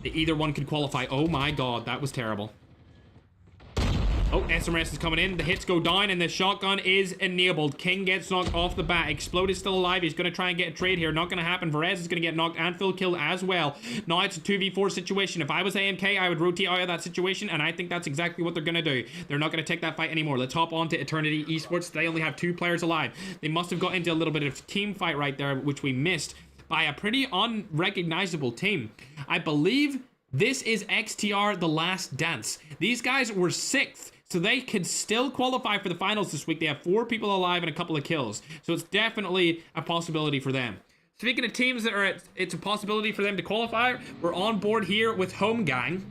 that either one could qualify. Oh my god, that was terrible. Oh, SMRS is coming in. The hits go down and the shotgun is enabled. King gets knocked off the bat. Explode is still alive. He's going to try and get a trade here. Not going to happen. Varez is going to get knocked and full kill as well. Now it's a 2v4 situation. If I was AMK, I would rotate out of that situation, and I think that's exactly what they're going to do. They're not going to take that fight anymore. Let's hop on to Eternity Esports. They only have 2 players alive. They must have got into a little bit of team fight right there, which we missed. by a pretty unrecognizable team. I believe this is XTR The Last Dance. These guys were 6th, so they could still qualify for the finals this week. They have 4 people alive and a couple of kills, so it's definitely a possibility for them. Speaking of teams that are, it's a possibility for them to qualify, we're on board here with Home Gang.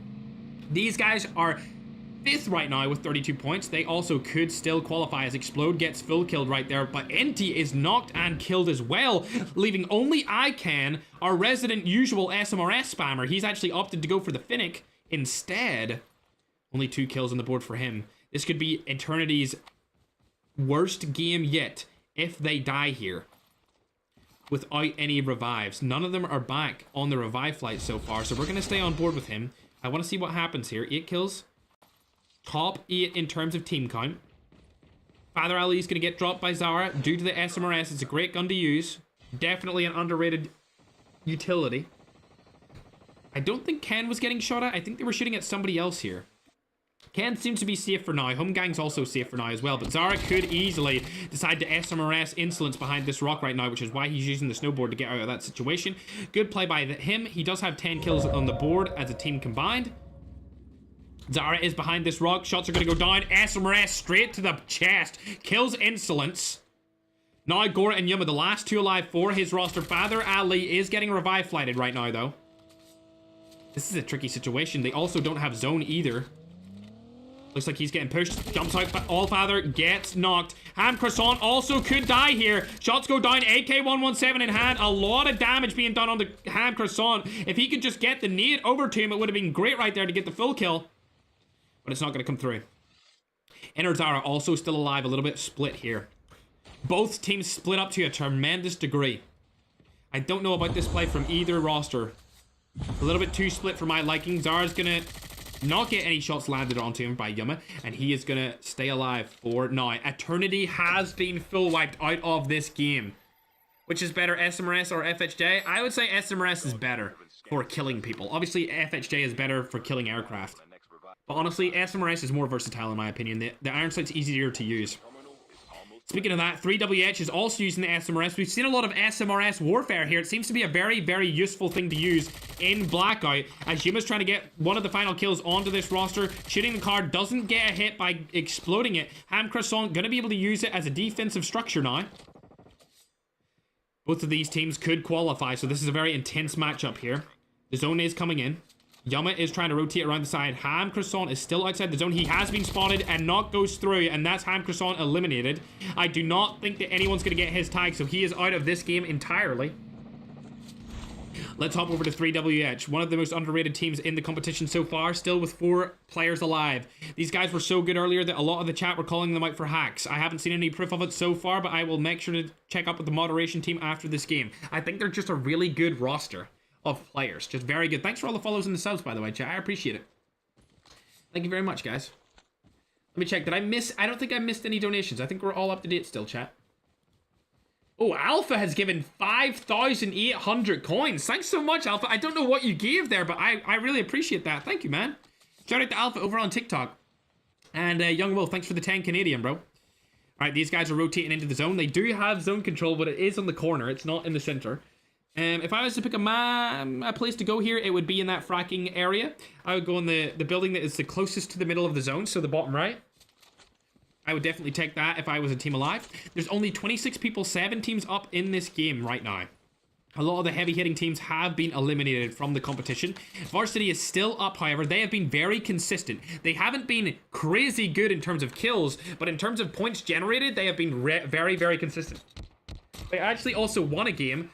These guys are 5th right now with 32 points. They also could still qualify as Explode gets full killed right there, but Enti is knocked and killed as well, leaving only ICANN, our resident usual SMRS spammer. He's actually opted to go for the Finnick instead. Only 2 kills on the board for him. This could be Eternity's worst game yet if they die here without any revives. None of them are back on the revive flight so far, so we're going to stay on board with him. I want to see what happens here. 8 kills. Top 8 in terms of team count. Father Ali is going to get dropped by Zara due to the SMRS. It's a great gun to use. Definitely an underrated utility. I don't think Ken was getting shot at. I think they were shooting at somebody else here. Ken seems to be safe for now. Home Gang's also safe for now as well. But Zara could easily decide to SMRS insolence behind this rock right now, which is why he's using the snowboard to get out of that situation. Good play by him. He does have 10 kills on the board as a team combined. Zara is behind this rock. Shots are going to go down. SMRS straight to the chest. Kills Insolence. Now Gora and Yuma, the last 2 alive for his roster. Father Ali is getting revive flighted right now, though. This is a tricky situation. They also don't have zone either. Looks like he's getting pushed. Jumps out. Allfather gets knocked. Ham Croissant also could die here. Shots go down. AK-117 in hand. A lot of damage being done on the Ham Croissant. If he could just get the nade over to him, it would have been great right there to get the full kill. But it's not going to come through. Inner Zara also still alive. A little bit split here. Both teams split up to a tremendous degree. I don't know about this play from either roster. A little bit too split for my liking. Zara's going to not get any shots landed onto him by Yuma, and he is gonna stay alive for now. Eternity has been full wiped out of this game. Which is better, SMRS or FHJ? I would say SMRS is better for killing people. Obviously, FHJ is better for killing aircraft. But honestly, SMRS is more versatile in my opinion. The Iron Sight's easier to use. Speaking of that, 3WH is also using the SMRS. We've seen a lot of SMRS warfare here. It seems to be a very, very useful thing to use in Blackout. As Yuma's trying to get one of the final kills onto this roster. Shooting the card, doesn't get a hit by exploding it. Ham Croissant gonna be able to use it as a defensive structure now. Both of these teams could qualify, so this is a very intense matchup here. The zone is coming in. Yuma is trying to rotate around the side. Ham Croissant is still outside the zone. He has been spotted and not goes through, and that's Ham Croissant eliminated. I do not think that anyone's going to get his tag, so he is out of this game entirely. Let's hop over to 3WH, one of the most underrated teams in the competition so far, still with 4 players alive. These guys were so good earlier that a lot of the chat were calling them out for hacks. I haven't seen any proof of it so far, but I will make sure to check up with the moderation team after this game. I think they're just a really good roster of players. Just very good. Thanks for all the follows and the subs, by the way, chat. I appreciate it. Thank you very much, guys. Let me check. Did I miss? I don't think I missed any donations. I think we're all up to date still, chat. Oh, Alpha has given 5,800 coins. Thanks so much, Alpha. I don't know what you gave there, but I really appreciate that. Thank you, man. Shout out to Alpha over on TikTok. And Young Wolf, thanks for the 10 Canadian, bro. All right, these guys are rotating into the zone. They do have zone control, but it is on the corner. It's not in the center. If I was to pick a place to go here, it would be in that fracking area. I would go in the building that is the closest to the middle of the zone, so the bottom right. I would definitely take that if I was a team alive. There's only 26 people, 7 teams up in this game right now. A lot of the heavy-hitting teams have been eliminated from the competition. Varsity is still up, however. They have been very consistent. They haven't been crazy good in terms of kills, but in terms of points generated, they have been very, very consistent. They actually also won a game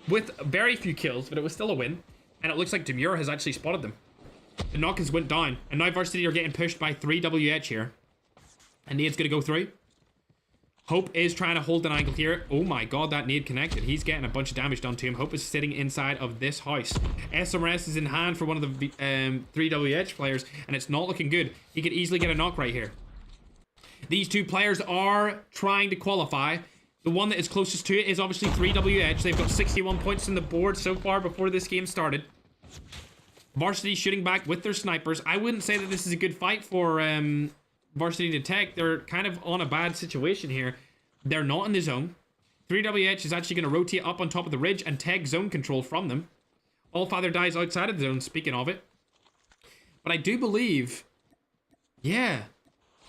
with very few kills, but it was still a win. And it looks like Demure has actually spotted them. The knockers went down. And now Varsity are getting pushed by 3WH here. And Nade's going to go through. Hope is trying to hold an angle here. Oh my god, that Nade connected. He's getting a bunch of damage done to him. Hope is sitting inside of this house. SMRS is in hand for one of the 3WH players. And it's not looking good. He could easily get a knock right here. These 2 players are trying to qualify. The one that is closest to it is obviously 3WH. They've got 61 points on the board so far before this game started. Varsity shooting back with their snipers. I wouldn't say that this is a good fight for Varsity to take. They're kind of on a bad situation here. They're not in the zone. 3WH is actually going to rotate up on top of the ridge and take zone control from them. Allfather dies outside of the zone, speaking of it. But I do believe, yeah,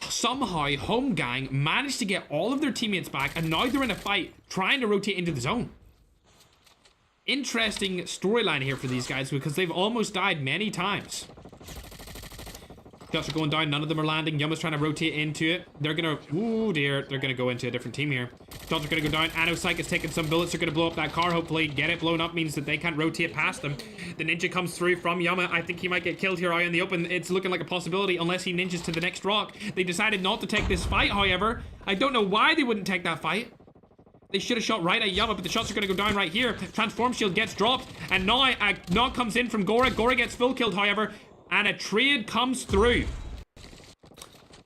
somehow Home Gang managed to get all of their teammates back, and now they're in a fight trying to rotate into the zone. Interesting storyline here for these guys because they've almost died many times. Shots are going down, none of them are landing. Yumma's trying to rotate into it. They're gonna, ooh dear, they're gonna go into a different team here. Shots are gonna go down. Psych is taking some bullets. They're gonna blow up that car, hopefully. Get it blown up means that they can't rotate past them. The ninja comes through from Yumma. I think he might get killed here out in the open. It's looking like a possibility unless he ninjas to the next rock. They decided not to take this fight, however. I don't know why they wouldn't take that fight. They should have shot right at Yumma, but the shots are going to go down right here. Transform shield gets dropped, and now a knock comes in from Gora. Gora gets full killed, however, and a trade comes through.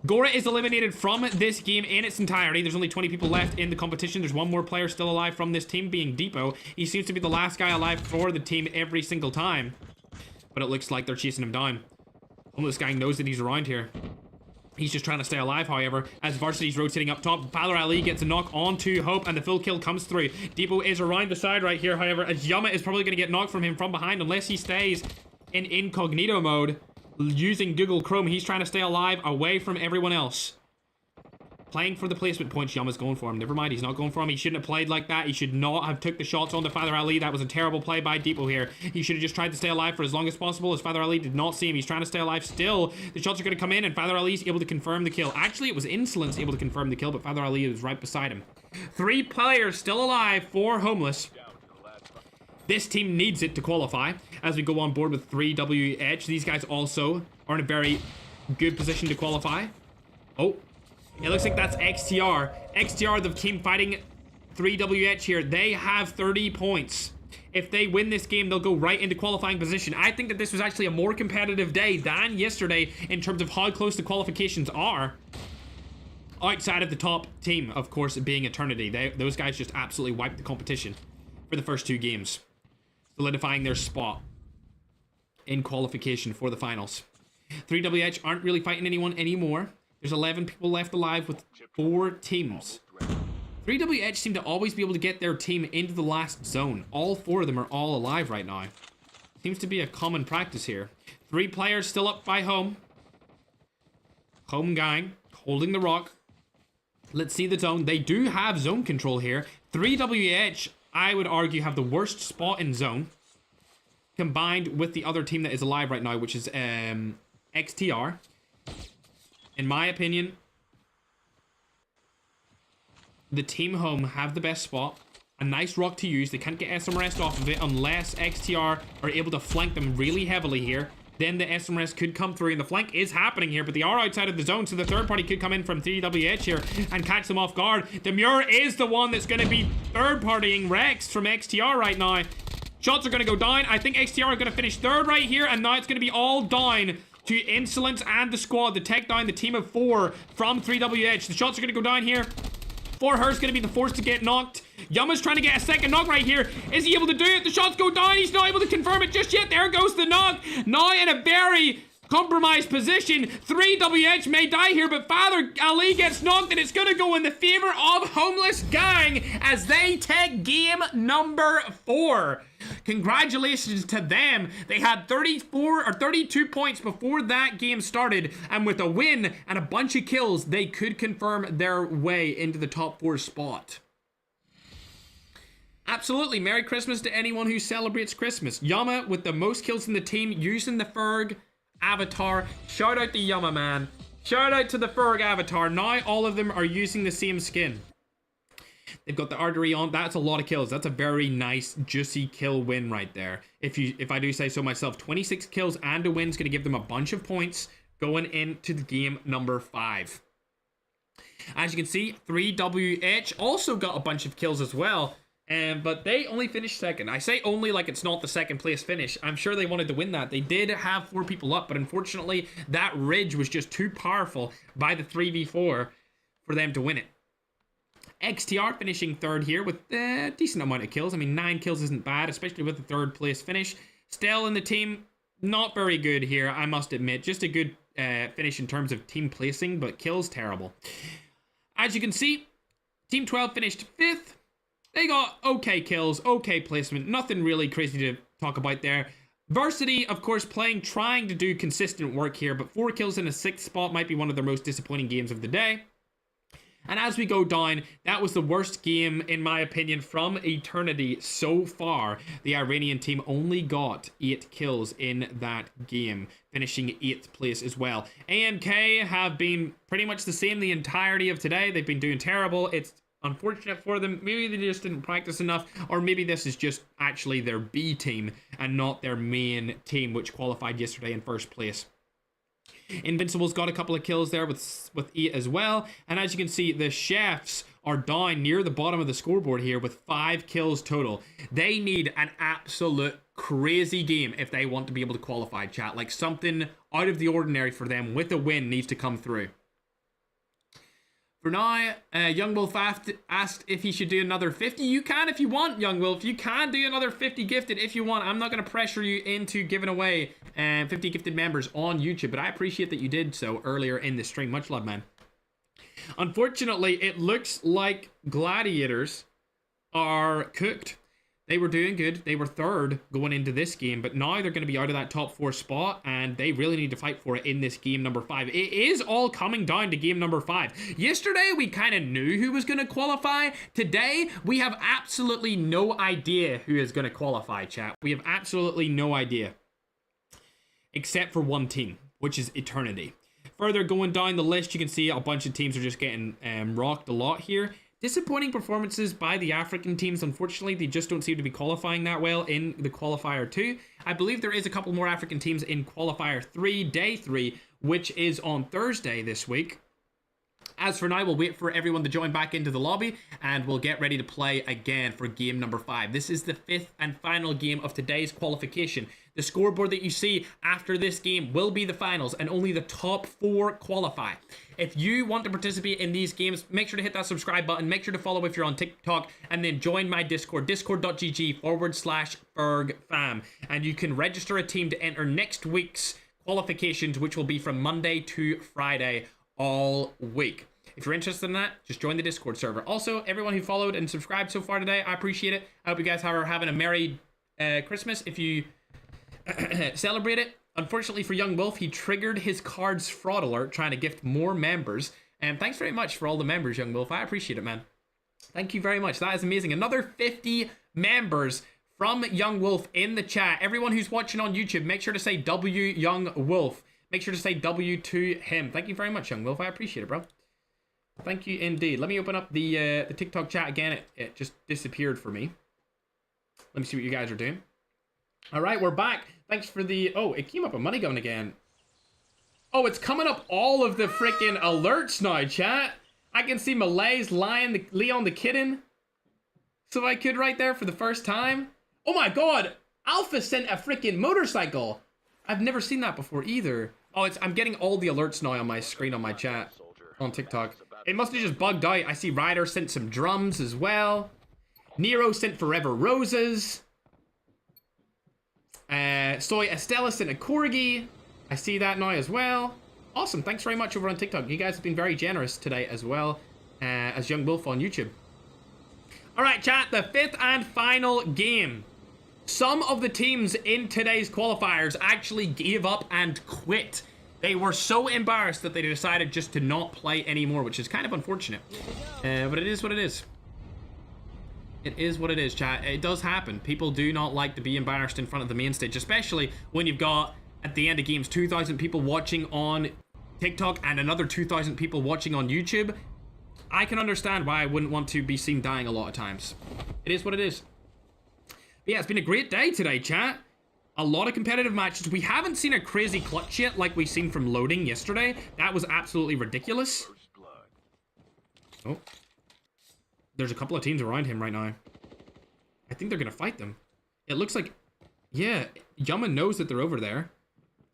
Gora is eliminated from this game in its entirety. There's only 20 people left in the competition. There's one more player still alive from this team, being Depot. He seems to be the last guy alive for the team every single time. But it looks like they're chasing him down. Homeless Gang knows that he's around here. He's just trying to stay alive, however, as Varsity's rotating up top. Father Ali gets a knock onto Hope, and the full kill comes through. Depot is around the side right here, however, as Yumma is probably going to get knocked from him from behind unless he stays in incognito mode. Using Google Chrome, he's trying to stay alive away from everyone else. Playing for the placement points, Yumma's going for him. Never mind, he's not going for him. He shouldn't have played like that. He should not have took the shots on the Father Ali. That was a terrible play by Depot here. He should have just tried to stay alive for as long as possible, as Father Ali did not see him. He's trying to stay alive still. The shots are going to come in, and Father Ali's able to confirm the kill. Actually, it was Insolence able to confirm the kill, but Father Ali was right beside him. 3 players still alive for Homeless. This team needs it to qualify as we go on board with 3WH. These guys also are in a very good position to qualify. Oh, it looks like that's XTR. XTR, the team fighting 3WH here. They have 30 points. If they win this game, they'll go right into qualifying position. I think that this was actually a more competitive day than yesterday in terms of how close the qualifications are. Outside of the top team, of course, being Eternity. Those guys just absolutely wiped the competition for the first 2 games, solidifying their spot in qualification for the finals. 3WH aren't really fighting anyone anymore. There's 11 people left alive with 4 teams. 3WH seem to always be able to get their team into the last zone. All 4 of them are all alive right now. Seems to be a common practice here. 3 players still up by Home. Home Gang holding the rock. Let's see the zone. They do have zone control here. 3WH, I would argue, have the worst spot in zone, combined with the other team that is alive right now, which is XTR. In my opinion, the team Home have the best spot. A nice rock to use. They can't get SMRS off of it unless XTR are able to flank them really heavily here. Then the SMRS could come through, and the flank is happening here, but they are outside of the zone, so the third party could come in from 3WH here and catch them off guard. Demure is the one that's going to be third partying Rex from XTR right now. Shots are going to go down. I think XTR are going to finish third right here, and now it's going to be all down to Insolence and the squad to take down the team of 4 from 3WH. The shots are going to go down here. 4Her's going to be the force to get knocked. Yumma's trying to get a second knock right here. Is he able to do it? The shots go down. He's not able to confirm it just yet. There goes the knock. Now in a very compromised position. 3WH may die here, but Father Ali gets knocked, and it's going to go in the favor of Homeless Gang as they take game number 4. Congratulations to them. They had 34 or 32 points before that game started, and with a win and a bunch of kills, they could confirm their way into the top 4 spot. Absolutely. Merry Christmas to anyone who celebrates Christmas. Yumma with the most kills in the team using the Ferg avatar. Shout out to Yumma, man. Shout out to the Ferg avatar. Now all of them are using the same skin. They've got the artery on. That's a lot of kills. That's a very nice, juicy kill win right there. If I do say so myself, 26 kills and a win is going to give them a bunch of points going into the game number 5. As you can see, 3WH also got a bunch of kills as well. But they only finished second. I say only like it's not the second place finish. I'm sure they wanted to win that. They did have 4 people up, but unfortunately, that ridge was just too powerful by the 3v4 for them to win it. XTR finishing third here with a decent amount of kills. I mean, 9 kills isn't bad, especially with the third place finish. Still in the team, not very good here, I must admit. Just a good finish in terms of team placing, but kills terrible. As you can see, Team 12 finished 5th. They got okay kills, okay placement, nothing really crazy to talk about there. Varsity, of course, trying to do consistent work here, but 4 kills in a 6th spot might be one of their most disappointing games of the day. And as we go down, that was the worst game, in my opinion, from Eternity so far. The Iranian team only got 8 kills in that game, finishing 8th place as well. AMK have been pretty much the same the entirety of today. They've been doing terrible. It's unfortunate for them. Maybe they just didn't practice enough, or maybe this is just actually their B team and not their main team, which qualified yesterday in first place. Invincible's got a couple of kills there with 8 as well. And as you can see, the Chefs are down near the bottom of the scoreboard here with 5 kills total. They need an absolute crazy game if they want to be able to qualify, chat. Like something out of the ordinary for them with a win needs to come through. For now, Young Wolf asked if he should do another 50. You can if you want, Young Wolf. You can do another 50 gifted if you want. I'm not going to pressure you into giving away 50 gifted members on YouTube, but I appreciate that you did so earlier in the stream. Much love, man. Unfortunately, it looks like Gladiators are cooked. They were doing good. They were 3rd going into this game, but now they're going to be out of that top 4 spot, and they really need to fight for it in this game number 5. It is all coming down to game number 5. Yesterday, we kind of knew who was going to qualify. Today, we have absolutely no idea who is going to qualify, chat. We have absolutely no idea. Except for one team, which is Eternity. Further going down the list, you can see a bunch of teams are just getting rocked a lot here. Disappointing performances by the African teams. Unfortunately, they just don't seem to be qualifying that well in the qualifier 2. I believe there is a couple more African teams in qualifier 3, day 3, which is on Thursday this week. As for now, we'll wait for everyone to join back into the lobby, and we'll get ready to play again for game number 5. This is the 5th and final game of today's qualification. The scoreboard that you see after this game will be the finals, and only the top 4 qualify. If you want to participate in these games, make sure to hit that subscribe button. Make sure to follow if you're on TikTok, and then join my Discord, discord.gg/FergFam. And you can register a team to enter next week's qualifications, which will be from Monday to Friday all week. If you're interested in that, just join the Discord server. Also, everyone who followed and subscribed so far today, I appreciate it. I hope you guys are having a Merry Christmas if you celebrate it. Unfortunately for Young Wolf, he triggered his card's fraud alert trying to gift more members. And thanks very much for all the members, Young Wolf. I appreciate it, man. Thank you very much. That is amazing. Another 50 members from Young Wolf in the chat. Everyone who's watching on YouTube, make sure to say W Young Wolf. Make sure to say W to him. Thank you very much, Young Wolf. I appreciate it, bro. Thank you indeed. Let me open up the TikTok chat again. It just disappeared for me. Let me see what you guys are doing. All right, we're back. Thanks for the... Oh, it came up a money gun again. Oh, it's coming up all of the freaking alerts now, chat. I can see Malay's Leon the Kitten. So I could right there for the first time. Oh my god. Alpha sent a freaking motorcycle. I've never seen that before either. Oh, I'm getting all the alerts now on my screen on my chat on TikTok. It must have just bugged out. I see Ryder sent some drums as well. Nero sent Forever Roses. Soy Estella sent a corgi. I see that now as well. Awesome. Thanks very much over on TikTok. You guys have been very generous today as well as Young Wolf on YouTube. All right, chat. The 5th and final game. Some of the teams in today's qualifiers actually gave up and quit. They were so embarrassed that they decided just to not play anymore, which is kind of unfortunate. But it is what it is. It is what it is, chat. It does happen. People do not like to be embarrassed in front of the main stage, especially when you've got, at the end of games, 2,000 people watching on TikTok and another 2,000 people watching on YouTube. I can understand why I wouldn't want to be seen dying a lot of times. It is what it is. But yeah, it's been a great day today, chat. A lot of competitive matches. We haven't seen a crazy clutch yet like we seen from loading yesterday. That was absolutely ridiculous. Oh. There's a couple of teams around him right now. I think they're going to fight them. It looks like... Yeah, Yama knows that they're over there.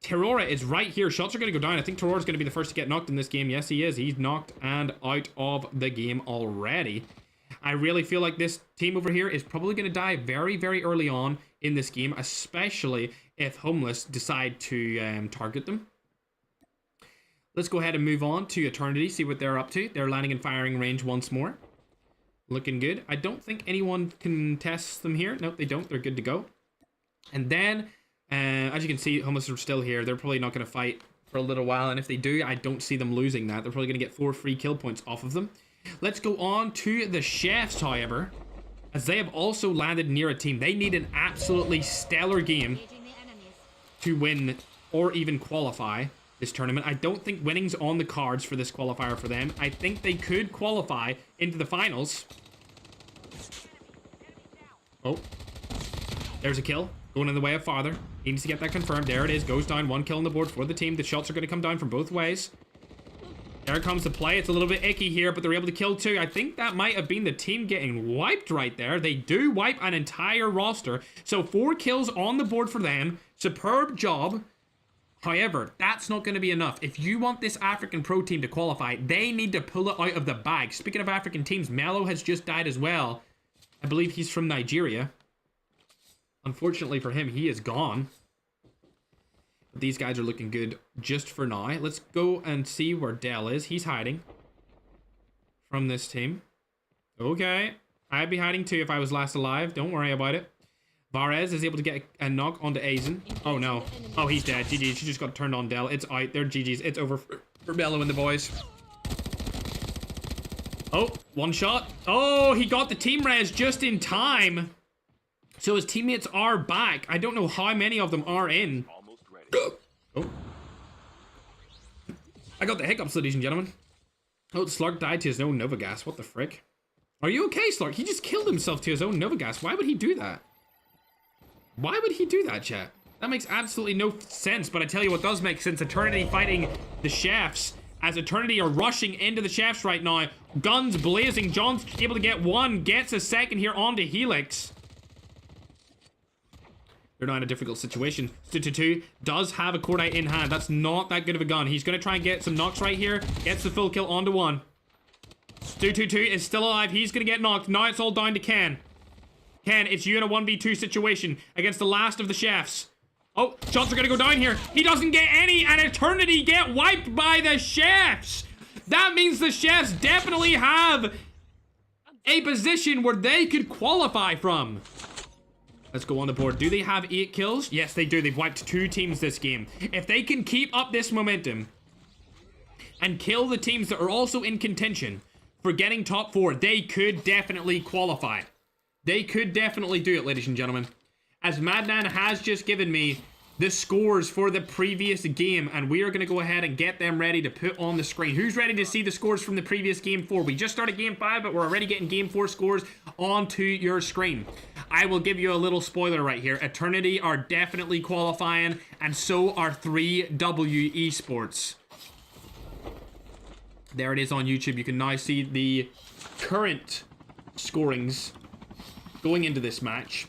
Terrora is right here. Shots are going to go down. I think Terrora's going to be the first to get knocked in this game. Yes, he is. He's knocked and out of the game already. I really feel like this team over here is probably going to die very, very early on in this game, especially if Homeless decide to target them. Let's go ahead and move on to Eternity, see what they're up to. They're landing in firing range once more. Looking good. I don't think anyone can test them here. Nope, they don't. They're good to go. And then, as you can see, Homeless are still here. They're probably not going to fight for a little while. And if they do, I don't see them losing that. They're probably going to get 4 free kill points off of them. Let's go on to the Chefs, however, as they have also landed near a team. They need an absolutely stellar game to win or even qualify this tournament. I don't think winning's on the cards for this qualifier for them. I think they could qualify into the finals. Oh, there's a kill going in the way of Father. He needs to get that confirmed. There it is. Goes down. 1 kill on the board for the team. The shots are going to come down from both ways. There comes the play. It's a little bit icky here, but they're able to kill 2. I think that might have been the team getting wiped right there. They do wipe an entire roster. So 4 kills on the board for them. Superb job. However, that's not going to be enough. If you want this African Pro team to qualify, they need to pull it out of the bag. Speaking of African teams, Mello has just died as well. I believe he's from Nigeria. Unfortunately for him, he is gone. But these guys are looking good just for now. Let's go and see where Dell is. He's hiding from this team. Okay. I'd be hiding too if I was last alive. Don't worry about it. Varez is able to get a knock onto Aizen. Oh no. Oh, he's dead. GG. She just got turned on Dell. It's out. They're GG's. It's over for Bello and the boys. Oh, 1 shot. Oh, he got the team res just in time. So his teammates are back. I don't know how many of them are in. Almost ready. Oh. I got the hiccups, ladies and gentlemen. Oh, Slark died to his own Nova Gas. What the frick? Are you okay, Slark? He just killed himself to his own Nova Gas. Why would he do that? Why would he do that, chat? That makes absolutely no sense, but I tell you what does make sense. Eternity fighting the Chefs. As Eternity are rushing into the Chefs right now. Guns blazing. John's able to get 1. Gets a second here onto Helix. They're now in a difficult situation. 2 does have a Cordite in hand. That's not that good of a gun. He's going to try and get some knocks right here. Gets the full kill onto 1. 2 is still alive. He's going to get knocked. Now it's all down to Ken. Ken, it's you in a 1v2 situation against the last of the Chefs. Oh, shots are going to go down here. He doesn't get any, and Eternity get wiped by the Chefs. That means the Chefs definitely have a position where they could qualify from. Let's go on the board. Do they have 8 kills? Yes, they do. They've wiped 2 teams this game. If they can keep up this momentum and kill the teams that are also in contention for getting top 4, they could definitely qualify. They could definitely do it, ladies and gentlemen. As Madman has just given me the scores for the previous game, and we are going to go ahead and get them ready to put on the screen. Who's ready to see the scores from the previous game 4? We just started game 5, but we're already getting game 4 scores onto your screen. I will give you a little spoiler right here. Eternity are definitely qualifying, and so are 3W Esports. There it is on YouTube. You can now see the current scorings going into this match.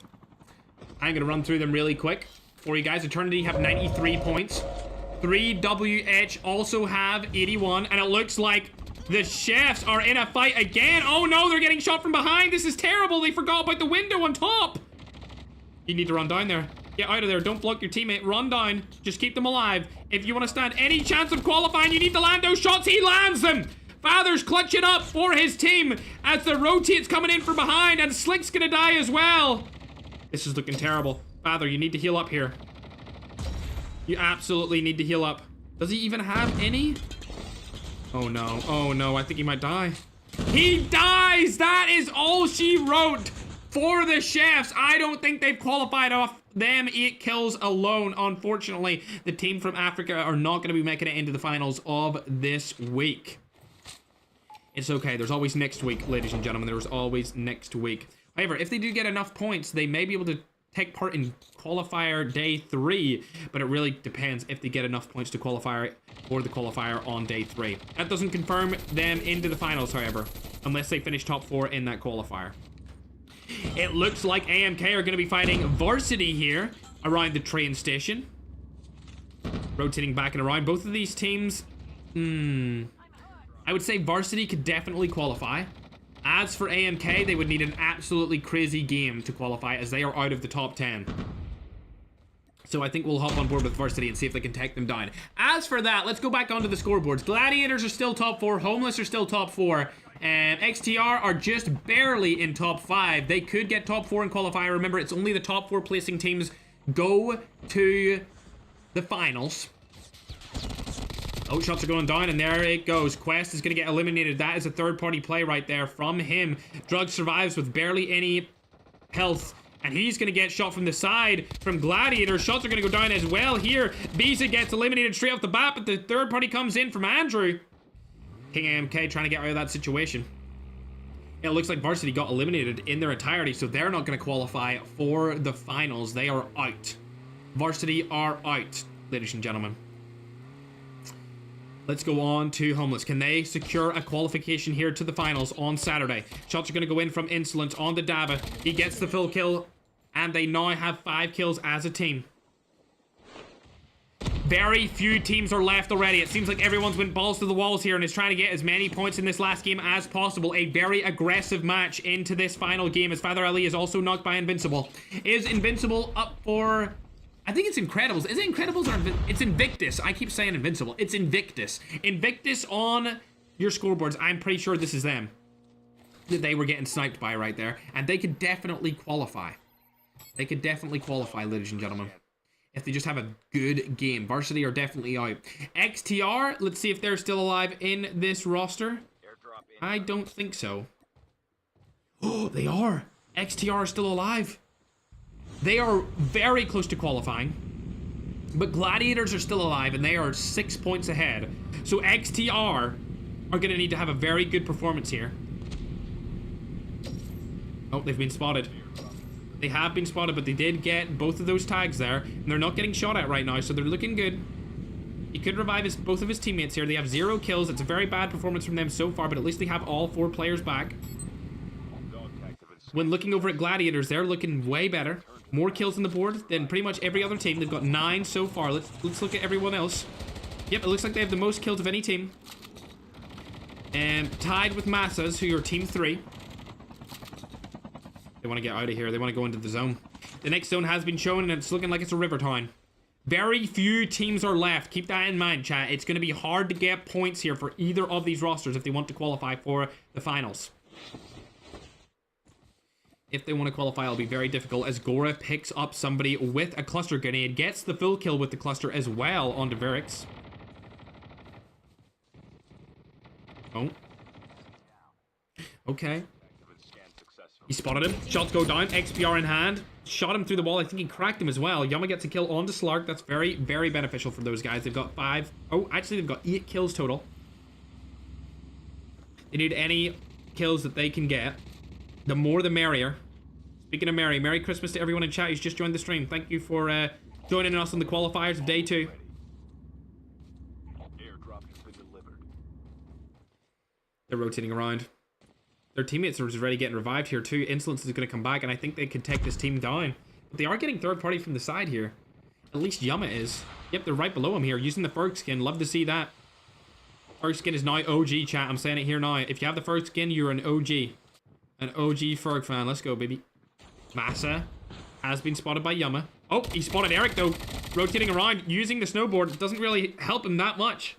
I'm going to run through them really quick for you guys. Eternity have 93 points. 3WH also have 81. And it looks like the Chefs are in a fight again. Oh no, they're getting shot from behind. This is terrible. They forgot about the window on top. You need to run down there. Get out of there. Don't block your teammate. Run down. Just keep them alive. If you want to stand any chance of qualifying, you need to land those shots. He lands them. Father's clutching up for his team as the rotate's coming in from behind, and Slick's gonna die as well. This is looking terrible. Father, you need to heal up here. You absolutely need to heal up. Does he even have any? Oh no. Oh no. I think he might die. He dies! That is all she wrote for the Chefs. I don't think they've qualified off them 8 kills alone. Unfortunately, the team from Africa are not going to be making it into the finals of this week. It's okay. There's always next week, ladies and gentlemen. There's always next week. However, if they do get enough points, they may be able to take part in qualifier day 3, but it really depends if they get enough points to qualify for the qualifier on day 3. That doesn't confirm them into the finals, however, unless they finish top 4 in that qualifier. It looks like AMK are going to be fighting Varsity here around the train station. Rotating back and around. Both of these teams, I would say Varsity could definitely qualify. As for AMK, they would need an absolutely crazy game to qualify, as they are out of the top 10. So I think we'll hop on board with Varsity and see if they can take them down. As for that, let's go back onto the scoreboards. Gladiators are still top 4. Homeless are still top 4. XTR are just barely in top 5. They could get top 4 in qualifier. Remember, it's only the top 4 placing teams go to the finals. Oh, shots are going down, and there it goes. Quest is going to get eliminated. That is a third-party play right there from him. Drug survives with barely any health, and he's going to get shot from the side from Gladiator. Shots are going to go down as well here. Visa gets eliminated straight off the bat, but the third party comes in from Andrew. King AMK trying to get out of that situation. It looks like Varsity got eliminated in their entirety, so they're not going to qualify for the finals. They are out. Varsity are out, ladies and gentlemen. Let's go on to Homeless. Can they secure a qualification here to the finals on Saturday? Shots are going to go in from Insolent on the Dava. He gets the full kill, and they now have 5 kills as a team. Very few teams are left already. It seems like everyone's went balls to the walls here and is trying to get as many points in this last game as possible. A very aggressive match into this final game, as Father Ali is also knocked by Invincible. Is Invincible up for... I think it's Incredibles. Is it Incredibles or it's Invictus? I keep saying Invincible. It's Invictus. Invictus on your scoreboards. I'm pretty sure this is them that they were getting sniped by right there. And they could definitely qualify. They could definitely qualify, ladies and gentlemen, if they just have a good game. Varsity are definitely out. XTR, let's see if they're still alive in this roster. I don't think so. Oh, they are. XTR are still alive. They are very close to qualifying, but Gladiators are still alive, and they are 6 points ahead. So XTR are going to need to have a very good performance here. Oh, they've been spotted. They have been spotted, but they did get both of those tags there, and they're not getting shot at right now, so they're looking good. He could revive both of his teammates here. They have 0 kills. It's a very bad performance from them so far, but at least they have all 4 players back. When looking over at Gladiators, they're looking way better. More kills on the board than pretty much every other team. They've got 9 so far. Let's look at everyone else. Yep, it looks like they have the most kills of any team. And tied with Massas, who are team 3. They want to get out of here. They want to go into the zone. The next zone has been shown, and it's looking like it's a river town. Very few teams are left. Keep that in mind, chat. It's going to be hard to get points here for either of these rosters if they want to qualify for the finals. If they want to qualify, it'll be very difficult, as Gora picks up somebody with a cluster grenade, gets the full kill with the cluster as well onto Verix. Oh. Okay. He spotted him. Shots go down. XPR in hand. Shot him through the wall. I think he cracked him as well. Yama gets a kill onto Slark. That's very, very beneficial for those guys. They've got 5. Oh, actually, they've got 8 kills total. They need any kills that they can get. The more the merrier. Speaking of Merry Christmas to everyone in chat who's just joined the stream. Thank you for joining us on the qualifiers of day 2. They're rotating around. Their teammates are already getting revived here too. Insolence is going to come back, and I think they could take this team down. But they are getting third party from the side here. At least Yama is. Yep, they're right below him here using the Ferg skin. Love to see that. Ferg skin is now OG, chat. I'm saying it here now. If you have the Ferg skin, you're an OG. An OG Ferg fan. Let's go, baby. Massa has been spotted by Yama. Oh, he spotted Eric, though. Rotating around, using the snowboard. It doesn't really help him that much.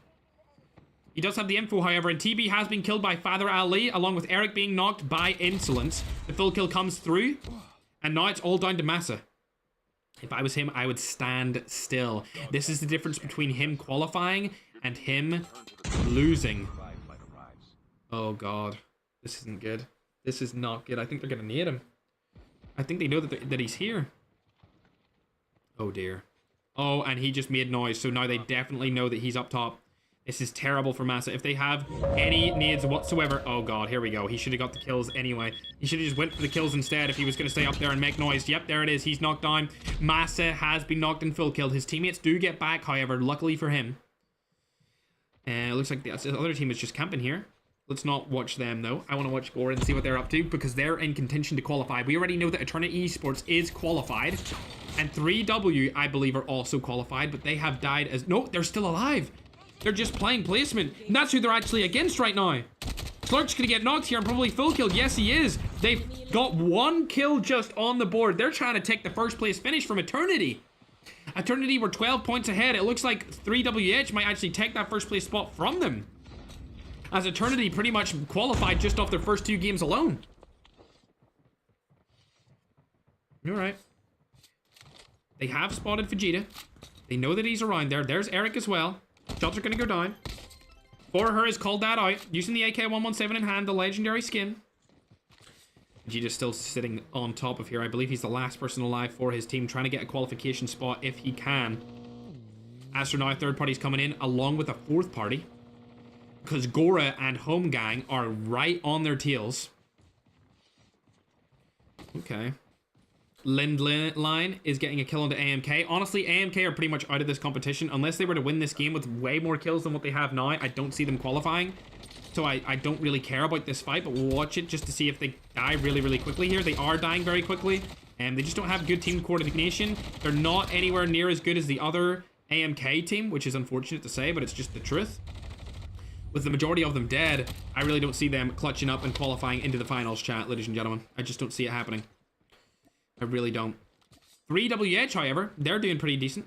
He does have the info, however, and TB has been killed by Father Ali, along with Eric being knocked by Insolence. The full kill comes through, and now it's all down to Massa. If I was him, I would stand still. This is the difference between him qualifying and him losing. Oh, God. This isn't good. This is not good. I think they're going to need him. I think they know that he's here. Oh, dear. Oh, and he just made noise, so now they definitely know that he's up top. This is terrible for Massa. If they have any needs whatsoever... Oh, God, here we go. He should have got the kills anyway. He should have just went for the kills instead if he was going to stay up there and make noise. Yep, there it is. He's knocked down. Massa has been knocked and full killed. His teammates do get back, however, luckily for him. It looks like the other team is just camping here. Let's not watch them, though. I want to watch Gore and see what they're up to, because they're in contention to qualify. We already know that Eternity Esports is qualified, and 3W, I believe, are also qualified, but they have died as... No, they're still alive. They're just playing placement, and that's who they're actually against right now. Slark's gonna get knocked here and probably full killed. Yes, he is. They've got 1 kill just on the board. They're trying to take the first place finish from Eternity. Eternity were 12 points ahead. It looks like 3WH might actually take that first place spot from them. as Eternity pretty much qualified just off their first 2 games alone. Alright. They have spotted Vegeta. They know that he's around there. There's Eric as well. Shots are going to go down. For her has called that out. Using the AK-117 in hand, the legendary skin. Vegeta's still sitting on top of here. I believe he's the last person alive for his team, trying to get a qualification spot if he can. As for now, third party's coming in along with a fourth party, because Gora and Home Gang are right on their tails. Okay. Lindline is getting a kill onto AMK. Honestly, AMK are pretty much out of this competition. Unless they were to win this game with way more kills than what they have now, I don't see them qualifying. So I don't really care about this fight, but we'll watch it just to see if they die really, really quickly here. They are dying very quickly, and they just don't have good team coordination. They're not anywhere near as good as the other AMK team, which is unfortunate to say, but it's just the truth. With the majority of them dead, I really don't see them clutching up and qualifying into the finals, chat, ladies and gentlemen. I just don't see it happening. I really don't. 3WH, however, they're doing pretty decent.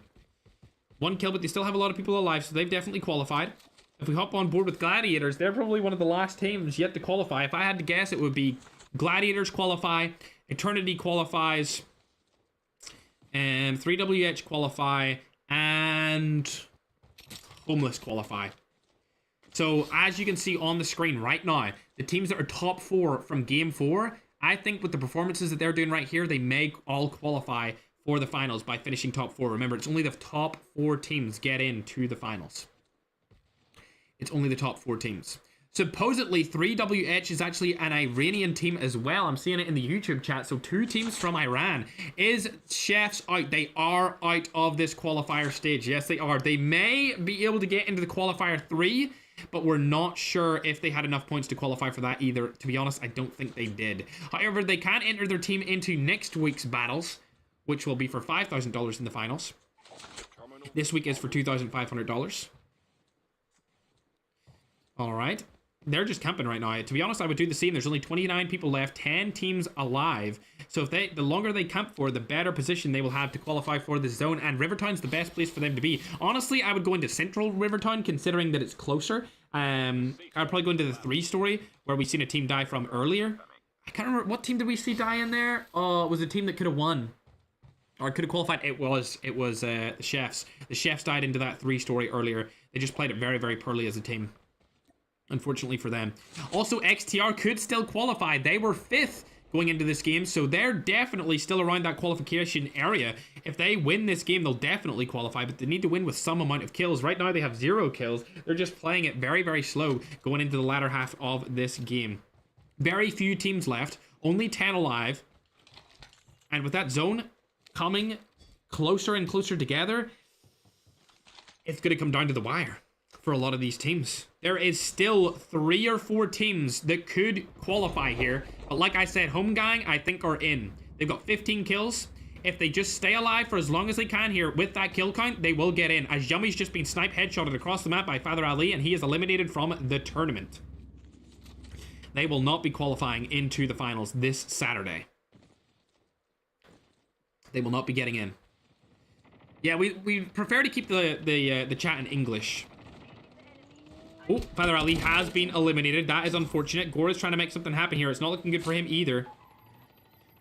1 kill, but they still have a lot of people alive, so they've definitely qualified. If we hop on board with Gladiators, they're probably one of the last teams yet to qualify. If I had to guess, it would be Gladiators qualify, Eternity qualifies, and 3WH qualify, and Homeless qualify. So, as you can see on the screen right now, the teams that are top 4 from Game 4, I think with the performances that they're doing right here, they may all qualify for the finals by finishing top 4. Remember, it's only the top 4 teams get into the finals. It's only the top 4 teams. Supposedly, 3WH is actually an Iranian team as well. I'm seeing it in the YouTube chat. So 2 teams from Iran. Is Chefs out? They are out of this qualifier stage. Yes, they are. They may be able to get into the qualifier 3, but we're not sure if they had enough points to qualify for that either. To be honest, I don't think they did. However, they can enter their team into next week's battles, which will be for $5,000 in the finals. This week is for $2,500. Alright. They're just camping right now. To be honest, I would do the same. There's only 29 people left, 10 teams alive. So if the longer they camp for, the better position they will have to qualify for the zone. And Rivertown's the best place for them to be. Honestly, I would go into Central Rivertown, considering that it's closer. I'd probably go into the 3-story, where we've seen a team die from earlier. I can't remember. What team did we see die in there? Oh, it was a team that could have won. Or could have qualified. It was the Chefs. The Chefs died into that 3-story earlier. They just played it very, very poorly as a team. Unfortunately for them. Also, XTR could still qualify. They were 5th going into this game, so they're definitely still around that qualification area. If they win this game, they'll definitely qualify, but they need to win with some amount of kills. Right now, they have 0 kills. They're just playing it very, very slow going into the latter half of this game. Very few teams left. Only 10 alive. And with that zone coming closer and closer together, it's going to come down to the wire for a lot of these teams. There is still 3 or 4 teams that could qualify here, but like I said, Home Gang I think are in. They've got 15 kills. If they just stay alive for as long as they can here with that kill count, they will get in, as Yummy's just been snipe headshotted across the map by Father Ali, and he is eliminated from the tournament. They will not be qualifying into the finals this Saturday. They will not be getting in. Yeah, we prefer to keep the chat in English. Oh, Father Ali has been eliminated. That is unfortunate. Gora's trying to make something happen here. It's not looking good for him either.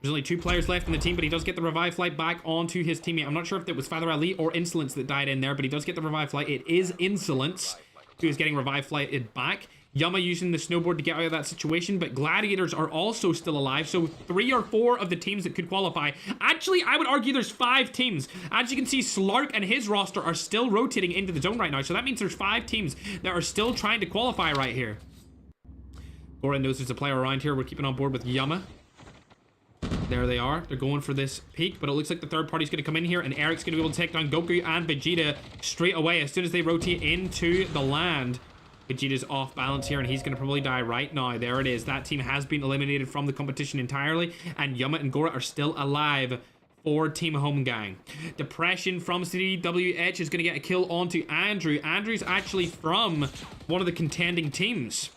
There's only 2 players left in the team, but he does get the revive flight back onto his teammate. I'm not sure if it was Father Ali or Insolence that died in there, but he does get the revive flight. It is Insolence who is getting revive flighted back. Yama using the snowboard to get out of that situation, but Gladiators are also still alive, so 3 or 4 of the teams that could qualify. Actually, I would argue there's 5 teams. As you can see, Slark and his roster are still rotating into the zone right now, so that means there's 5 teams that are still trying to qualify right here. Gora knows there's a player around here. We're keeping on board with Yama. There they are. They're going for this peak, but it looks like the third party's going to come in here, and Eric's going to be able to take down Goku and Vegeta straight away as soon as they rotate into the land. Vegeta's off balance here, and he's going to probably die right now. There it is. That team has been eliminated from the competition entirely, and Yama and Gora are still alive for Team Home Gang. Depression from CWH is going to get a kill onto Andrew. Andrew's actually from one of the contending teams.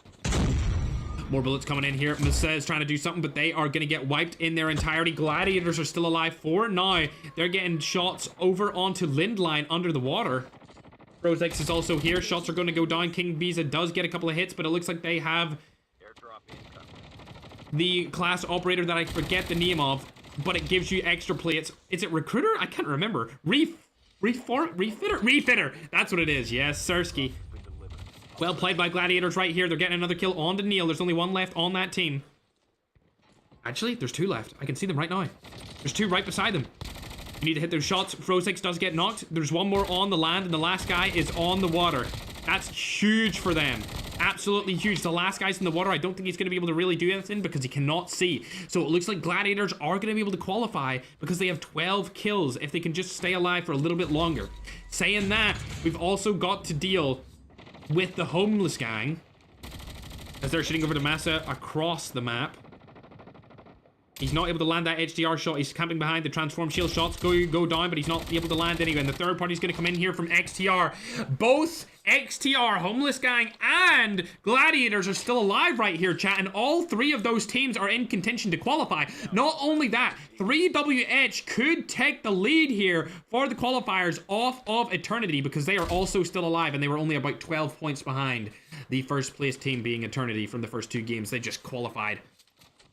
More bullets coming in here. Missa is trying to do something, but they are going to get wiped in their entirety. Gladiators are still alive for now. They're getting shots over onto Lindline under the water. Rosex is also here. Shots are going to go down. King Visa does get a couple of hits, but it looks like they have the class operator that I forget the name of, but it gives you extra plates. Is it Recruiter? I can't remember. Refitter. That's what it is. Yes, Sirski. Well played by Gladiators right here. They're getting another kill on to Neil. There's only one left on that team. Actually, there's two left. I can see them right now. There's two right beside them. You need to hit those shots. Frosix does get knocked. There's one more on the land, and the last guy is on the water. That's huge for them. Absolutely huge. The last guy's in the water. I don't think he's going to be able to really do anything because he cannot see. So it looks like Gladiators are going to be able to qualify because they have 12 kills if they can just stay alive for a little bit longer. Saying that, we've also got to deal with the homeless gang as they're shooting over the Massa across the map. He's not able to land that HDR shot. He's camping behind. The transform shield shots go down, but he's not able to land anyway. And the third party's going to come in here from XTR. Both XTR, Homeless Gang, and Gladiators are still alive right here, chat. And all three of those teams are in contention to qualify. Not only that, 3WH could take the lead here for the qualifiers off of Eternity because they are also still alive, and they were only about 12 points behind the first place team being Eternity from the first two games. They just qualified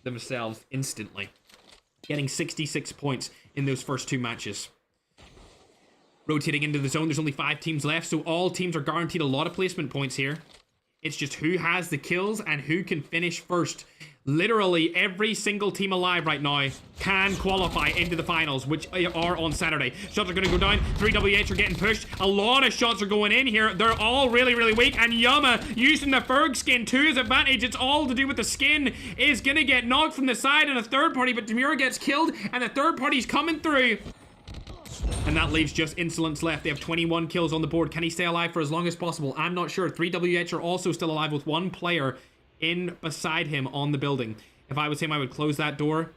themselves instantly, getting 66 points in those first two matches. Rotating into the zone, there's only 5 teams left, so all teams are guaranteed a lot of placement points here. It's just who has the kills and who can finish first. Literally every single team alive right now can qualify into the finals, which are on Saturday. Shots are going to go down. 3WH are getting pushed. A lot of shots are going in here. They're all really, really weak. And Yama using the Ferg skin to his advantage. It's all to do with the skin. Is going to get knocked from the side and a third party, but Demura gets killed and the third party's coming through. And that leaves just Insolence left. They have 21 kills on the board. Can he stay alive for as long as possible? I'm not sure. 3WH are also still alive with one player in beside him on the building. If I was him, I would close that door.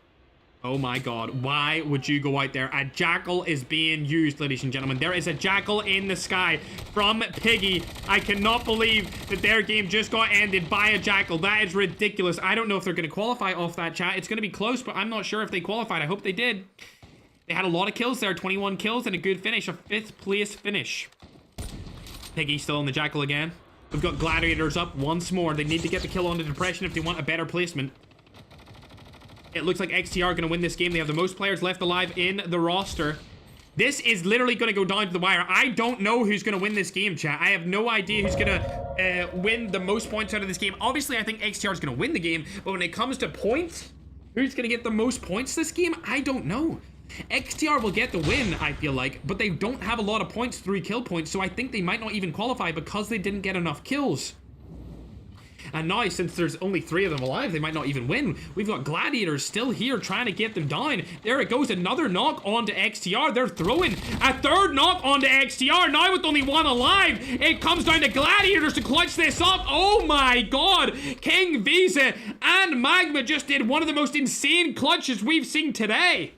Oh my god, why would you go out there? A jackal is being used, ladies and gentlemen. There is a jackal in the sky from Piggy. I cannot believe that their game just got ended by a jackal. That is ridiculous. I don't know if they're going to qualify off that, chat. It's going to be close, but I'm not sure if they qualified. I hope they did. They had a lot of kills there, 21 kills and a good finish, a 5th place finish. Piggy still in the jackal again. We've got Gladiators up once more. They need to get the kill on the Depression if they want a better placement. It looks like XTR are going to win this game. They have the most players left alive in the roster. This is literally going to go down to the wire. I don't know who's going to win this game, chat. I have no idea who's going to win the most points out of this game. Obviously, I think XTR is going to win the game. But when it comes to points, who's going to get the most points this game? I don't know. XTR will get the win, I feel like, but they don't have a lot of points, 3 kill points, so I think they might not even qualify because they didn't get enough kills. And now, since there's only 3 of them alive, they might not even win. We've got Gladiators still here trying to get them down. There it goes, another knock onto XTR. They're throwing a 3rd knock onto XTR. Now with only 1 alive, it comes down to Gladiators to clutch this up. Oh my god. King Visa and Magma just did one of the most insane clutches we've seen today.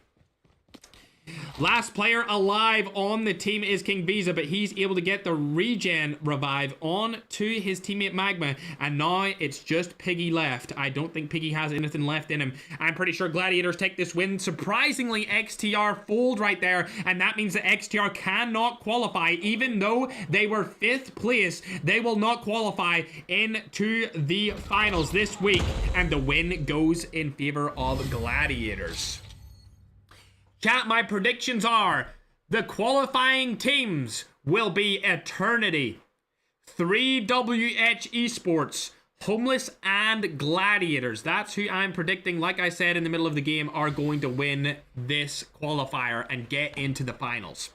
Last player alive on the team is King Visa, but he's able to get the regen revive on to his teammate Magma, and now it's just Piggy left. I don't think Piggy has anything left in him. I'm pretty sure Gladiators take this win. Surprisingly, XTR fold right there, and that means that XTR cannot qualify. Even though they were 5th place, they will not qualify into the finals this week, and the win goes in favor of Gladiators. Chat, my predictions are the qualifying teams will be Eternity, 3WH Esports, Homeless, and Gladiators. That's who I'm predicting, like I said in the middle of the game, are going to win this qualifier and get into the finals.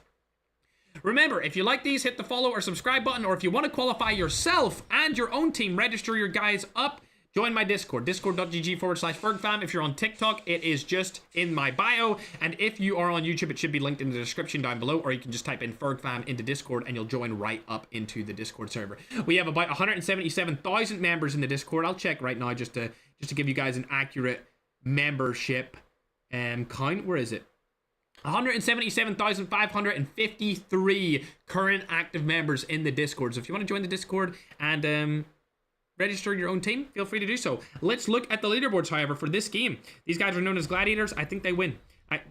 Remember, if you like these, hit the follow or subscribe button, or if you want to qualify yourself and your own team, register your guys up. Join my Discord, discord.gg/FergFam. If you're on TikTok, it is just in my bio. And if you are on YouTube, it should be linked in the description down below, or you can just type in FergFam into Discord and you'll join right up into the Discord server. We have about 177,000 members in the Discord. I'll check right now just to give you guys an accurate membership count. Where is it? 177,553 current active members in the Discord. So if you want to join the Discord and register your own team, feel free to do so. Let's look at the leaderboards, however, for this game. These guys are known as Gladiators. I think they win.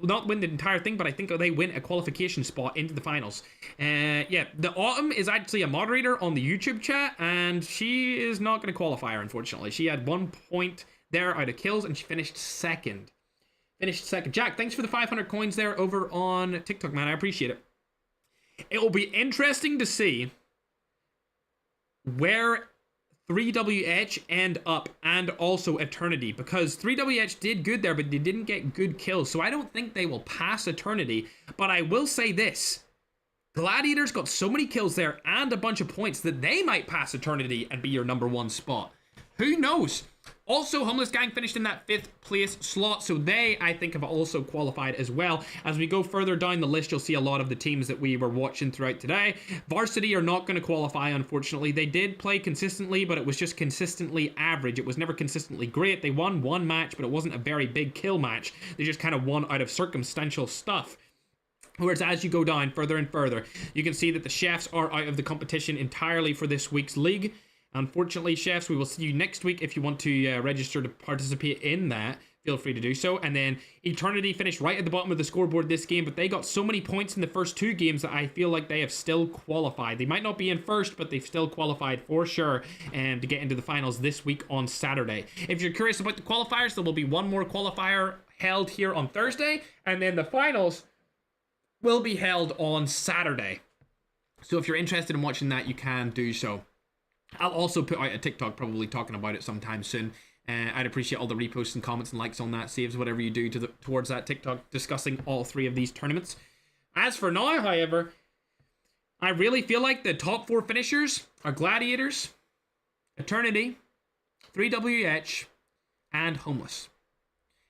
Not win the entire thing, but I think they win a qualification spot into the finals. Yeah, the Autumn is actually a moderator on the YouTube chat, and she is not going to qualify, unfortunately. She had 1 point there out of kills, and she finished second. Jack, thanks for the 500 coins there over on TikTok, man. I appreciate it. It will be interesting to see where 3WH end up, and also Eternity, because 3WH did good there, but they didn't get good kills, so I don't think they will pass Eternity. But I will say this: Gladiators got so many kills there and a bunch of points that they might pass Eternity and be your #1 spot. Who knows? Also, Homeless Gang finished in that 5th place slot, so they, I think, have also qualified as well. As we go further down the list, you'll see a lot of the teams that we were watching throughout today. Varsity are not going to qualify, unfortunately. They did play consistently, but it was just consistently average. It was never consistently great. They won 1 match, but it wasn't a very big kill match. They just kind of won out of circumstantial stuff. Whereas as you go down further and further, you can see that the Chefs are out of the competition entirely for this week's league. Unfortunately, Chefs, we will see you next week. If you want to register to participate in that, feel free to do so. And then Eternity finished right at the bottom of the scoreboard this game, but they got so many points in the first 2 games that I feel like they have still qualified. They might not be in first, but they've still qualified for sure, and to get into the finals this week on Saturday. If you're curious about the qualifiers, there will be 1 more qualifier held here on Thursday, and then the finals will be held on Saturday. So if you're interested in watching that, you can do so. I'll also put out a TikTok probably talking about it sometime soon. I'd appreciate all the reposts and comments and likes on that, saves, whatever you do towards that TikTok discussing all 3 of these tournaments. As for now, however, I really feel like the top 4 finishers are Gladiators, Eternity, 3WH, and Homeless.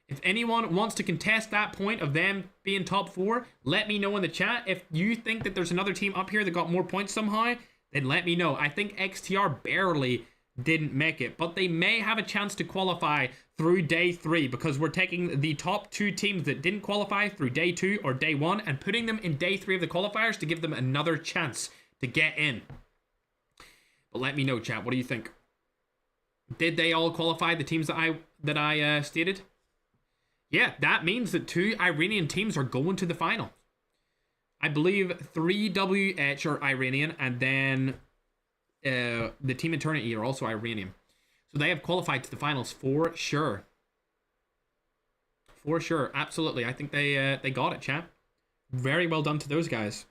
If anyone wants to contest that point of them being top 4, let me know in the chat. If you think that there's another team up here that got more points somehow, then let me know. I think XTR barely didn't make it, but they may have a chance to qualify through day 3, because we're taking the top 2 teams that didn't qualify through day 2 or day 1 and putting them in day 3 of the qualifiers to give them another chance to get in. But let me know, chat. What do you think? Did they all qualify, the teams that I stated? Yeah, that means that 2 Iranian teams are going to the final. I believe 3WH are Iranian, and then the Team Eternity are also Iranian. So they have qualified to the finals for sure. For sure, absolutely. I think they got it, chat. Very well done to those guys.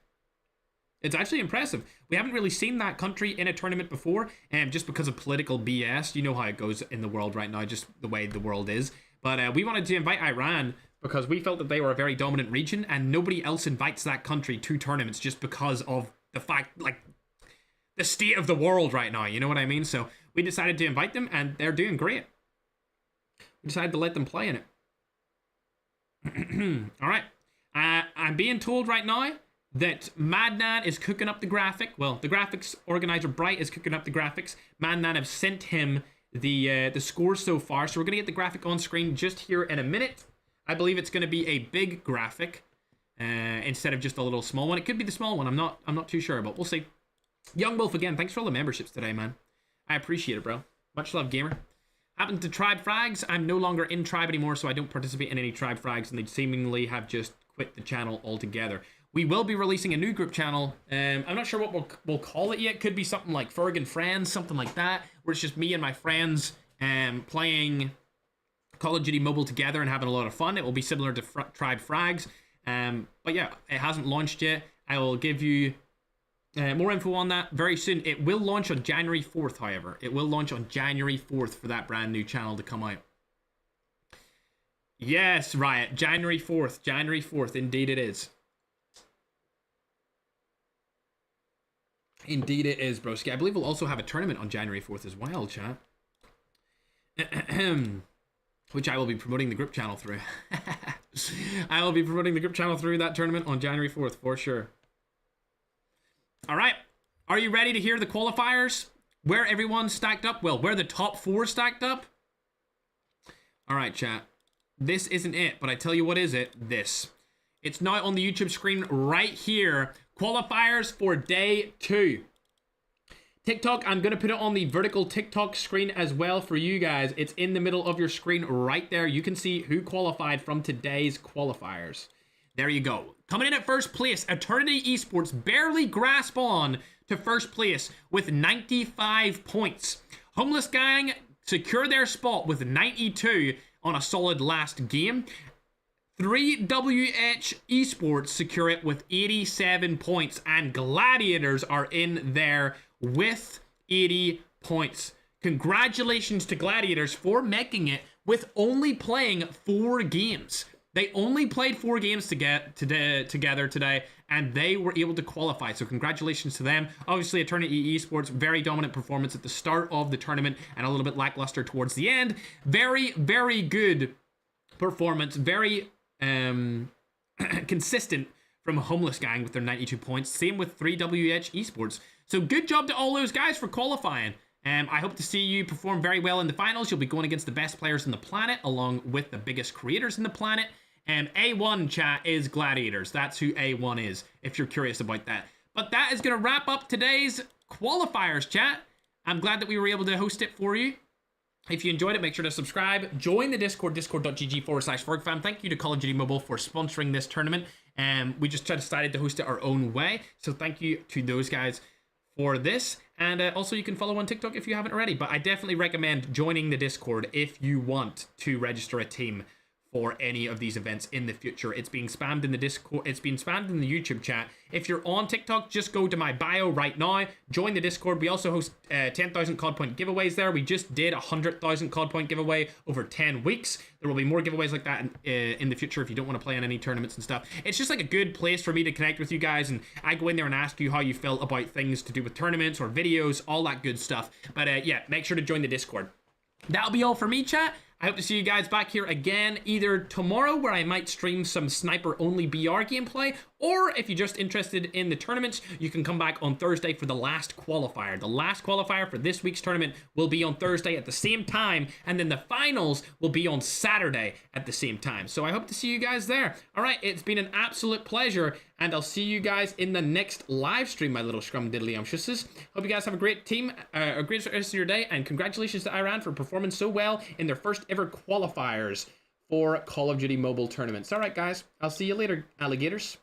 It's actually impressive. We haven't really seen that country in a tournament before, just because of political BS. You know how it goes in the world right now, just the way the world is. But we wanted to invite Iran because we felt that they were a very dominant region, and nobody else invites that country to tournaments just because of the fact, like, the state of the world right now, you know what I mean? So we decided to invite them, and they're doing great. We decided to let them play in it. All right. I'm being told right now that Madnan is cooking up the graphic. Well, the graphics organizer, Bright, is cooking up the graphics. Madnan have sent him the score so far, so we're going to get the graphic on screen just here in a minute. I believe it's going to be a big graphic instead of just a little small one. It could be the small one. I'm not too sure, but we'll see. Young Wolf again, thanks for all the memberships today, man. I appreciate it, bro. Much love, gamer. Happened to Tribe Frags. I'm no longer in Tribe anymore, so I don't participate in any Tribe Frags, and they seemingly have just quit the channel altogether. We will be releasing a new group channel. I'm not sure what we'll call it yet. Could be something like Ferg and Friends, something like that, where it's just me and my friends playing Call of Duty Mobile together and having a lot of fun. It will be similar to Tribe Frags. But yeah, it hasn't launched yet. I will give you more info on that very soon. It will launch on January 4th, however. It will launch on January 4th for that brand new channel to come out. Yes, Riot. January 4th. January 4th. Indeed it is. Indeed it is, broski. I believe we'll also have a tournament on January 4th as well, chat. Which I will be promoting the group channel through. I will be promoting the group channel through that tournament on January 4th, for sure. All right. Are you ready to hear the qualifiers? Where everyone's stacked up? Well, where the top 4 stacked up? All right, chat. This isn't it, but I tell you what is it. This. It's now on the YouTube screen right here. Qualifiers for day 2. TikTok, I'm going to put it on the vertical TikTok screen as well for you guys. It's in the middle of your screen right there. You can see who qualified from today's qualifiers. There you go. Coming in at first place, Eternity Esports barely grasp on to first place with 95 points. Homeless Gang secure their spot with 92 on a solid last game. 3WH Esports secure it with 87 points, and Gladiators are in there with 80 points. Congratulations to Gladiators for making it with only playing 4 games. They only played 4 games together today, and they were able to qualify. So congratulations to them. Obviously, Eternity Esports, very dominant performance at the start of the tournament and a little bit lackluster towards the end. Very, very good performance. Very consistent from Homeless Gang with their 92 points. Same with 3WH Esports. So good job to all those guys for qualifying. I hope to see you perform very well in the finals. You'll be going against the best players on the planet, along with the biggest creators in the planet. A1, chat, is Gladiators. That's who A1 is, if you're curious about that. But that is going to wrap up today's qualifiers, chat. I'm glad that we were able to host it for you. If you enjoyed it, make sure to subscribe. Join the Discord, discord.gg/FergFam. Thank you to COD Mobile for sponsoring this tournament. We just decided to host it our own way. So thank you to those guys for this. And also you can follow on TikTok if you haven't already. But I definitely recommend joining the Discord if you want to register a team for any of these events in the future. It's being spammed in the Discord. It's being spammed in the YouTube chat. If you're on TikTok, just go to my bio right now. Join the Discord. We also host 10,000 COD point giveaways there. We just did a 100,000 COD point giveaway over 10 weeks. There will be more giveaways like that in the future if you don't want to play in any tournaments and stuff. It's just like a good place for me to connect with you guys, and I go in there and ask you how you felt about things to do with tournaments or videos, all that good stuff. But yeah, make sure to join the Discord. That'll be all for me, chat. I hope to see you guys back here again either tomorrow, where I might stream some sniper-only BR gameplay, or if you're just interested in the tournaments, you can come back on Thursday for the last qualifier. The last qualifier for this week's tournament will be on Thursday at the same time, and then the finals will be on Saturday at the same time. So I hope to see you guys there. All right, it's been an absolute pleasure, and I'll see you guys in the next live stream, my little scrumdiddlyumptiouses. Hope you guys have a great a great rest of your day, and congratulations to Iran for performing so well in their first ever qualifiers for Call of Duty Mobile tournaments. All right, guys, I'll see you later, alligators.